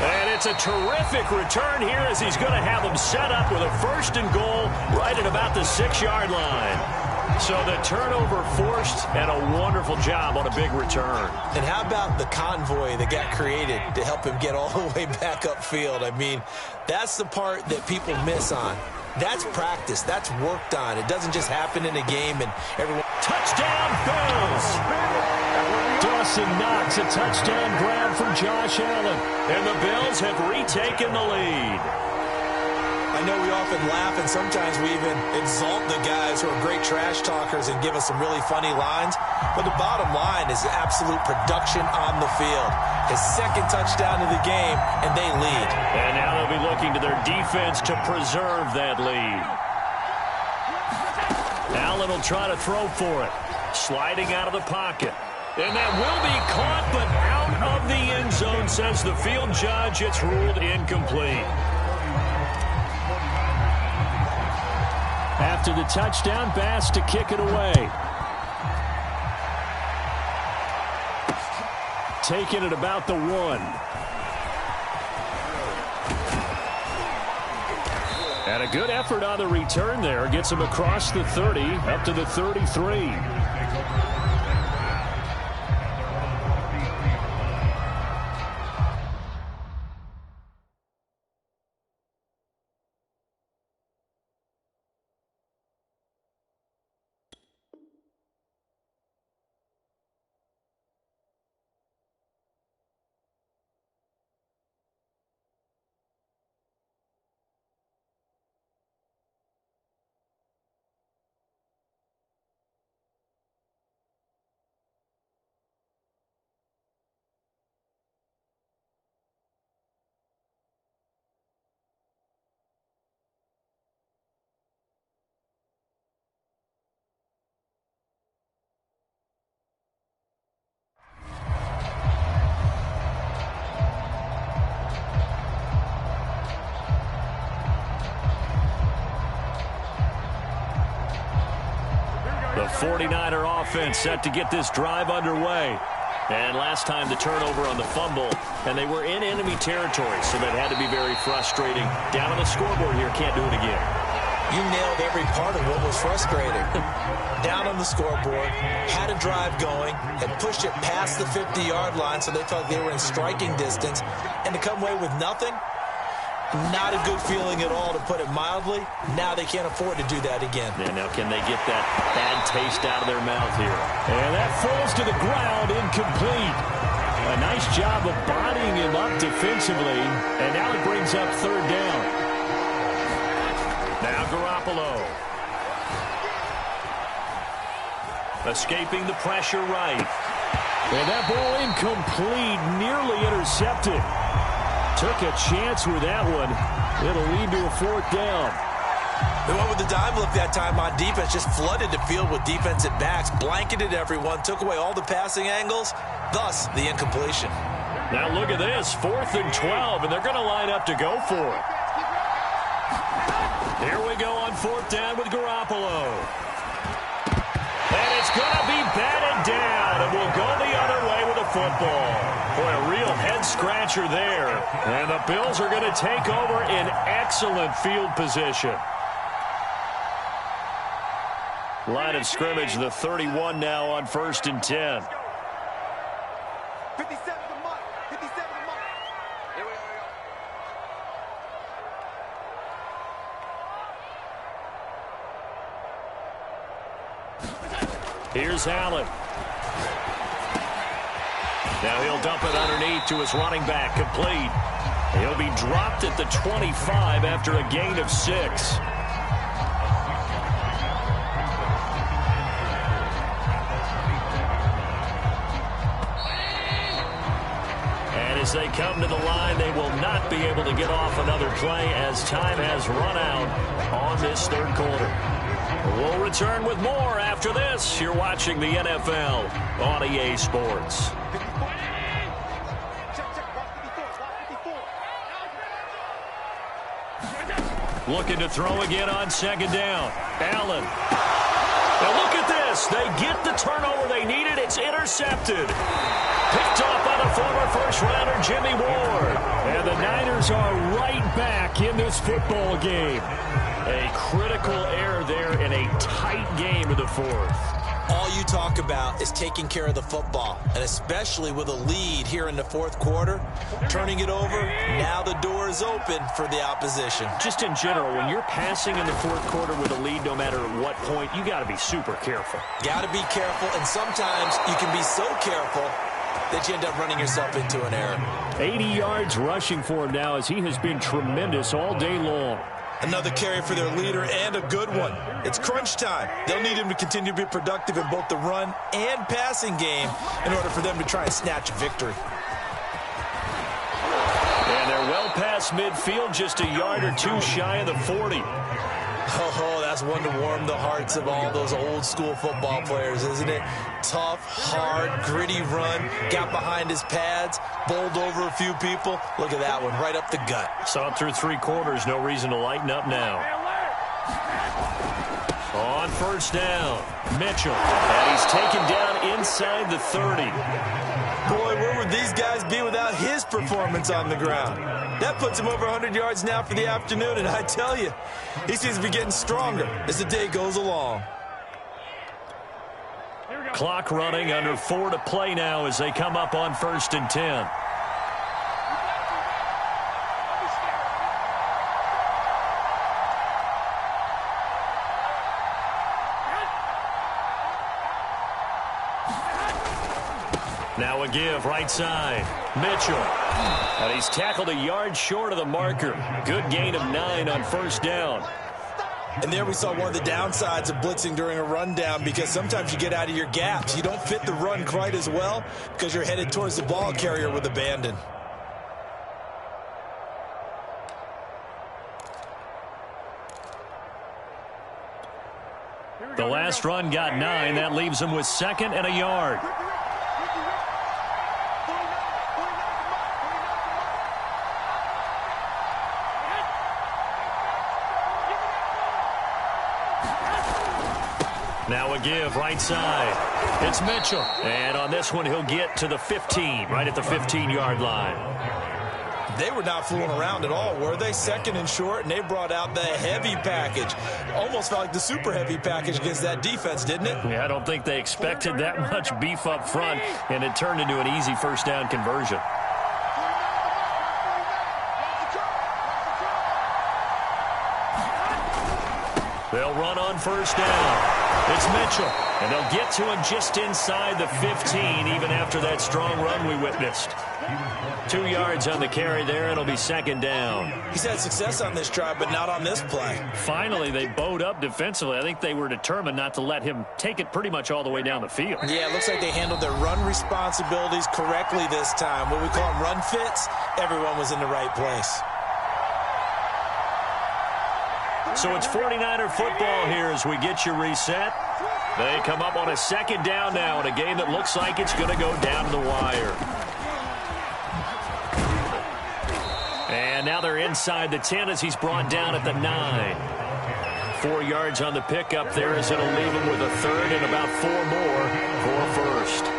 Speaker 1: And it's a terrific return here as he's going to have them set up with a 1st and goal right at about the 6-yard line. So the turnover forced, and a wonderful job on a big return.
Speaker 2: And how about the convoy that got created to help him get all the way back upfield? I mean, that's the part that people miss on. That's practice. That's worked on. It doesn't just happen in a game and everyone...
Speaker 1: Touchdown, Bills! Dawson Knox, a touchdown grab from Josh Allen. And the Bills have retaken the lead.
Speaker 2: I know we often laugh, and sometimes we even exalt the guys who are great trash talkers and give us some really funny lines. But the bottom line is absolute production on the field. His second touchdown of the game, and they lead.
Speaker 1: And now they'll be looking to their defense to preserve that lead. Allen will try to throw for it. Sliding out of the pocket. And that will be caught, but out of the end zone, says the field judge. It's ruled incomplete. After the touchdown, Bass to kick it away. Taking it about the 1. And a good effort on the return there. Gets him across the 30, up to the 33. The 49er offense set to get this drive underway. And last time the turnover on the fumble, and they were in enemy territory, so that had to be very frustrating. Down on the scoreboard here, can't do it again.
Speaker 2: You nailed every part of what was frustrating. Down on the scoreboard, had a drive going, had pushed it past the 50-yard line, so they felt they were in striking distance, and to come away with nothing, not a good feeling at all, to put it mildly. Now they can't afford to do that again.
Speaker 1: Yeah, now can they get that bad taste out of their mouth here? And that falls to the ground, incomplete. A nice job of bodying him up defensively, and now it brings up third down. Now Garoppolo. Escaping the pressure right. And that ball incomplete, nearly intercepted. Took a chance with that one. It'll lead to a fourth down.
Speaker 2: They went with the dime look that time on defense, just flooded the field with defensive backs, blanketed everyone, took away all the passing angles, thus the incompletion.
Speaker 1: Now look at this, 4th and 12, and they're going to line up to go for it. Here we go on 4th down with Garoppolo. And it's going to be batted down, and we'll go the other way with a football. Boy, a real head-scratcher there. And the Bills are going to take over in excellent field position. Line of scrimmage, the 31 now on 1st and 10.
Speaker 3: 57 to Mike. 57 to Mike. Here we
Speaker 1: go. Here's Allen. Now he'll dump it underneath to his running back, complete. He'll be dropped at the 25 after a gain of 6. And as they come to the line, they will not be able to get off another play as time has run out on this third quarter. We'll return with more after this. You're watching the NFL on EA Sports. Looking to throw again on 2nd down. Allen. Now look at this. this. They get the turnover they needed. It's intercepted. Picked off by the former first-rounder Jimmy Ward. And the Niners are right back in this football game. A critical error there in a tight game of the fourth.
Speaker 2: All you talk about is taking care of the football, and especially with a lead here in the fourth quarter, turning it over, now the door is open for the opposition.
Speaker 1: Just in general, when you're passing in the fourth quarter with a lead, no matter at what point, you got to be super careful.
Speaker 2: Got to be careful, and sometimes you can be so careful that you end up running yourself into an error.
Speaker 1: 80 yards rushing for him now as he has been tremendous all day long.
Speaker 2: Another carry for their leader, and a good one. It's crunch time. They'll need him to continue to be productive in both the run and passing game in order for them to try and snatch a victory.
Speaker 1: And they're well past midfield, just a yard or two shy of the 40.
Speaker 2: Oh, that's one to warm the hearts of all those old-school football players, isn't it? Tough, hard, gritty run, got behind his pads, bowled over a few people. Look at that one, right up the gut.
Speaker 1: Saw it through three quarters, no reason to lighten up now. On first down, Mitchell, and he's taken down inside the 30.
Speaker 2: Boy, where would these guys be without his performance on the ground? That puts him over 100 yards now for the afternoon, and I tell you, he seems to be getting stronger as the day goes along.
Speaker 1: Clock running, under 4 to play now as they come up on 1st and 10. Now a give, right side. Mitchell. And he's tackled a yard short of the marker. Good gain of 9 on first down.
Speaker 2: And there we saw one of the downsides of blitzing during a rundown, because sometimes you get out of your gaps. You don't fit the run quite as well because you're headed towards the ball carrier with abandon.
Speaker 1: The last run got 9. That leaves him with 2nd and a yard. Now a give, right side. It's Mitchell. And on this one, he'll get to the 15, right at the 15-yard line.
Speaker 2: They were not fooling around at all, were they? 2nd and short, and they brought out the heavy package. Almost felt like the super heavy package against that defense, didn't it?
Speaker 1: Yeah, I don't think they expected that much beef up front, and it turned into an easy first down conversion. They'll run on first down. It's Mitchell, and they'll get to him just inside the 15, even after that strong run we witnessed. 2 yards on the carry there, and it'll be 2nd down.
Speaker 2: He's had success on this drive, but not on this play.
Speaker 1: Finally, they bowed up defensively. I think they were determined not to let him take it pretty much all the way down the field.
Speaker 2: Yeah, it looks like they handled their run responsibilities correctly this time. What we call them run fits, everyone was in the right place.
Speaker 1: So it's 49er football here as we get you reset. They come up on a 2nd down now in a game that looks like it's going to go down to the wire. And now they're inside the 10 as he's brought down at the 9. 4 yards on the pickup there as it'll leave him with a 3rd and about 4 more for 1st.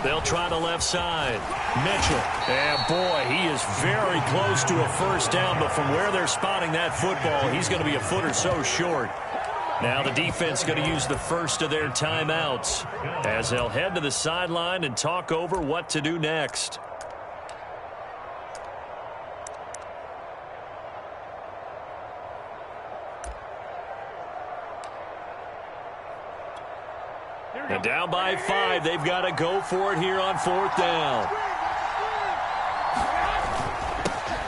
Speaker 1: They'll try the left side. Mitchell. And boy, he is very close to a first down, but from where they're spotting that football, he's going to be a foot or so short. Now the defense going to use the first of their timeouts as they'll head to the sideline and talk over what to do next. And down by 5, they've got to go for it here on 4th down.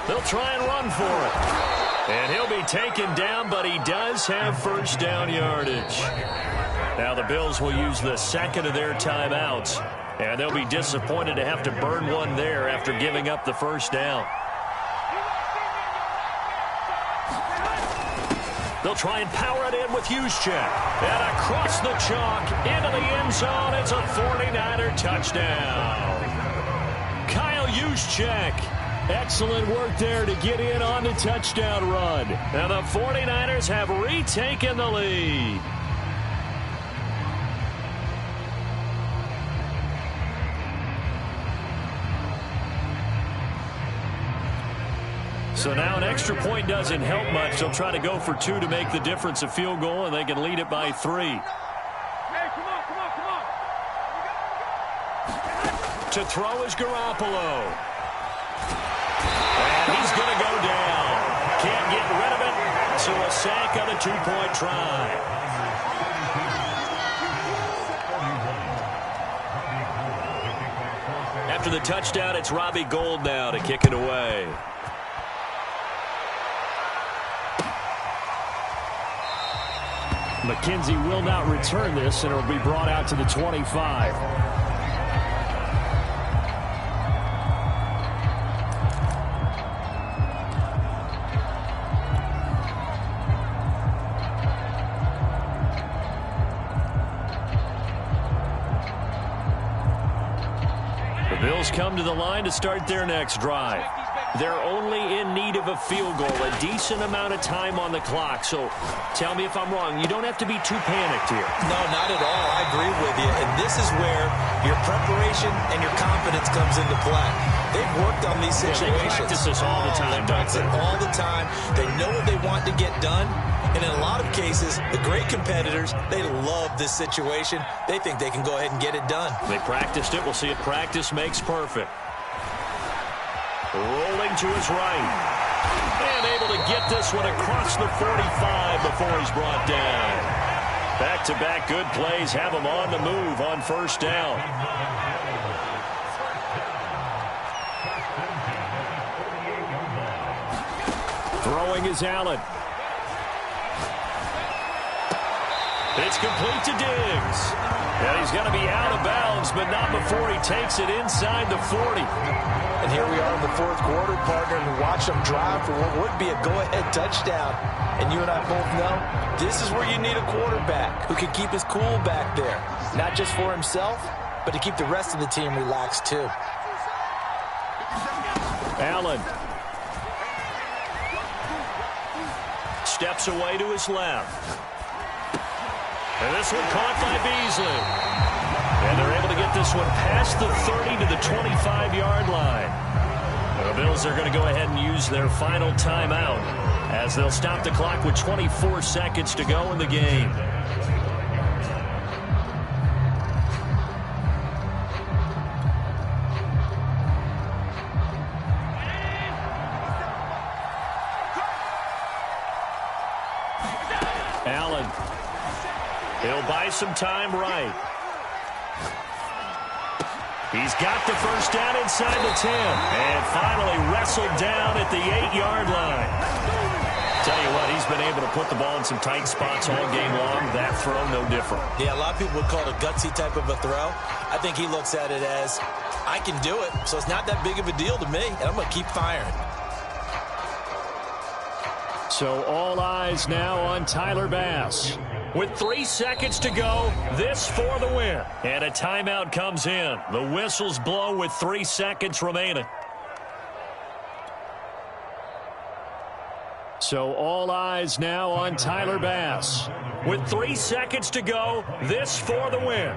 Speaker 1: They'll try and run for it. And he'll be taken down, but he does have first down yardage. Now the Bills will use the 2nd of their timeouts, and they'll be disappointed to have to burn one there after giving up the first down. They'll try and power it in with Juszczyk. And across the chalk, into the end zone. It's a 49er touchdown. Kyle Juszczyk. Excellent work there to get in on the touchdown run. And the 49ers have retaken the lead. So now an extra point doesn't help much. They'll try to go for 2 to make the difference a field goal, and they can lead it by 3.
Speaker 3: Hey, come on.
Speaker 1: To throw is Garoppolo. And he's going to go down. Can't get rid of it. So a sack on a 2-point try. After the touchdown, it's Robbie Gould now to kick it away. McKenzie will not return this, and it will be brought out to the 25. The Bills come to the line to start their next drive. They're only in need of a field goal, a decent amount of time on the clock. So tell me if I'm wrong. You don't have to be too panicked here.
Speaker 2: No, not at all. I agree with you. And this is where your preparation and your confidence comes into play. They've worked on these situations.
Speaker 1: Yeah, they practice this all the time.
Speaker 2: They practice it all the time. They know what they want to get done. And in a lot of cases, the great competitors, they love this situation. They think they can go ahead and get it done.
Speaker 1: They practiced it. We'll see if practice makes perfect. Rolling to his right. And able to get this one across the 45 before he's brought down. Back-to-back good plays have him on the move on first down. Throwing is Allen. It's complete to Diggs. And he's going to be out of bounds, but not before he takes it inside the 40.
Speaker 2: And here we are in the fourth quarter, partner, and watch them drive for what would be a go-ahead touchdown. And you and I both know this is where you need a quarterback who can keep his cool back there. Not just for himself, but to keep the rest of the team relaxed too.
Speaker 1: Allen. Steps away to his left. And this one caught by Beasley. And they're able to get this one past the 30 to the 25-yard line. The Bills are going to go ahead and use their final timeout as they'll stop the clock with 24 seconds to go in the game. Allen. He'll buy some time right. He's got the first down inside the 10. And finally wrestled down at the 8-yard line. Tell you what, he's been able to put the ball in some tight spots all game long. That throw, no different.
Speaker 2: Yeah, a lot of people would call it a gutsy type of a throw. I think he looks at it as, I can do it, so it's not that big of a deal to me, and I'm going to keep firing.
Speaker 1: So all eyes now on Tyler Bass. With 3 seconds to go, this for the win. And a timeout comes in. The whistles blow with 3 seconds remaining. So all eyes now on Tyler Bass. With 3 seconds to go, this for the win.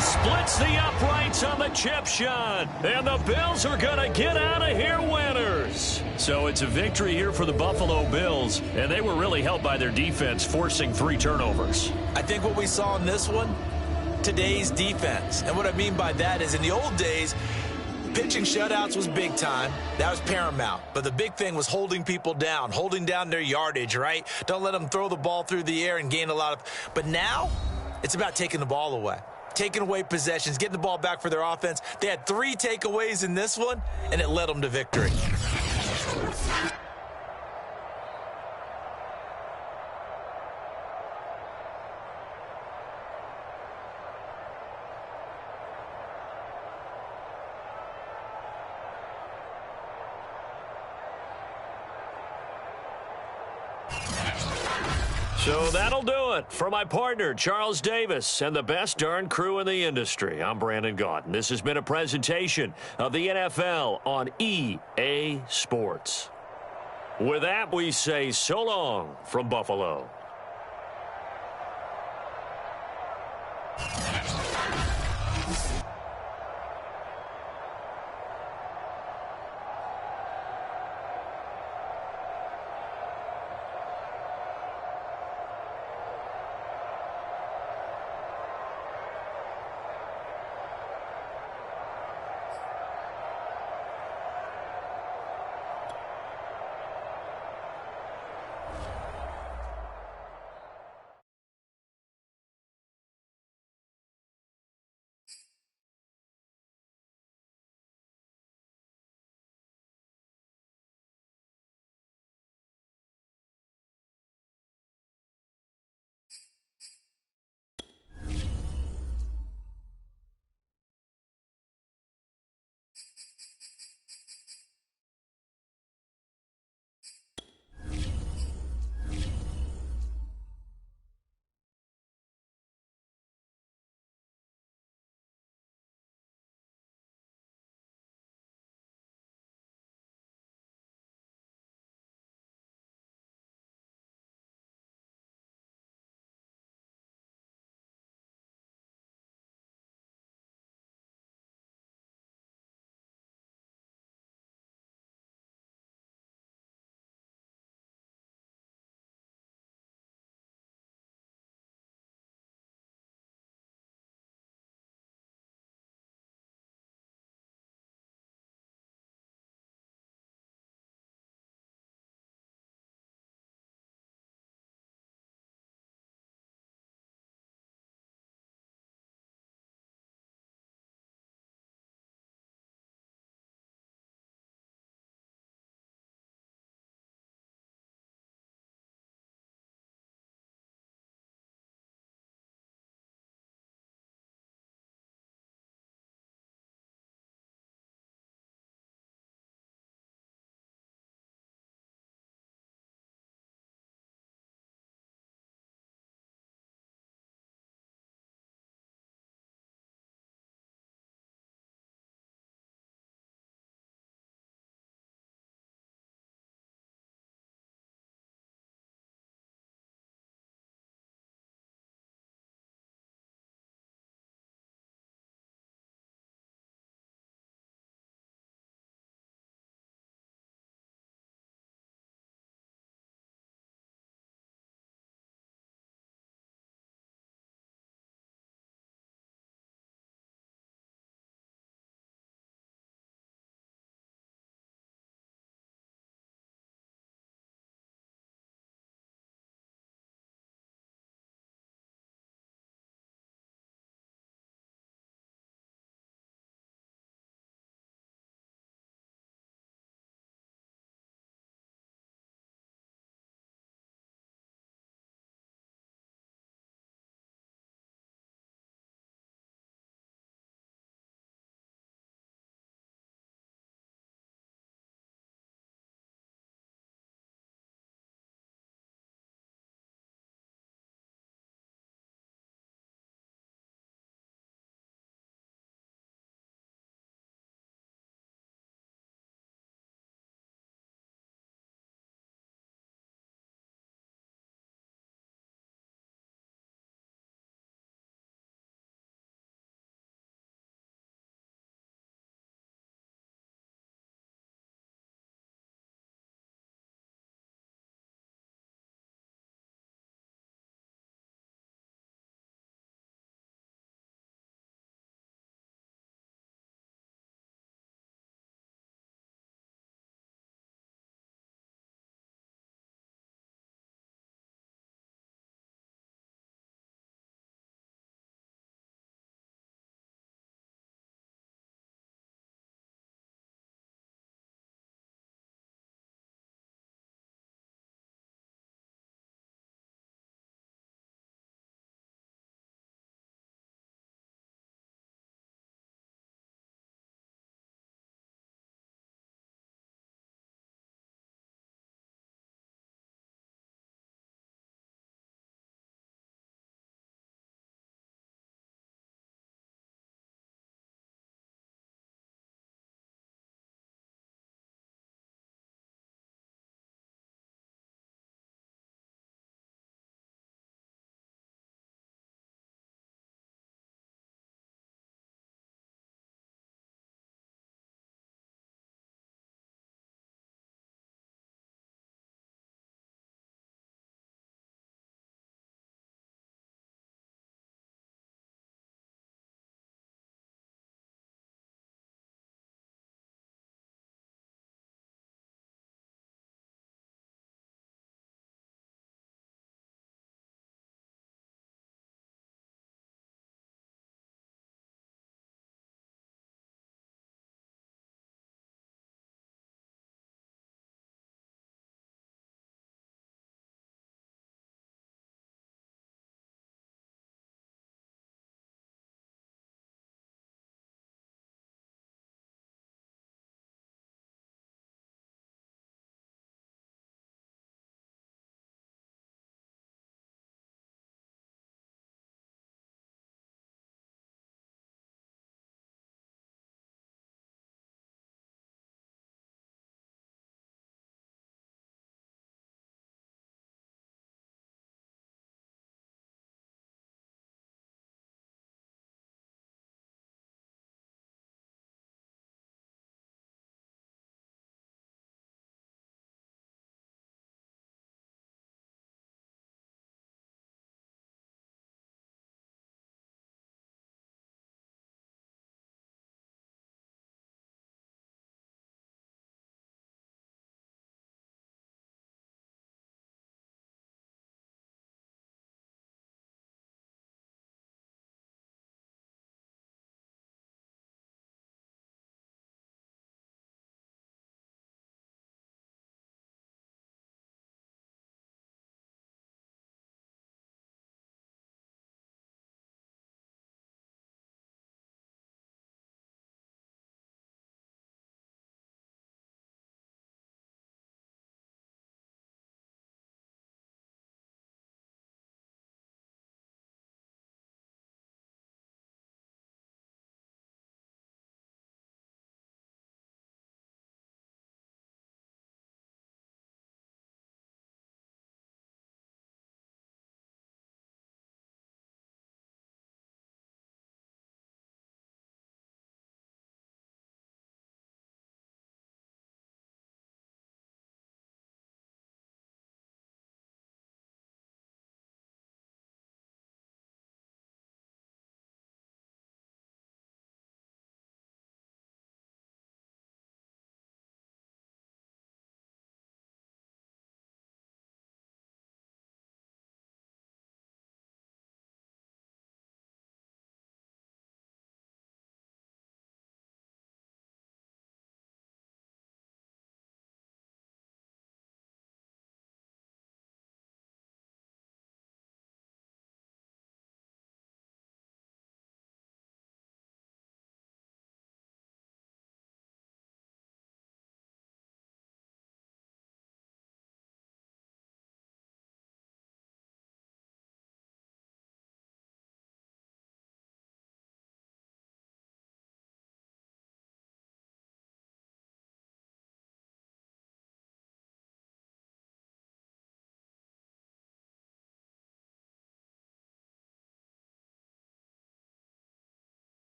Speaker 1: Splits the uprights on the chip shot. And the Bills are going to get out of here winners. So it's a victory here for the Buffalo Bills. And they were really helped by their defense, forcing 3 turnovers.
Speaker 2: I think what we saw in this one, today's defense. And what I mean by that is in the old days, pitching shutouts was big time. That was paramount. But the big thing was holding people down, holding down their yardage, right? Don't let them throw the ball through the air and gain a lot of. But now it's about taking the ball away. Taking away possessions, getting the ball back for their offense. They had 3 takeaways in this one, and it led them to victory.
Speaker 1: So that'll do it for my partner, Charles Davis, and the best darn crew in the industry. I'm Brandon Gaudin. This has been a presentation of the NFL on EA Sports. With that, we say so long from Buffalo.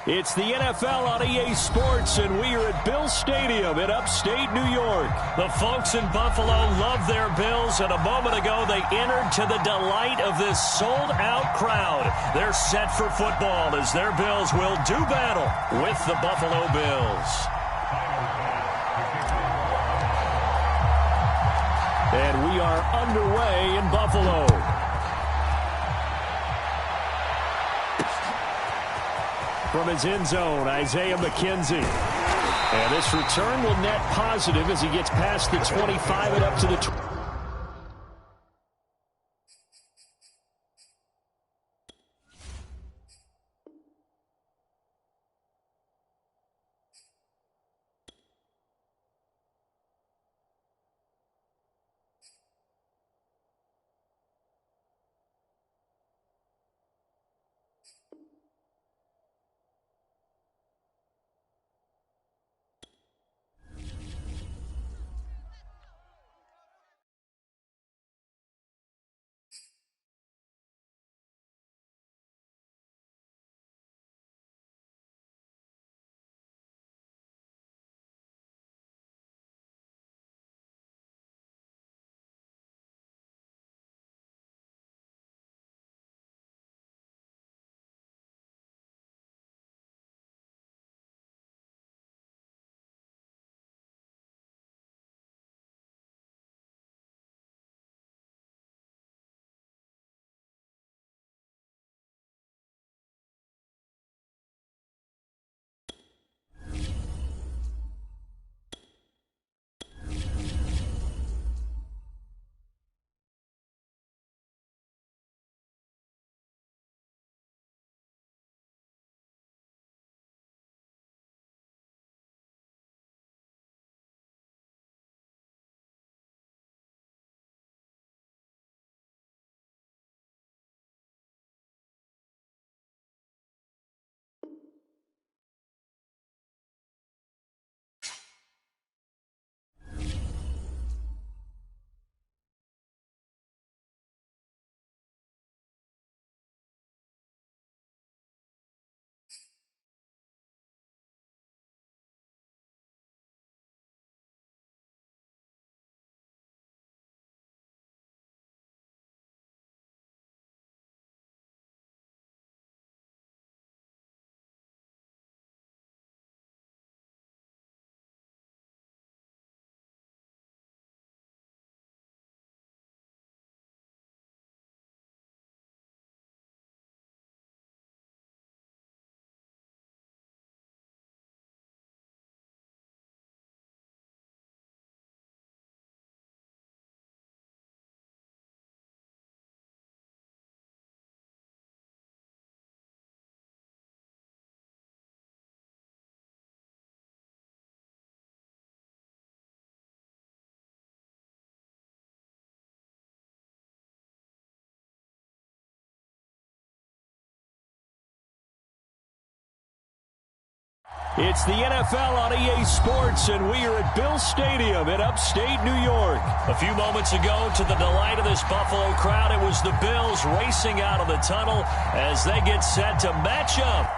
Speaker 1: It's the NFL on EA Sports, and we are at Bill Stadium in upstate New York. The folks in Buffalo love their Bills, and a moment ago they entered to the delight of this sold-out crowd. They're set for football as their Bills will do battle with the Buffalo Bills. And we are underway in Buffalo. From his end zone, Isaiah McKenzie. And this return will net positive as he gets past the 25 and up to the 20. It's the NFL on EA Sports, and we are at Bill Stadium in upstate New York. A few moments ago, to the delight of this Buffalo crowd, it was the Bills racing out of the tunnel as they get set to match up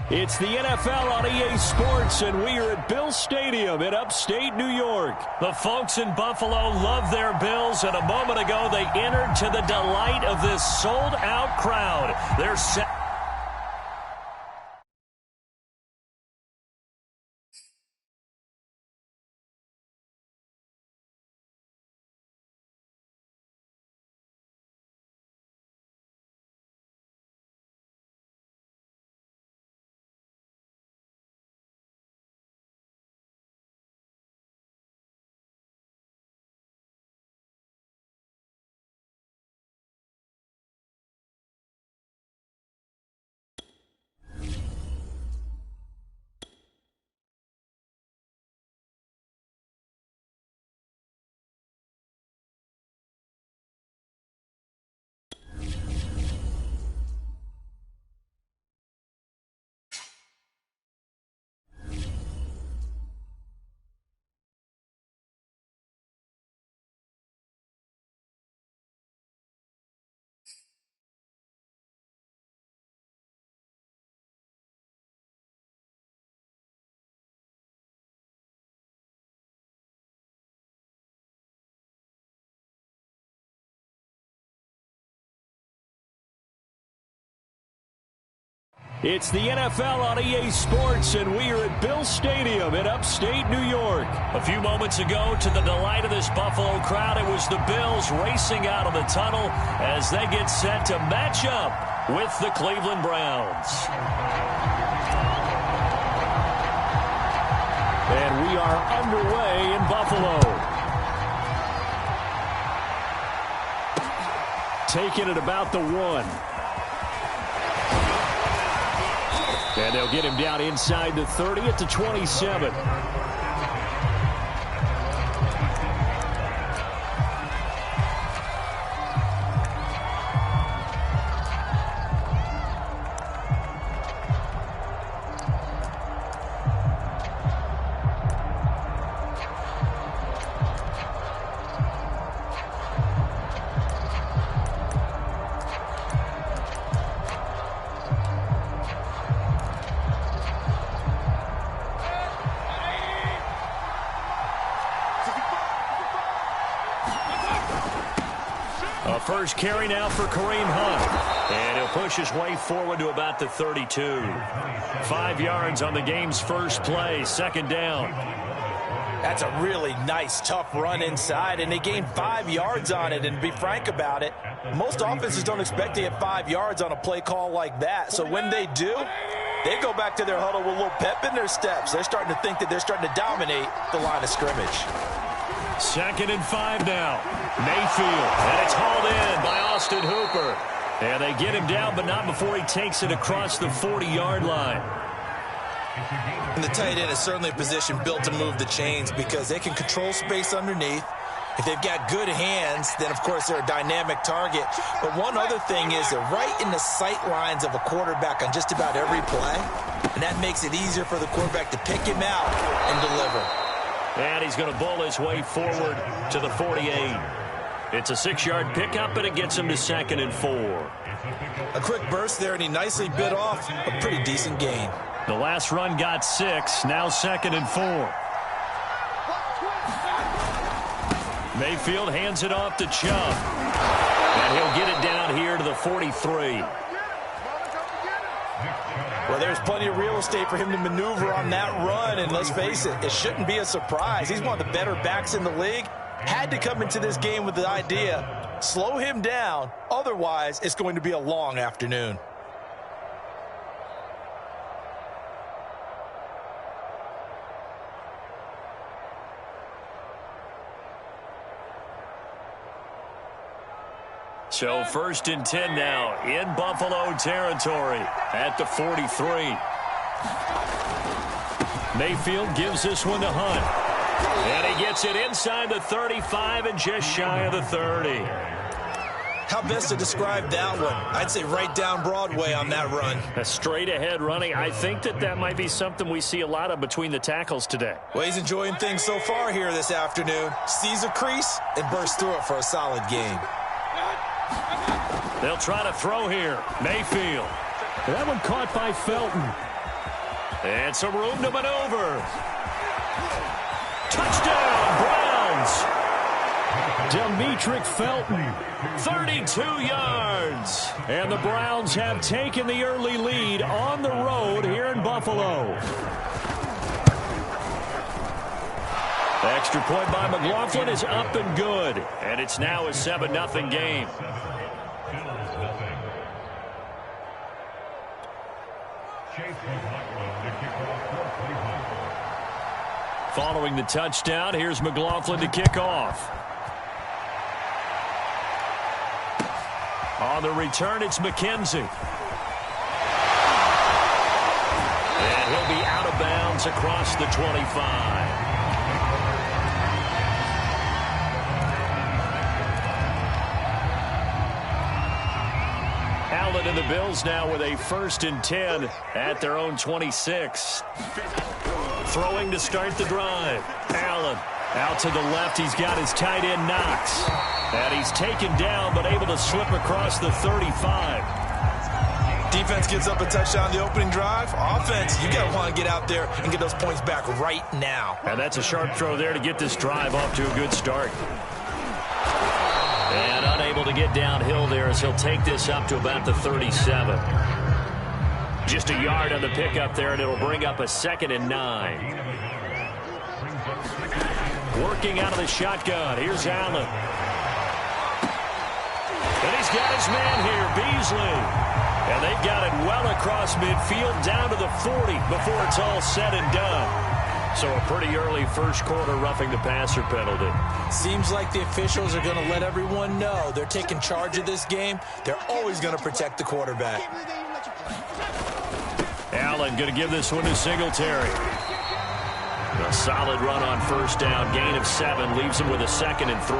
Speaker 1: It's the NFL on EA Sports, and we are at Bill Stadium in upstate New York. The folks in Buffalo love their Bills, and a moment ago they entered to the delight of this sold-out crowd. They're set. It's the NFL on EA Sports, and we are at Bill Stadium in upstate New York. A few moments ago, to the delight of this Buffalo crowd, it was the Bills racing out of the tunnel as they get set to match up with the Cleveland Browns. And we are underway in Buffalo. Taking it about the 1. And they'll get him down inside the 30 at the 27. First carry now for Kareem Hunt. And he'll push his way forward to about the 32. 5 yards on the game's first play. Second down.
Speaker 2: That's a really nice, tough run inside, and they gained 5 yards on it. And to be frank about it, most offenses don't expect to get 5 yards on a play call like that. So when they do, they go back to their huddle with a little pep in their steps. They're starting to think that they're starting to dominate the line of scrimmage.
Speaker 1: 2nd and 5 now. Mayfield, and it's hauled in by Austin Hooper. And they get him down, but not before he takes it across the 40-yard line.
Speaker 2: And the tight end is certainly a position built to move the chains because they can control space underneath. If they've got good hands, then, of course, they're a dynamic target. But one other thing is they're right in the sight lines of a quarterback on just about every play, and that makes it easier for the quarterback to pick him out and deliver.
Speaker 1: And he's going to bowl his way forward to the 48. It's a 6-yard pickup, and it gets him to 2nd and 4.
Speaker 2: A quick burst there, and he nicely bit off a pretty decent gain.
Speaker 1: The last run got 6, now 2nd and 4. Mayfield hands it off to Chubb. And he'll get it down here to the 43.
Speaker 2: Well, there's plenty of real estate for him to maneuver on that run, and let's face it, it shouldn't be a surprise. He's one of the better backs in the league. Had to come into this game with the idea, slow him down, otherwise it's going to be a long afternoon.
Speaker 1: So 1st and 10 now in Buffalo territory at the 43. Mayfield gives this one to Hunt. And he gets it inside the 35 and just shy of the 30.
Speaker 2: How best to describe that one? I'd say right down Broadway on that run.
Speaker 1: A straight ahead running. I think that might be something we see a lot of between the tackles today.
Speaker 2: Well, he's enjoying things so far here this afternoon. Sees a crease and bursts through it for a solid game.
Speaker 1: They'll try to throw here. Mayfield. That one caught by Felton. And some room to maneuver. Touchdown, Browns. Demetric Felton, 32 yards. And the Browns have taken the early lead on the road here in Buffalo. The extra point by McLaughlin is up and good. And it's now a 7-0 game. Following the touchdown, here's McLaughlin to kick off. On the return, it's McKenzie. And he'll be out of bounds across the 25. Allen and the Bills now with a 1st and 10 at their own 26. Throwing to start the drive. Allen out to the left. He's got his tight end Knox. And he's taken down but able to slip across the 35.
Speaker 2: Defense gives up a touchdown the opening drive. Offense, you got to want to get out there and get those points back right now.
Speaker 1: And that's a sharp throw there to get this drive off to a good start. And unable to get downhill there as he'll take this up to about the 37. Just a yard on the pickup there, and it'll bring up a 2nd and 9. Working out of the shotgun. Here's Allen. And he's got his man here, Beasley. And they've got it well across midfield down to the 40 before it's all said and done. So a pretty early first quarter roughing the passer penalty.
Speaker 2: Seems like the officials are going to let everyone know they're taking charge of this game. They're always going to protect the quarterback.
Speaker 1: Allen going to give this one to Singletary. A solid run on 1st down. Gain of 7 leaves him with a 2nd and 3.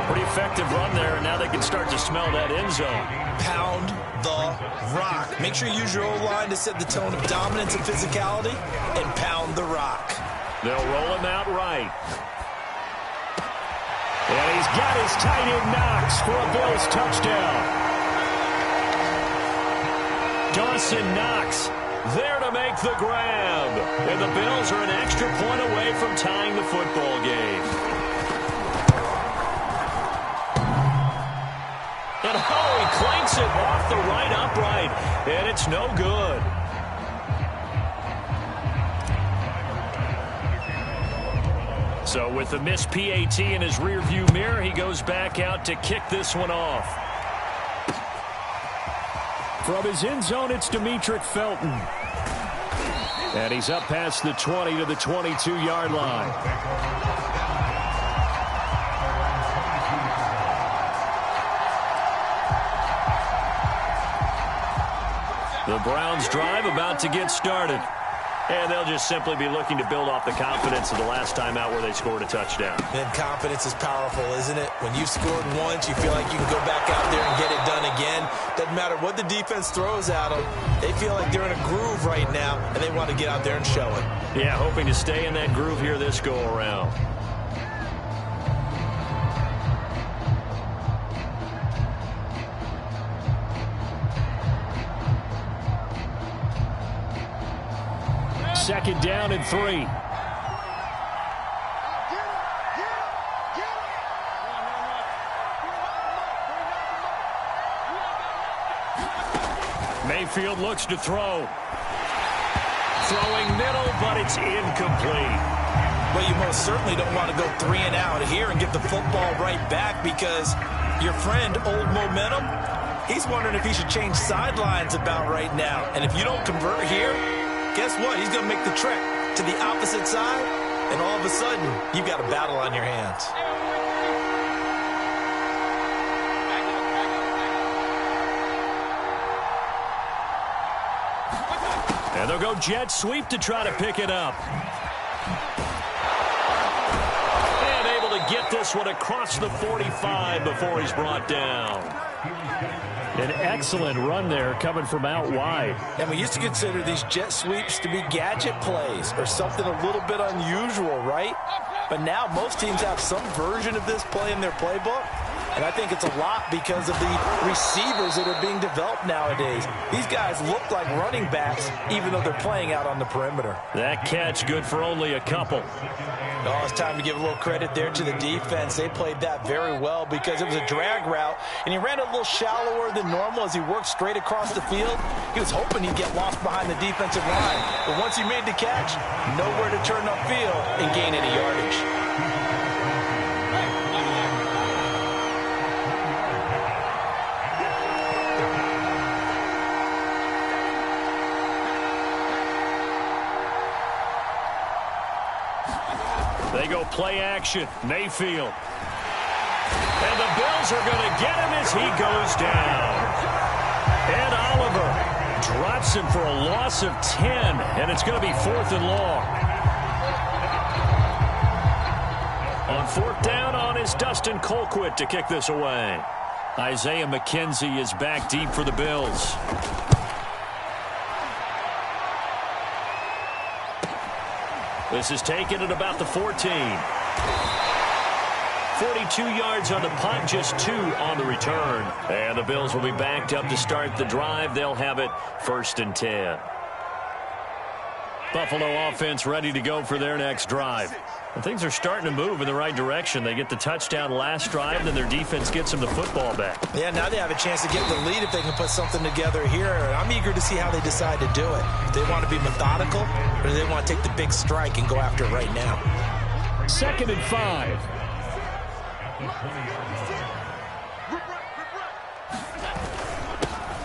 Speaker 1: Pretty effective run there, and now they can start to smell that end zone.
Speaker 2: Pound the rock. Make sure you use your O-line to set the tone of dominance and physicality, and pound the rock.
Speaker 1: They'll roll him out right. And he's got his tight end Knox for a Bills touchdown. Dawson Knox there to make the grab. And the Bills are an extra point away from tying the football game. And oh, he clanks it off the right upright. And it's no good. So with the missed PAT in his rearview mirror, he goes back out to kick this one off. From his end zone, it's Demetric Felton. And he's up past the 20 to the 22-yard line. The Browns drive about to get started. And they'll just simply be looking to build off the confidence of the last time out where they scored a touchdown.
Speaker 2: And confidence is powerful, isn't it? When you've scored once, you feel like you can go back out there and get it done again. Doesn't matter what the defense throws at them. They feel like they're in a groove right now, and they want to get out there and show it.
Speaker 1: Yeah, hoping to stay in that groove here this go-around. Second down and 3. Mayfield looks to throw. Throwing middle, but it's incomplete.
Speaker 2: Well, you most certainly don't want to go 3 and out here and get the football right back because your friend, Old Momentum, he's wondering if he should change sidelines about right now. And if you don't convert here, guess what? He's going to make the trek to the opposite side, and all of a sudden, you've got a battle on your hands.
Speaker 1: And they'll go jet sweep to try to pick it up. And able to get this one across the 45 before he's brought down. An excellent run there coming from out wide.
Speaker 2: And we used to consider these jet sweeps to be gadget plays or something a little bit unusual, right? But now most teams have some version of this play in their playbook. And I think it's a lot because of the receivers that are being developed nowadays. These guys look like running backs, even though they're playing out on the perimeter.
Speaker 1: That catch good for only a couple.
Speaker 2: Oh, it's time to give a little credit there to the defense. They played that very well because it was a drag route, and he ran a little shallower than normal as he worked straight across the field. He was hoping he'd get lost behind the defensive line, but once he made the catch, nowhere to turn upfield and gain any yardage.
Speaker 1: They go play action. Mayfield. And the Bills are going to get him as he goes down. And Oliver drops him for a loss of 10, and it's going to be 4th and long. On 4th down on is Dustin Colquitt to kick this away. Isaiah McKenzie is back deep for the Bills. This is taken at about the 14. 42 yards on the punt, just 2 on the return. And the Bills will be backed up to start the drive. They'll have it 1st and 10. Buffalo offense ready to go for their next drive. And things are starting to move in the right direction. They get the touchdown last drive, then their defense gets them the football back.
Speaker 2: Yeah, now they have a chance to get the lead if they can put something together here. I'm eager to see how they decide to do it. Do they want to be methodical, or do they want to take the big strike and go after it right now?
Speaker 1: 2nd and 5.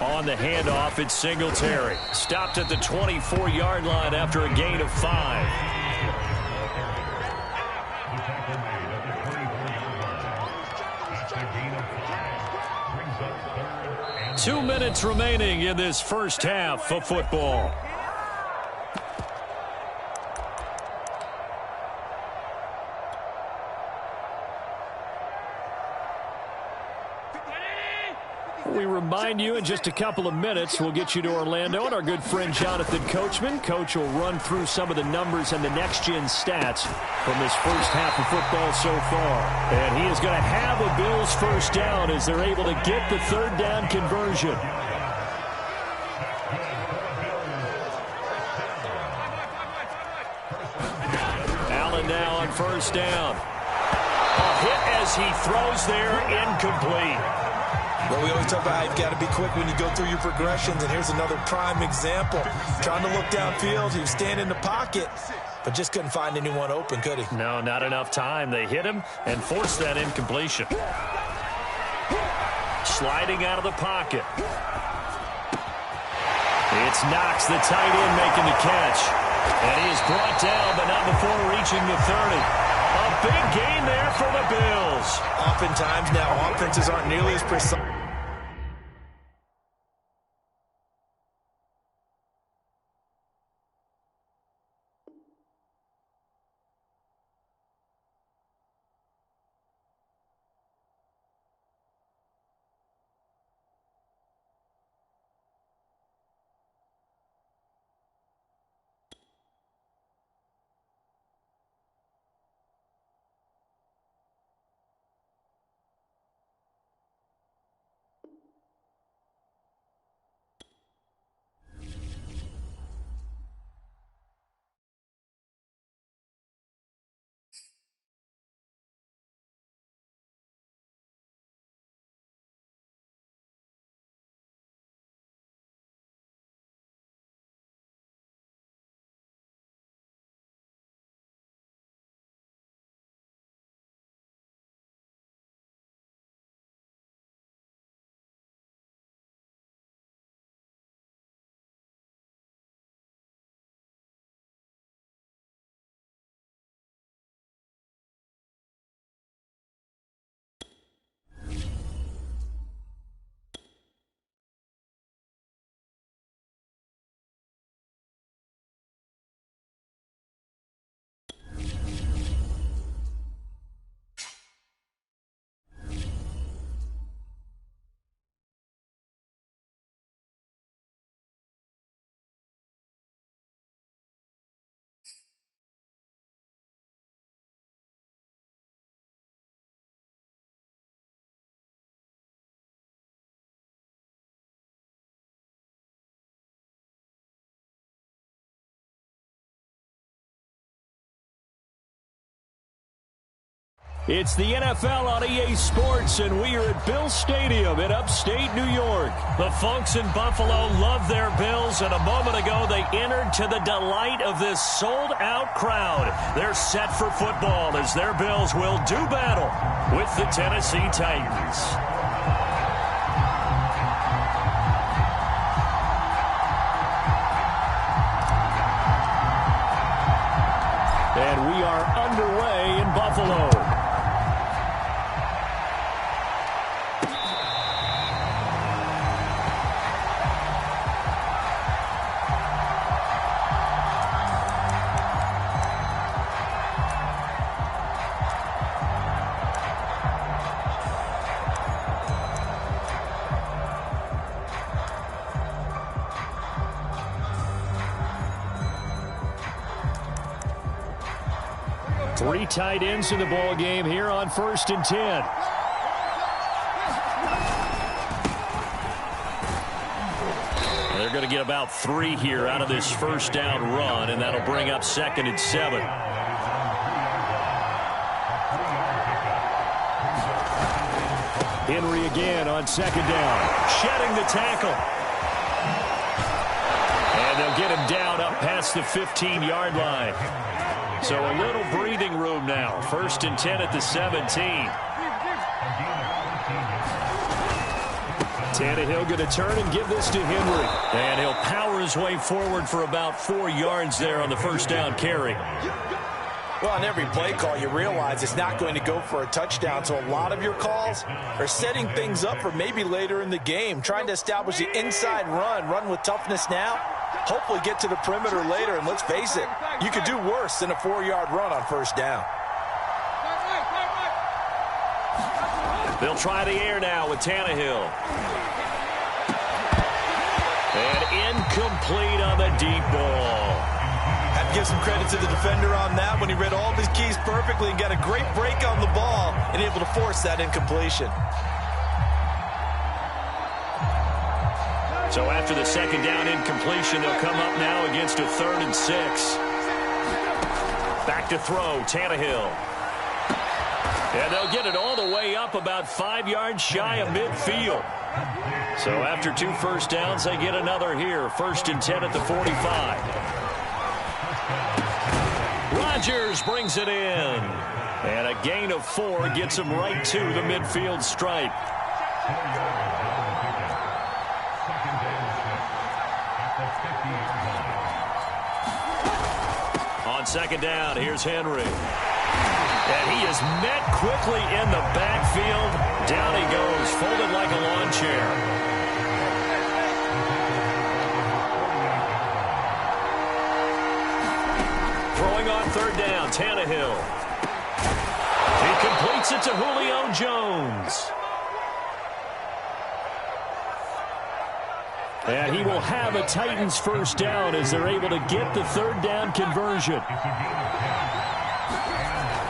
Speaker 1: On the handoff, it's Singletary. Stopped at the 24-yard line after a gain of 5. 2 minutes remaining in this first half of football. We remind you in just a couple of minutes we'll get you to Orlando and our good friend Jonathan Coachman. Coach will run through some of the numbers and the next-gen stats from this first half of football so far. And he is going to have a Bills first down as they're able to get the 3rd down conversion. Allen now on 1st down. A hit as he throws there, incomplete.
Speaker 2: Well, we always talk about how you've got to be quick when you go through your progressions, and here's another prime example. Trying to look downfield, he was standing in the pocket, but just couldn't find anyone open, could he?
Speaker 1: No, not enough time. They hit him and forced that incompletion. Sliding out of the pocket. It's Knox, the tight end, making the catch. And he is brought down, but not before reaching the 30. A big gain there for the Bills.
Speaker 2: Oftentimes now, offenses aren't nearly as precise.
Speaker 1: It's the NFL on EA Sports, and we are at Bill Stadium in upstate New York. The folks in Buffalo love their Bills, and a moment ago they entered to the delight of this sold-out crowd. They're set for football as their Bills will do battle with the Tennessee Titans. And we are underway in Buffalo. Three tight ends in the ball game here on 1st and 10. They're going to get about 3 here out of this first down run, and that'll bring up 2nd and 7. Henry again on 2nd down, shedding the tackle. And they'll get him down up past the 15-yard line. So a little breathing room now. 1st and 10 at the 17. Tannehill going to turn and give this to Henry. And he'll power his way forward for about 4 yards there on the first down carry.
Speaker 2: Well, on every play call, you realize it's not going to go for a touchdown. So a lot of your calls are setting things up for maybe later in the game, trying to establish the inside run with toughness now. Hopefully get to the perimeter later, and let's face it, you could do worse than a 4-yard run on first down.
Speaker 1: They'll try the air now with Tannehill. And incomplete on the deep ball.
Speaker 2: Have to give some credit to the defender on that when he read all of his keys perfectly and got a great break on the ball and able to force that incompletion.
Speaker 1: So after the 2nd down incompletion, they'll come up now against a 3rd and 6. Back to throw, Tannehill. And they'll get it all the way up about 5 yards shy of midfield. So after 2 first downs, they get another here. 1st and 10 at the 45. Rodgers brings it in. And a gain of 4 gets him right to the midfield stripe. On 2nd down, here's Henry. And he is met quickly in the backfield. Down he goes, folded like a lawn chair. Throwing on 3rd down, Tannehill. He completes it to Julio Jones. And he will have a Titans first down as they're able to get the 3rd down conversion.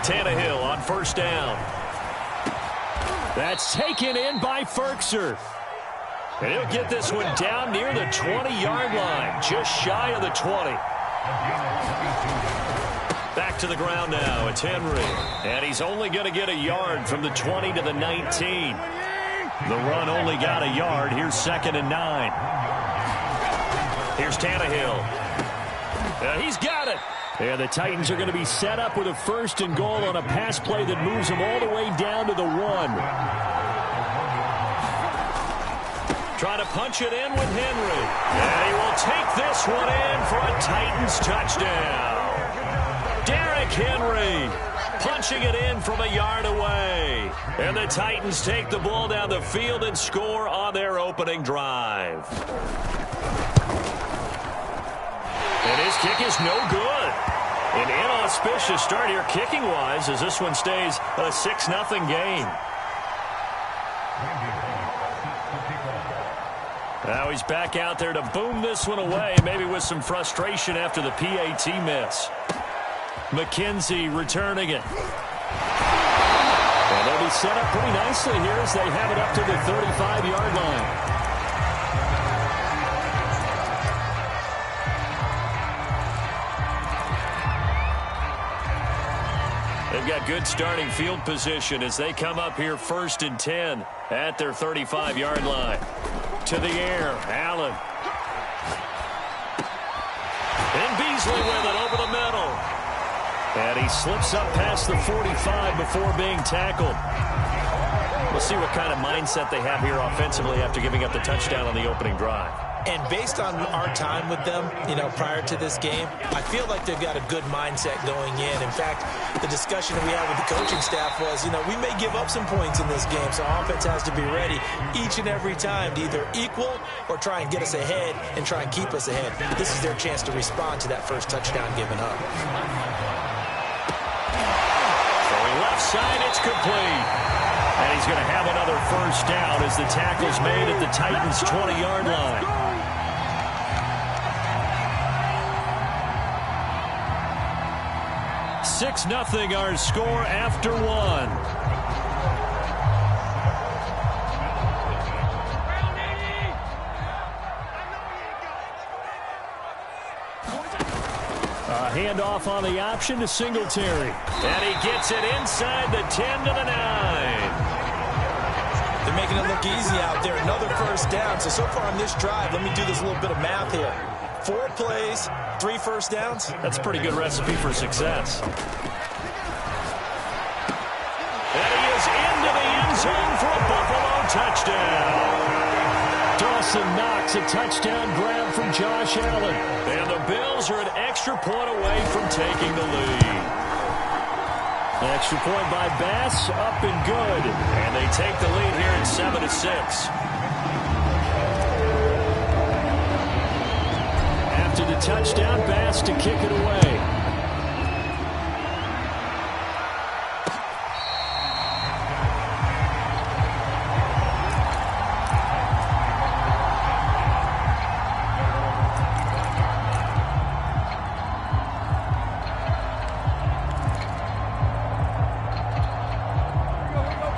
Speaker 1: Tannehill on 1st down. That's taken in by Ferkser. And he'll get this one down near the 20-yard line, just shy of the 20. Back to the ground now. It's Henry. And he's only going to get a yard from the 20 to the 19. The run only got a yard. Here's 2nd and 9. Here's Tannehill. He's got it. And the Titans are going to be set up with a 1st and goal on a pass play that moves them all the way down to the 1. Trying to punch it in with Henry. And he will take this one in for a Titans touchdown. Derrick Henry punching it in from a yard away. And the Titans take the ball down the field and score on their opening drive. And his kick is no good. An inauspicious start here kicking-wise as this one stays a 6-0 game. Now he's back out there to boom this one away, maybe with some frustration after the PAT miss. McKenzie returning it. And they'll be set up pretty nicely here as they have it up to the 35-yard line. They've got good starting field position as they come up here 1st and 10 at their 35-yard line. To the air, Allen. And Beasley with it over the middle. And he slips up past the 45 before being tackled. We'll see what kind of mindset they have here offensively after giving up the touchdown on the opening drive.
Speaker 2: And based on our time with them, prior to this game, I feel like they've got a good mindset going in. In fact, the discussion that we had with the coaching staff was, we may give up some points in this game, so our offense has to be ready each and every time to either equal or try and get us ahead and try and keep us ahead. This is their chance to respond to that first touchdown given up.
Speaker 1: Throwing left side, it's complete. And he's going to have another first down as the tackle's made at the Titans' 20-yard line. 6-0 our score after one. A handoff on the option to Singletary. And he gets it inside the 10 to the 9.
Speaker 2: They're making it look easy out there. Another first down. So far on this drive, let me do this little bit of math here. 4 plays, 3 first downs.
Speaker 1: That's a pretty good recipe for success. And he is into the end zone for a Buffalo touchdown. Dawson Knox, a touchdown grab from Josh Allen. And the Bills are an extra point away from taking the lead. Extra point by Bass, up and good. And they take the lead here at 7-6. After the touchdown, Bass to kick it away.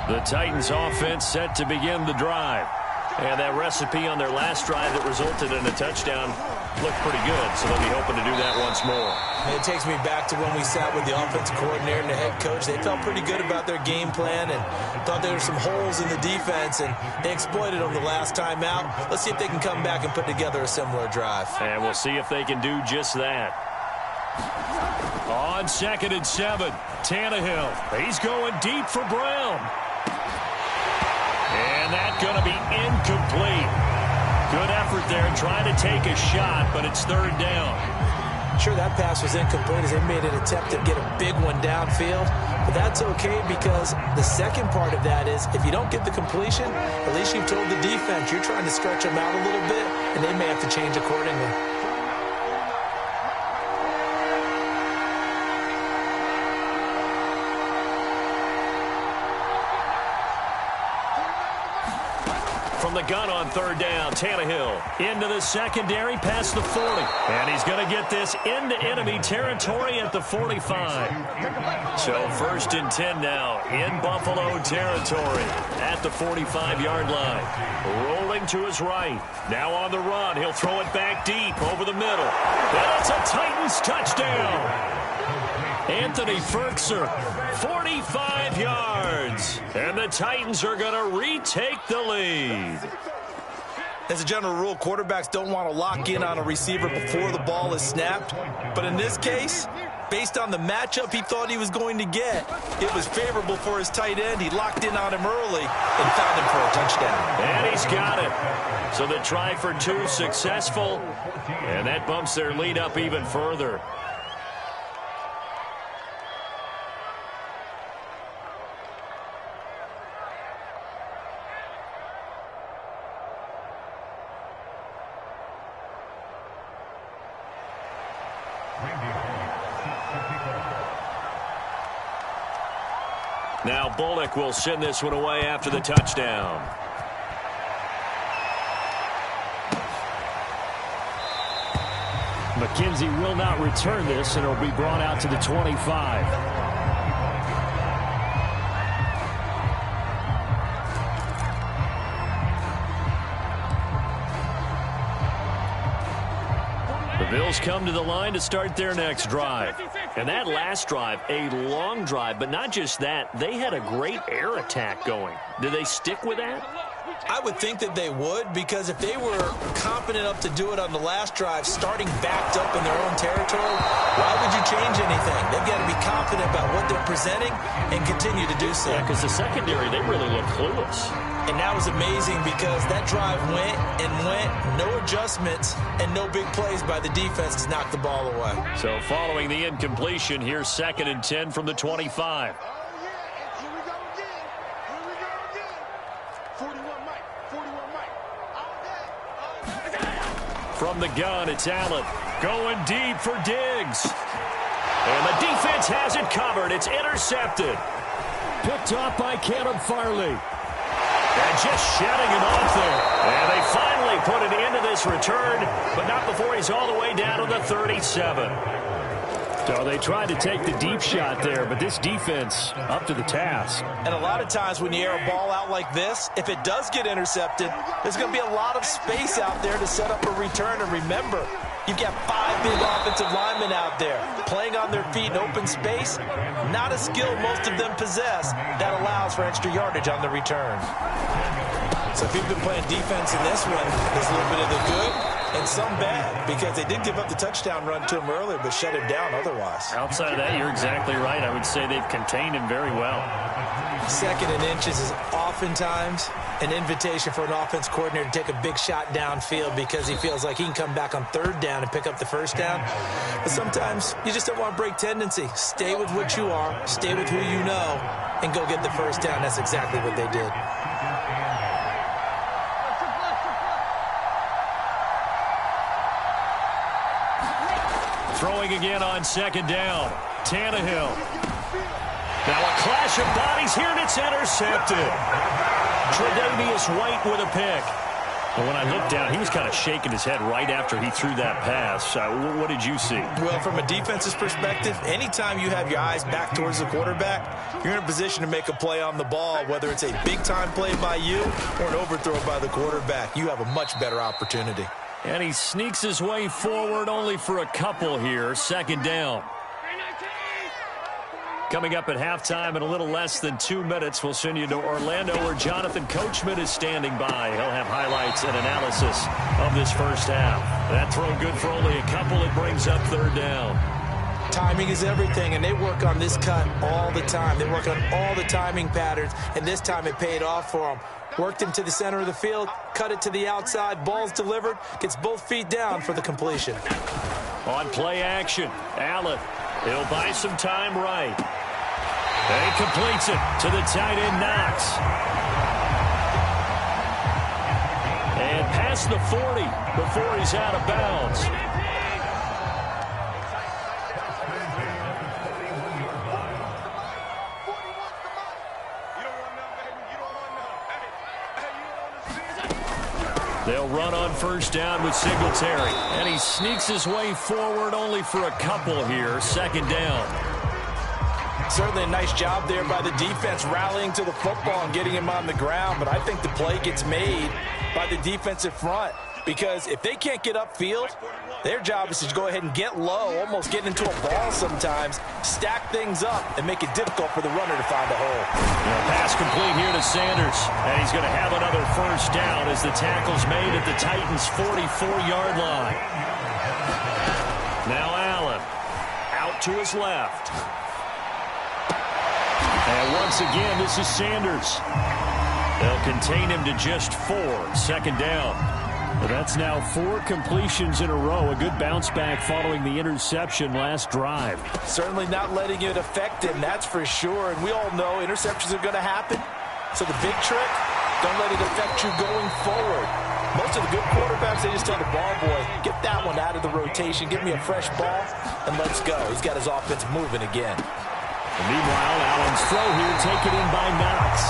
Speaker 1: The Titans offense set to begin the drive. And that recipe on their last drive that resulted in a touchdown looked pretty good, so they'll be hoping to do that once more.
Speaker 2: It takes me back to when we sat with the offensive coordinator and the head coach. They felt pretty good about their game plan and thought there were some holes in the defense, and they exploited them the last time out. Let's see if they can come back and put together a similar drive.
Speaker 1: And we'll see if they can do just that. On 2nd and 7, Tannehill. He's going deep for Brown. And that's going to be incomplete. Good effort there trying to take a shot, but it's 3rd down.
Speaker 2: Sure, that pass was incomplete as they made an attempt to get a big one downfield. But that's okay because the second part of that is if you don't get the completion, at least you've told the defense you're trying to stretch them out a little bit, and they may have to change accordingly.
Speaker 1: From the gun on 3rd down, Tannehill into the secondary past the 40. And he's going to get this into enemy territory at the 45. So 1st and 10 now in Buffalo territory at the 45-yard line. Rolling to his right. Now on the run. He'll throw it back deep over the middle. And it's a Titans touchdown. Anthony Ferkser, 45 yards. And the Titans are going to retake the lead.
Speaker 2: As a general rule, quarterbacks don't want to lock in on a receiver before the ball is snapped. But in this case, based on the matchup he thought he was going to get, it was favorable for his tight end. He locked in on him early and found him for a touchdown.
Speaker 1: And he's got it. So the try for 2 successful. And that bumps their lead up even further. Now Bullock will send this one away after the touchdown. McKenzie will not return this, and it'll be brought out to the 25. Bills come to the line to start their next drive. And that last drive, a long drive, but not just that. They had a great air attack going. Do they stick with that?
Speaker 2: I would think that they would, because if they were confident enough to do it on the last drive, starting backed up in their own territory, why would you change anything? They've got to be confident about what they're presenting and continue to do so.
Speaker 1: Yeah, because the secondary, they really look clueless.
Speaker 2: And that was amazing because that drive went and went, no adjustments, and no big plays by the defense to knock the ball away.
Speaker 1: So following the incompletion, here's 2nd and 10 from the 25. From the gun, it's Allen going deep for Diggs. And the defense has it covered. It's intercepted. Picked off by Caleb Farley. And just shedding him off there. And they finally put an end to this return, but not before he's all the way down to the 37. So they tried to take the deep shot there, but this defense up to the task.
Speaker 2: And a lot of times when you air a ball out like this, if it does get intercepted, there's going to be a lot of space out there to set up a return. And remember, you've got 5 big offensive linemen out there playing on their feet in open space. Not a skill most of them possess that allows for extra yardage on the return. So if you've been playing defense in this one, there's a little bit of the good and some bad, because they did give up the touchdown run to him earlier, but shut him down otherwise.
Speaker 1: Outside of that, you're exactly right. I would say they've contained him very well.
Speaker 2: 2nd and inches is oftentimes an invitation for an offense coordinator to take a big shot downfield because he feels like he can come back on 3rd down and pick up the 1st down. But sometimes you just don't want to break tendency. Stay with what you are, stay with who you know, and go get the 1st down. That's exactly what they did.
Speaker 1: Throwing again on 2nd down. Tannehill. Now a clash of bodies here, and it's intercepted. Tre'Davious White with a pick. And when I looked down, he was kind of shaking his head right after he threw that pass. What did you see?
Speaker 2: Well, from a defense's perspective, anytime you have your eyes back towards the quarterback, you're in a position to make a play on the ball, whether it's a big-time play by you or an overthrow by the quarterback. You have a much better opportunity.
Speaker 1: And he sneaks his way forward only for a couple here. 2nd down. Coming up at halftime in a little less than 2 minutes, we'll send you to Orlando where Jonathan Coachman is standing by. He'll have highlights and analysis of this first half. That throw good for only a couple. It brings up 3rd down.
Speaker 2: Timing is everything, and they work on this cut all the time. They work on all the timing patterns, and this time it paid off for them. Worked him to the center of the field, cut it to the outside, ball's delivered, gets both feet down for the completion.
Speaker 1: On play action, Allen. He'll buy some time right. And he completes it to the tight end, Knox. And past the 40 before he's out of bounds. They'll run on 1st down with Singletary. And he sneaks his way forward only for a couple here. 2nd down.
Speaker 2: Certainly a nice job there by the defense rallying to the football and getting him on the ground. But I think the play gets made by the defensive front, because if they can't get upfield, their job is to go ahead and get low, almost get into a ball sometimes, stack things up, and make it difficult for the runner to find a hole.
Speaker 1: Pass complete here to Sanders, and he's going to have another 1st down as the tackle's made at the Titans' 44-yard line. Now Allen out to his left. And once again, this is Sanders. They'll contain him to just 4. 2nd down. Well, that's now 4 completions in a row. A good bounce back following the interception last drive.
Speaker 2: Certainly not letting it affect him, that's for sure. And we all know interceptions are going to happen. So the big trick, don't let it affect you going forward. Most of the good quarterbacks, they just tell the ball boy, get that one out of the rotation, give me a fresh ball, and let's go. He's got his offense moving again.
Speaker 1: And meanwhile, Allen's throw here taken in by Knox.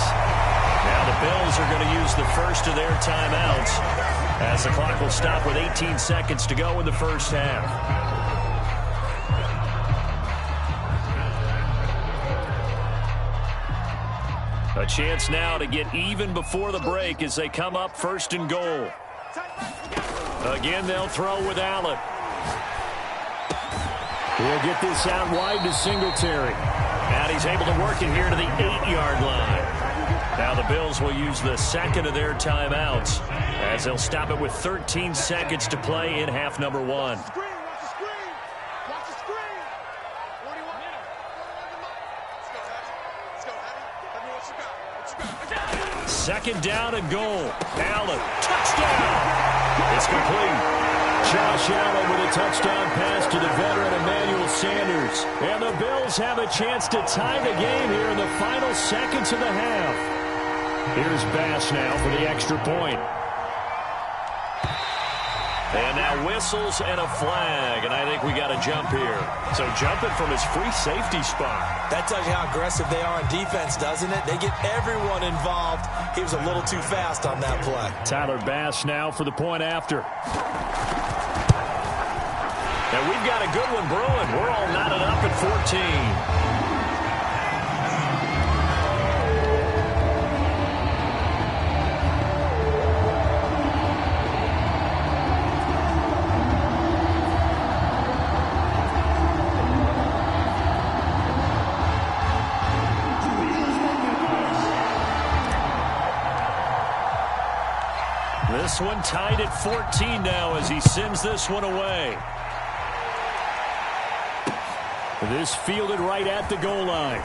Speaker 1: Now the Bills are going to use the first of their timeouts as the clock will stop with 18 seconds to go in the first half. A chance now to get even before the break as they come up 1st and goal. Again, they'll throw with Allen. He'll get this out wide to Singletary. And he's able to work it here to the 8-yard line. Now the Bills will use the second of their timeouts as they'll stop it with 13 seconds to play in half number 1.
Speaker 3: Watch the screen. Watch the screen. 41. Let's go, Hattie. Let me know what you got.
Speaker 1: Second down and goal. Allen, touchdown. It's complete. Josh Allen with a touchdown pass to the veteran Emmanuel Sanders. And the Bills have a chance to tie the game here in the final seconds of the half. Here's Bass now for the extra point. And now whistles and a flag, and I think we got a jump here. So jumping from his free safety spot.
Speaker 2: That tells you how aggressive they are on defense, doesn't it? They get everyone involved. He was a little too fast on that play.
Speaker 1: Tyler Bass now for the point after. And we've got a good one brewing. We're all knotted up at 14. This one tied at 14 now as he sends this one away. This fielded right at the goal line.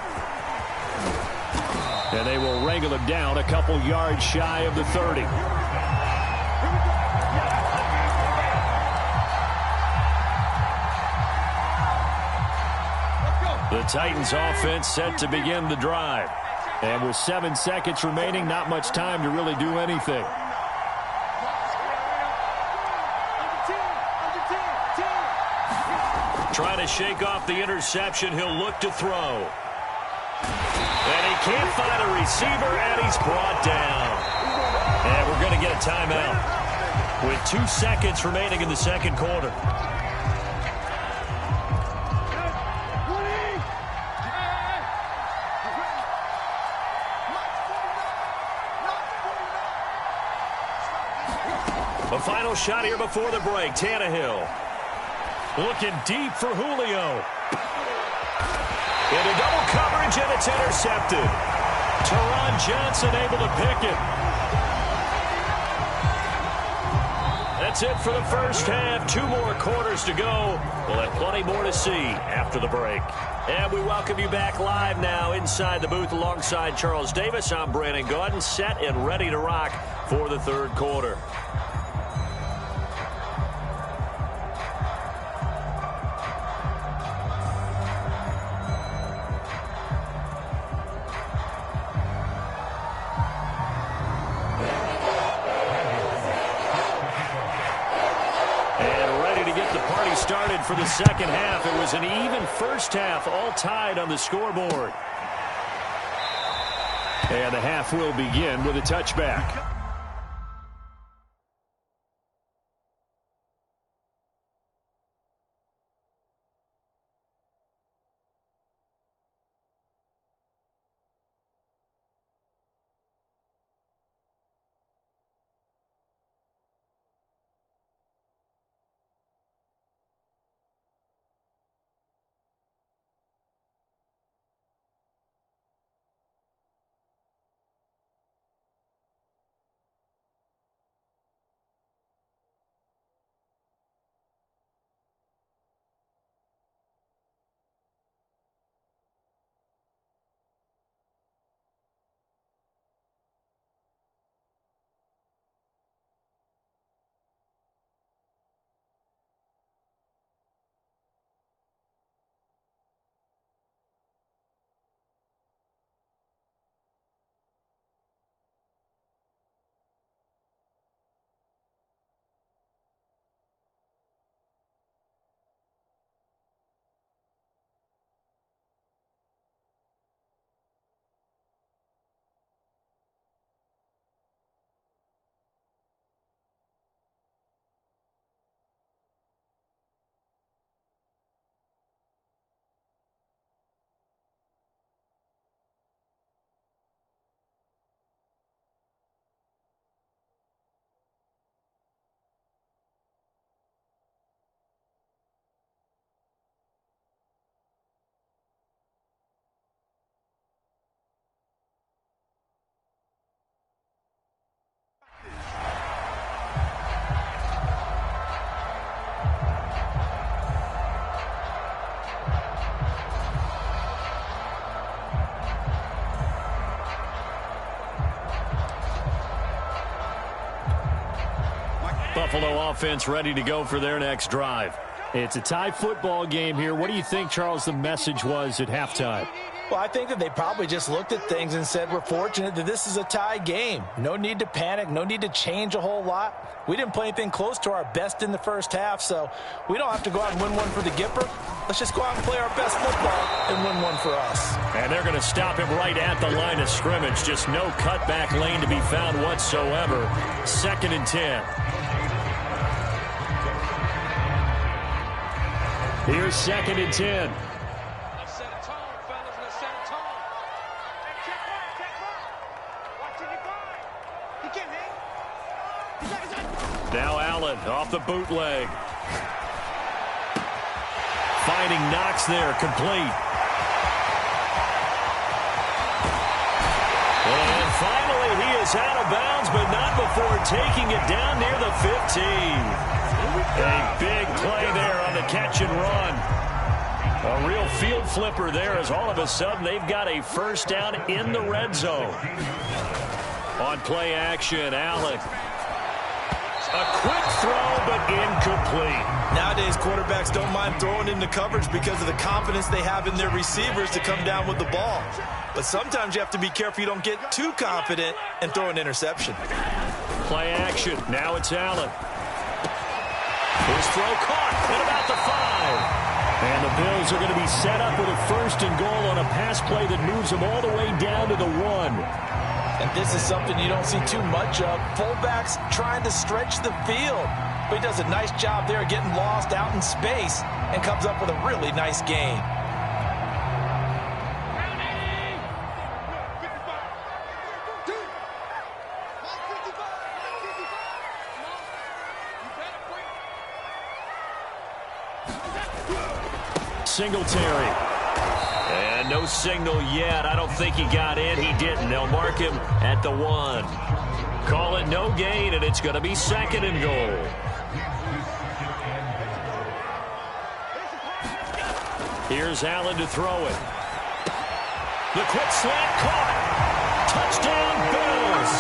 Speaker 1: And they will wrangle him down a couple yards shy of the 30. The Titans offense set to begin the drive. And with 7 seconds remaining, not much time to really do anything. Trying to shake off the interception. He'll look to throw. And he can't find a receiver, and he's brought down. And we're going to get a timeout with 2 seconds remaining in the second quarter. The final shot here before the break. Tannehill. Looking deep for Julio. Into double coverage, and it's intercepted. Teron Johnson able to pick it. That's it for the first half. 2 more quarters to go. We'll have plenty more to see after the break. And we welcome you back live now inside the booth alongside Charles Davis. I'm Brandon Gaudin, set and ready to rock for the third quarter. Started for the second half. It was an even first half, all tied on the scoreboard. And the half will begin with a touchback. Buffalo offense ready to go for their next drive.
Speaker 4: It's a tie football game here. What do you think, Charles, the message was at halftime?
Speaker 2: Well, I think that they probably just looked at things and said, we're fortunate that this is a tie game. No need to panic. No need to change a whole lot. We didn't play anything close to our best in the first half, so we don't have to go out and win one for the Gipper. Let's just go out and play our best football and win one for us.
Speaker 1: And they're going to stop him right at the line of scrimmage. Just no cutback lane to be found whatsoever. 2nd and 10. Here's 2nd and 10.
Speaker 3: Let's set a tone, fellas. Let's set a tone. Check mark. Watching your guard. He can't hang.
Speaker 1: Now Allen off the bootleg. Finding Knox there, complete. And finally, he is out of bounds, but not before taking it down near the 15. A big play there on the catch and run. A real field flipper there as all of a sudden they've got a first down in the red zone. On play action, Allen. A quick throw, but incomplete.
Speaker 2: Nowadays, quarterbacks don't mind throwing into coverage because of the confidence they have in their receivers to come down with the ball. But sometimes you have to be careful you don't get too confident and throw an interception.
Speaker 1: Play action. Now it's Allen. His throw caught at about the 5. And the Bills are going to be set up with a 1st and goal on a pass play that moves them all the way down to the 1.
Speaker 2: And this is something you don't see too much of. Fullbacks trying to stretch the field. But he does a nice job there getting lost out in space and comes up with a really nice gain.
Speaker 1: Singletary. And no signal yet. I don't think he got in. He didn't. They'll mark him at the 1. Call it no gain, and it's going to be 2nd and goal. Here's Allen to throw it. The quick slant caught. Touchdown, Bills.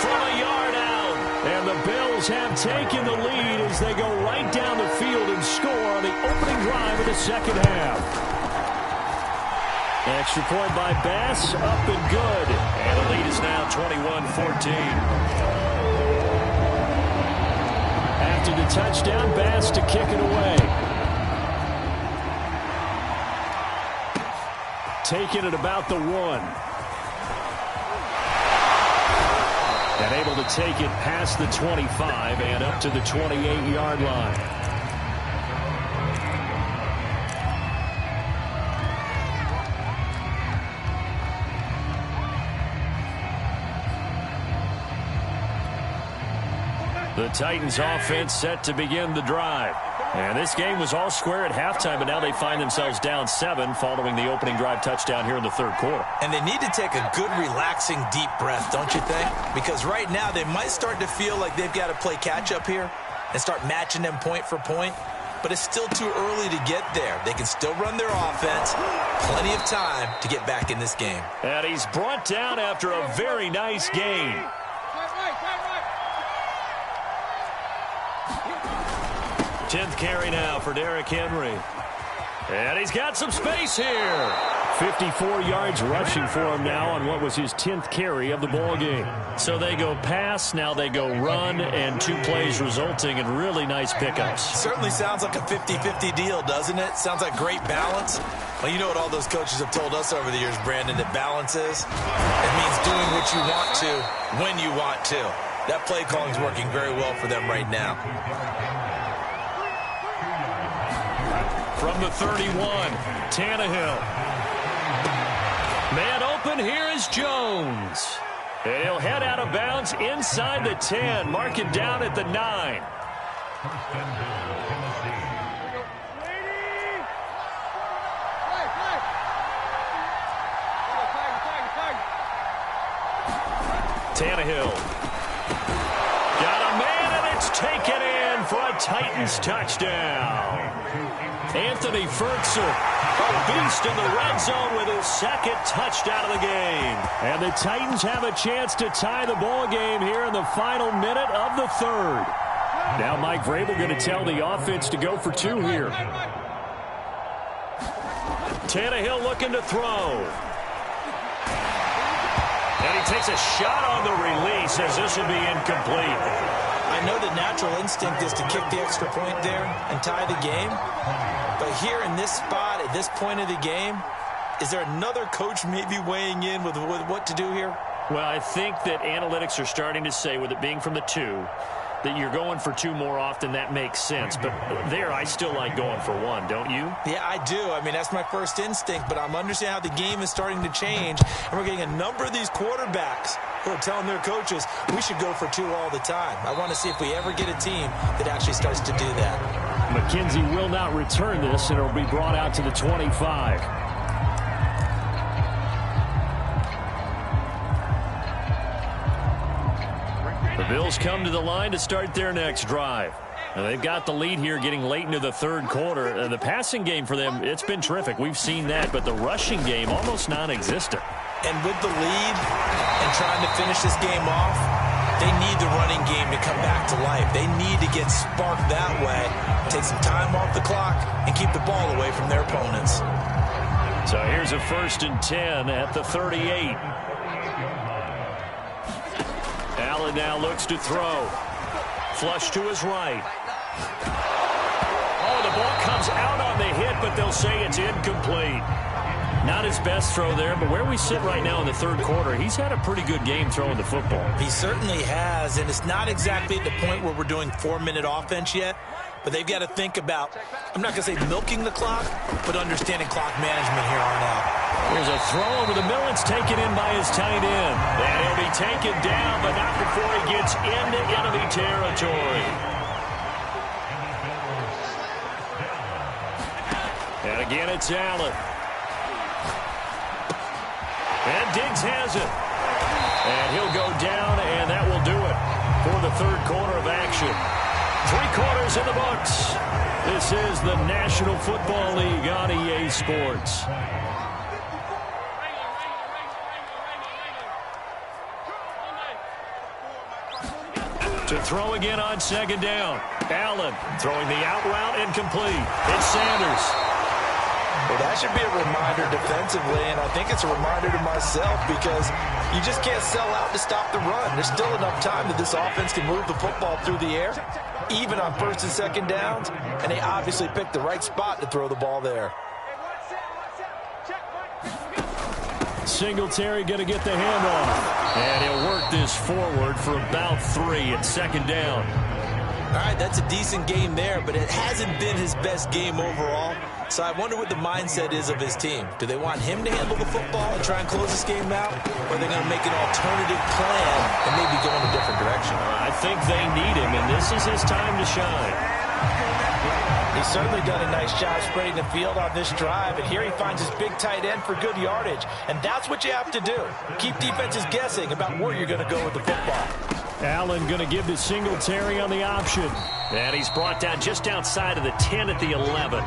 Speaker 1: From a yard out. And the Bills have taken the lead as they go right down the field and score on the opening drive of the second half. Extra point by Bass, up and good. And the lead is now 21-14. After the touchdown, Bass to kick it away. Taken at about the 1. And able to take it past the 25 and up to the 28-yard line. The Titans offense set to begin the drive. And this game was all square at halftime, but now they find themselves down 7 following the opening drive touchdown here in the 3rd quarter.
Speaker 2: And they need to take a good, relaxing, deep breath, don't you think? Because right now they might start to feel like they've got to play catch-up here and start matching them point for point. But it's still too early to get there. They can still run their offense. Plenty of time to get back in this game.
Speaker 1: And he's brought down after a very nice gain. 10th carry now for Derrick Henry. And he's got some space here. 54 yards rushing for him now on what was his 10th carry of the ball game. So they go pass, now they go run, and 2 plays resulting in really nice pickups.
Speaker 2: Certainly sounds like a 50-50 deal, doesn't it? Sounds like great balance. Well, you know what all those coaches have told us over the years, Brandon, that balance is? It means doing what you want to when you want to. That play calling is working very well for them right now.
Speaker 1: From the 31, Tannehill. Man open, here is Jones. And he'll head out of bounds inside the 10. Mark it down at the 9. Tannehill. Got a man, and it's taken in for a Titans touchdown. Anthony Furtzer, a beast in the red zone with his second touchdown of the game.
Speaker 4: And the Titans have a chance to tie the ball game here in the final minute of the third. Now Mike Vrabel going to tell the offense to go for two here.
Speaker 1: Tannehill looking to throw. And he takes a shot on the release as this will be incomplete.
Speaker 2: I know the natural instinct is to kick the extra point there and tie the game. But here in this spot, at this point of the game, is there another coach maybe weighing in with what to do here?
Speaker 1: Well, I think that analytics are starting to say, with it being from the two, that you're going for two more often. That makes sense. But there, I still like going for one, don't you?
Speaker 2: Yeah, I do. I mean, that's my first instinct. But I'm understanding how the game is starting to change. And we're getting a number of these quarterbacks who are telling their coaches, we should go for two all the time. I want to see if we ever get a team that actually starts to do that.
Speaker 4: McKenzie will not return this, and it will be brought out to the 25.
Speaker 1: The Bills come to the line to start their next drive. Now, they've got the lead here getting late into the third quarter. The passing game for them, it's been terrific. We've seen that, but the rushing game almost non-existent.
Speaker 2: And with the lead and trying to finish this game off, they need the running game to come back to life. They need to get sparked that way, take some time off the clock, and keep the ball away from their opponents.
Speaker 1: So here's a 1st and 10 at the 38. Allen now looks to throw. Flush to his right. Oh, the ball comes out on the hit, but they'll say it's incomplete. Not his best throw there, but where we sit right now in the third quarter, he's had a pretty good game throwing the football.
Speaker 2: He certainly has, and it's not exactly at the point where we're doing 4-minute offense yet, but they've got to think about, I'm not going to say milking the clock, but understanding clock management here on out.
Speaker 1: Here's a throw over the middle. It's taken in by his tight end. And he'll be taken down, but not before he gets into enemy territory. And again, it's Allen. And Diggs has it. And he'll go down, and that will do it for the third quarter of action. 3 quarters in the books. This is the National Football League on EA Sports. To throw again on 2nd down. Allen throwing the out route incomplete. It's Sanders.
Speaker 2: Well, that should be a reminder defensively, and I think it's a reminder to myself because you just can't sell out to stop the run. There's still enough time that this offense can move the football through the air, even on 1st and 2nd downs, and they obviously picked the right spot to throw the ball there.
Speaker 4: Singletary going to get the handoff.
Speaker 1: And he'll work this forward for about 3 at 2nd down.
Speaker 2: All right, that's a decent game there, but it hasn't been his best game overall. So I wonder what the mindset is of his team. Do they want him to handle the football and try and close this game out? Or are they going to make an alternative plan and maybe go in a different direction?
Speaker 1: I think they need him, and this is his time to shine.
Speaker 2: He's certainly done a nice job spreading the field on this drive, and here he finds his big tight end for good yardage. And that's what you have to do. Keep defenses guessing about where you're going to go with the football.
Speaker 4: Allen going to give to Singletary on the option.
Speaker 1: And he's brought down just outside of the 10 at the 11.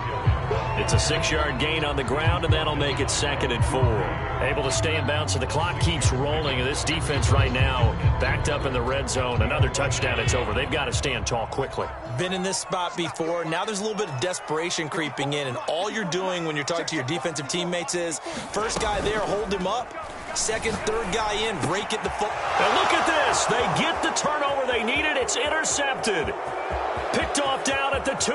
Speaker 1: It's a 6-yard gain on the ground, and that'll make it 2nd and 4. Able to stay in bounds, so the clock keeps rolling. And this defense right now backed up in the red zone. Another touchdown, it's over. They've got to stand tall quickly.
Speaker 2: Been in this spot before. Now there's a little bit of desperation creeping in, and all you're doing when you're talking to your defensive teammates is first guy there, hold him up. Second, third guy in, rake at the foot.
Speaker 1: And look at this. They get the turnover they needed. It's intercepted. Picked off down at the 2.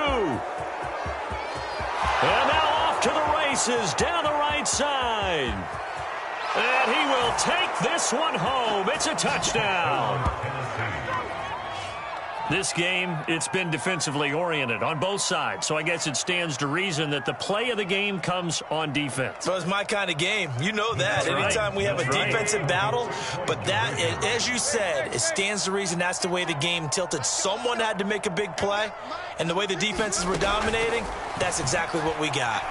Speaker 1: And now off to the races down the right side. And he will take this one home. It's a touchdown. This game, it's been defensively oriented on both sides, so I guess it stands to reason that the play of the game comes on defense.
Speaker 2: Well, it's my kind of game. You know that.
Speaker 1: That's
Speaker 2: anytime
Speaker 1: right.
Speaker 2: we have
Speaker 1: That's
Speaker 2: a
Speaker 1: right.
Speaker 2: defensive battle, but that, as you said, it stands to reason that's the way the game tilted. Someone had to make a big play, and the way the defenses were dominating, that's exactly what we got.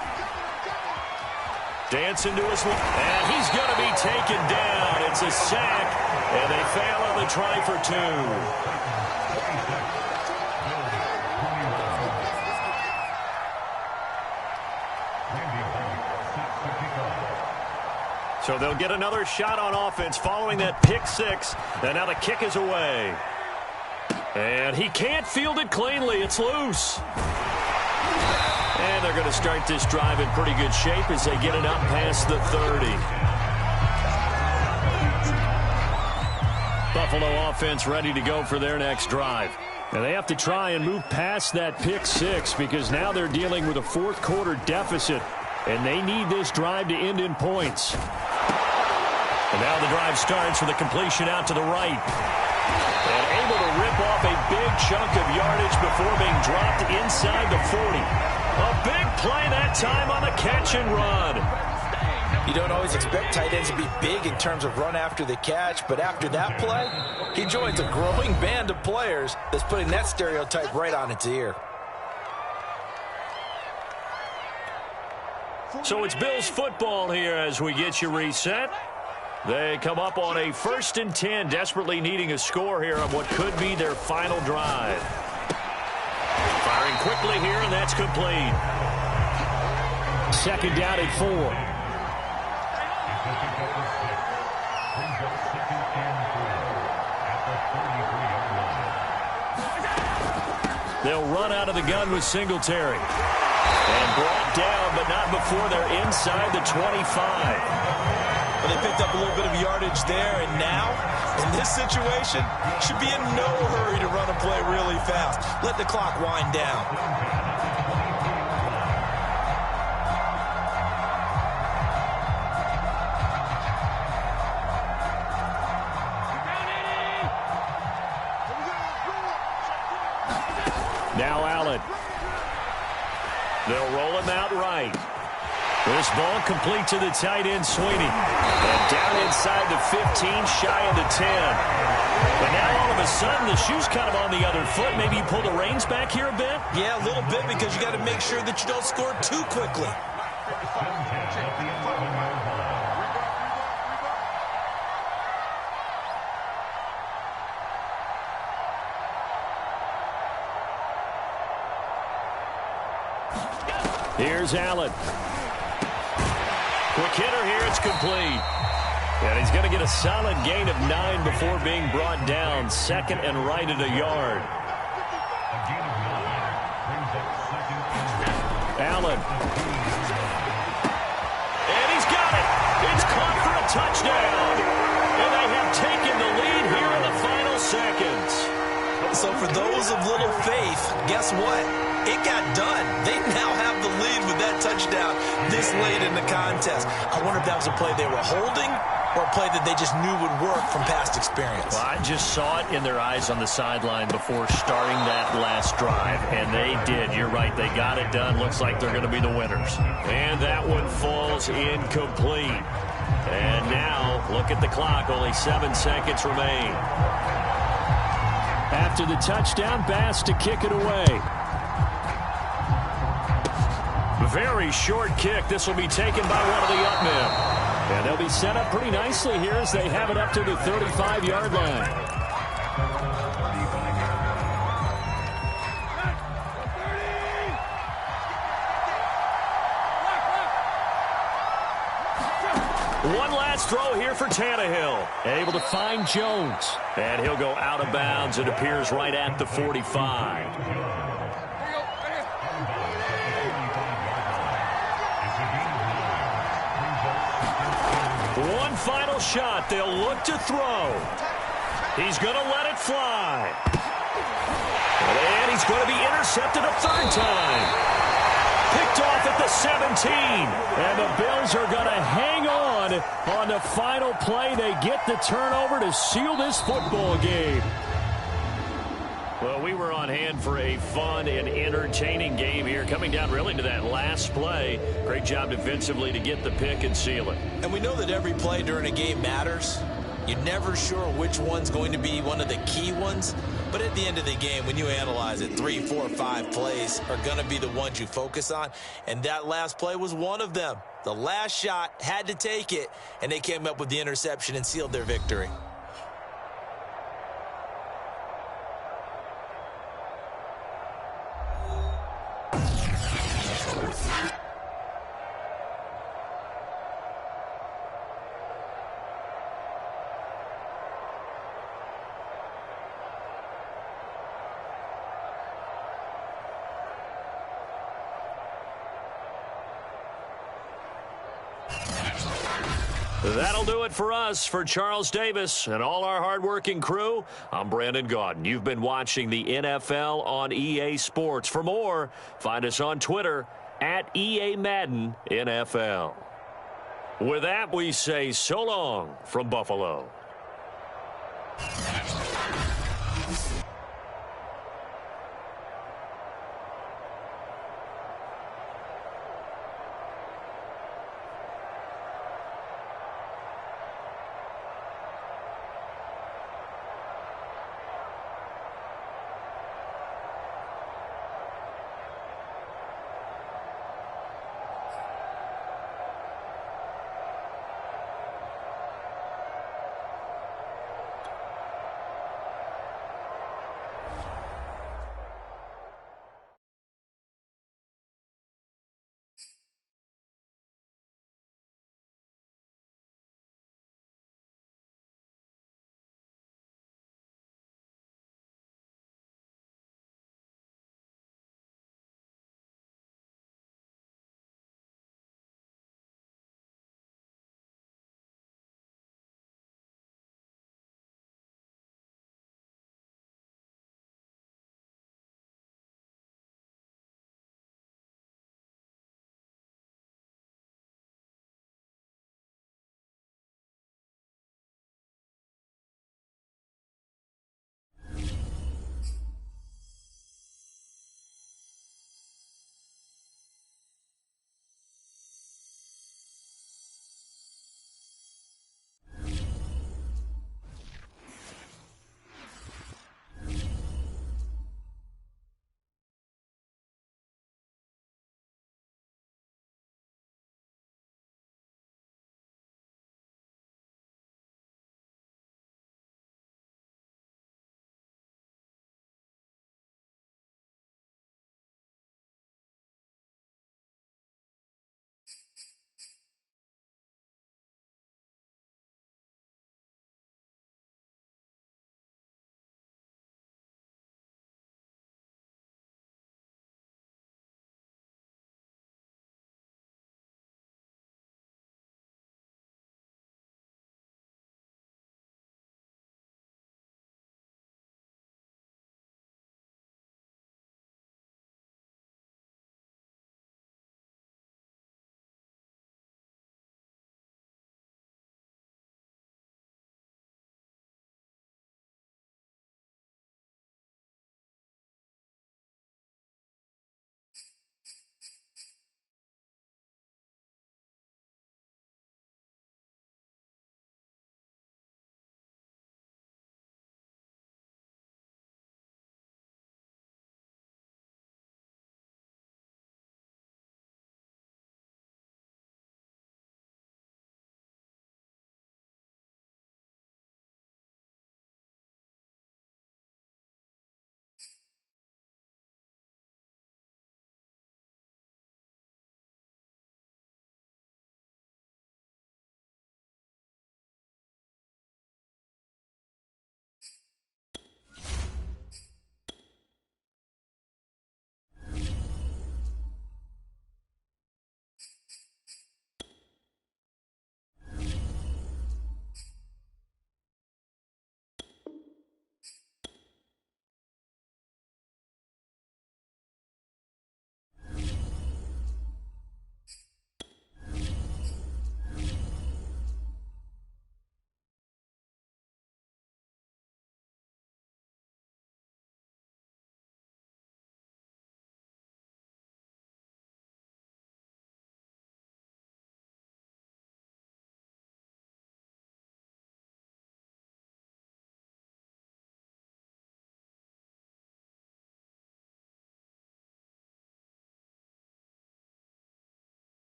Speaker 1: Dancing to his left, and he's going to be taken down. It's a sack, and they fail on the try for 2. So they'll get another shot on offense following that pick six. And now the kick is away. And he can't field it cleanly. It's loose. And they're going to start this drive in pretty good shape as they get it up past the 30. Buffalo offense ready to go for their next drive. And they have to try and move past that pick six because now they're dealing with a fourth quarter deficit. And they need this drive to end in points. And now the drive starts with a completion out to the right. And able to rip off a big chunk of yardage before being dropped inside the 40. A big play that time on the catch and run.
Speaker 2: You don't always expect tight ends to be big in terms of run after the catch, but after that play, he joins a growing band of players that's putting that stereotype right on its ear.
Speaker 1: So it's Bills football here as we get you reset. They come up on a 1st and 10, desperately needing a score here on what could be their final drive. Firing quickly here, and that's complete.
Speaker 4: 2nd down and 4.
Speaker 1: They'll run out of the gun with Singletary. And brought down, but not before they're inside the 25.
Speaker 2: Well, they picked up a little bit of yardage there, and now, in this situation, should be in no hurry to run a play really fast. Let the clock wind down.
Speaker 1: Now Allen. They'll roll him out right. This ball complete to the tight end, Sweeney. And down inside the 15, shy of the 10. But now all of a sudden, the shoe's kind of on the other foot. Maybe you pull the reins back here a bit?
Speaker 2: Yeah, a little bit because you got to make sure that you don't score too quickly.
Speaker 1: Here's Allen. Quick hitter here, it's complete. And he's going to get a solid gain of 9 before being brought down. 2nd and right at a yard. Allen. And he's got it. It's caught for a touchdown. And they have taken the lead here in the final seconds.
Speaker 2: So for those of little faith, guess what? It got done. They now have the lead with that touchdown this late in the contest. I wonder if that was a play they were holding or a play that they just knew would work from past experience.
Speaker 1: Well, I just saw it in their eyes on the sideline before starting that last drive, and they did. You're right. They got it done. Looks like they're going to be the winners. And that one falls incomplete. And now, look at the clock. Only 7 seconds remain.
Speaker 4: After the touchdown, Bass to kick it away.
Speaker 1: Very short kick. This will be taken by one of the up men.
Speaker 4: And they'll be set up pretty nicely here as they have it up to the 35-yard line.
Speaker 1: One last throw here for Tannehill.
Speaker 4: Able to find Jones.
Speaker 1: And he'll go out of bounds. It appears right at the 45. One final shot. They'll look to throw. He's going to let it fly. And he's going to be intercepted a 3rd time. Picked off at the 17.
Speaker 4: And the Bills are going to hang on the final play. They get the turnover to seal this football game.
Speaker 1: Well, we were on hand for a fun and entertaining game here, coming down really to that last play. Great job defensively to get the pick and seal it.
Speaker 2: And we know that every play during a game matters. You're never sure which one's going to be one of the key ones. But at the end of the game, when you analyze it, 3, 4, 5 plays are going to be the ones you focus on. And that last play was one of them. The last shot had to take it, and they came up with the interception and sealed their victory.
Speaker 1: That'll do it for us. For Charles Davis and all our hardworking crew, I'm Brandon Gaudin. You've been watching the NFL on EA Sports. For more, find us on Twitter at EA Madden NFL. With that, we say so long from Buffalo.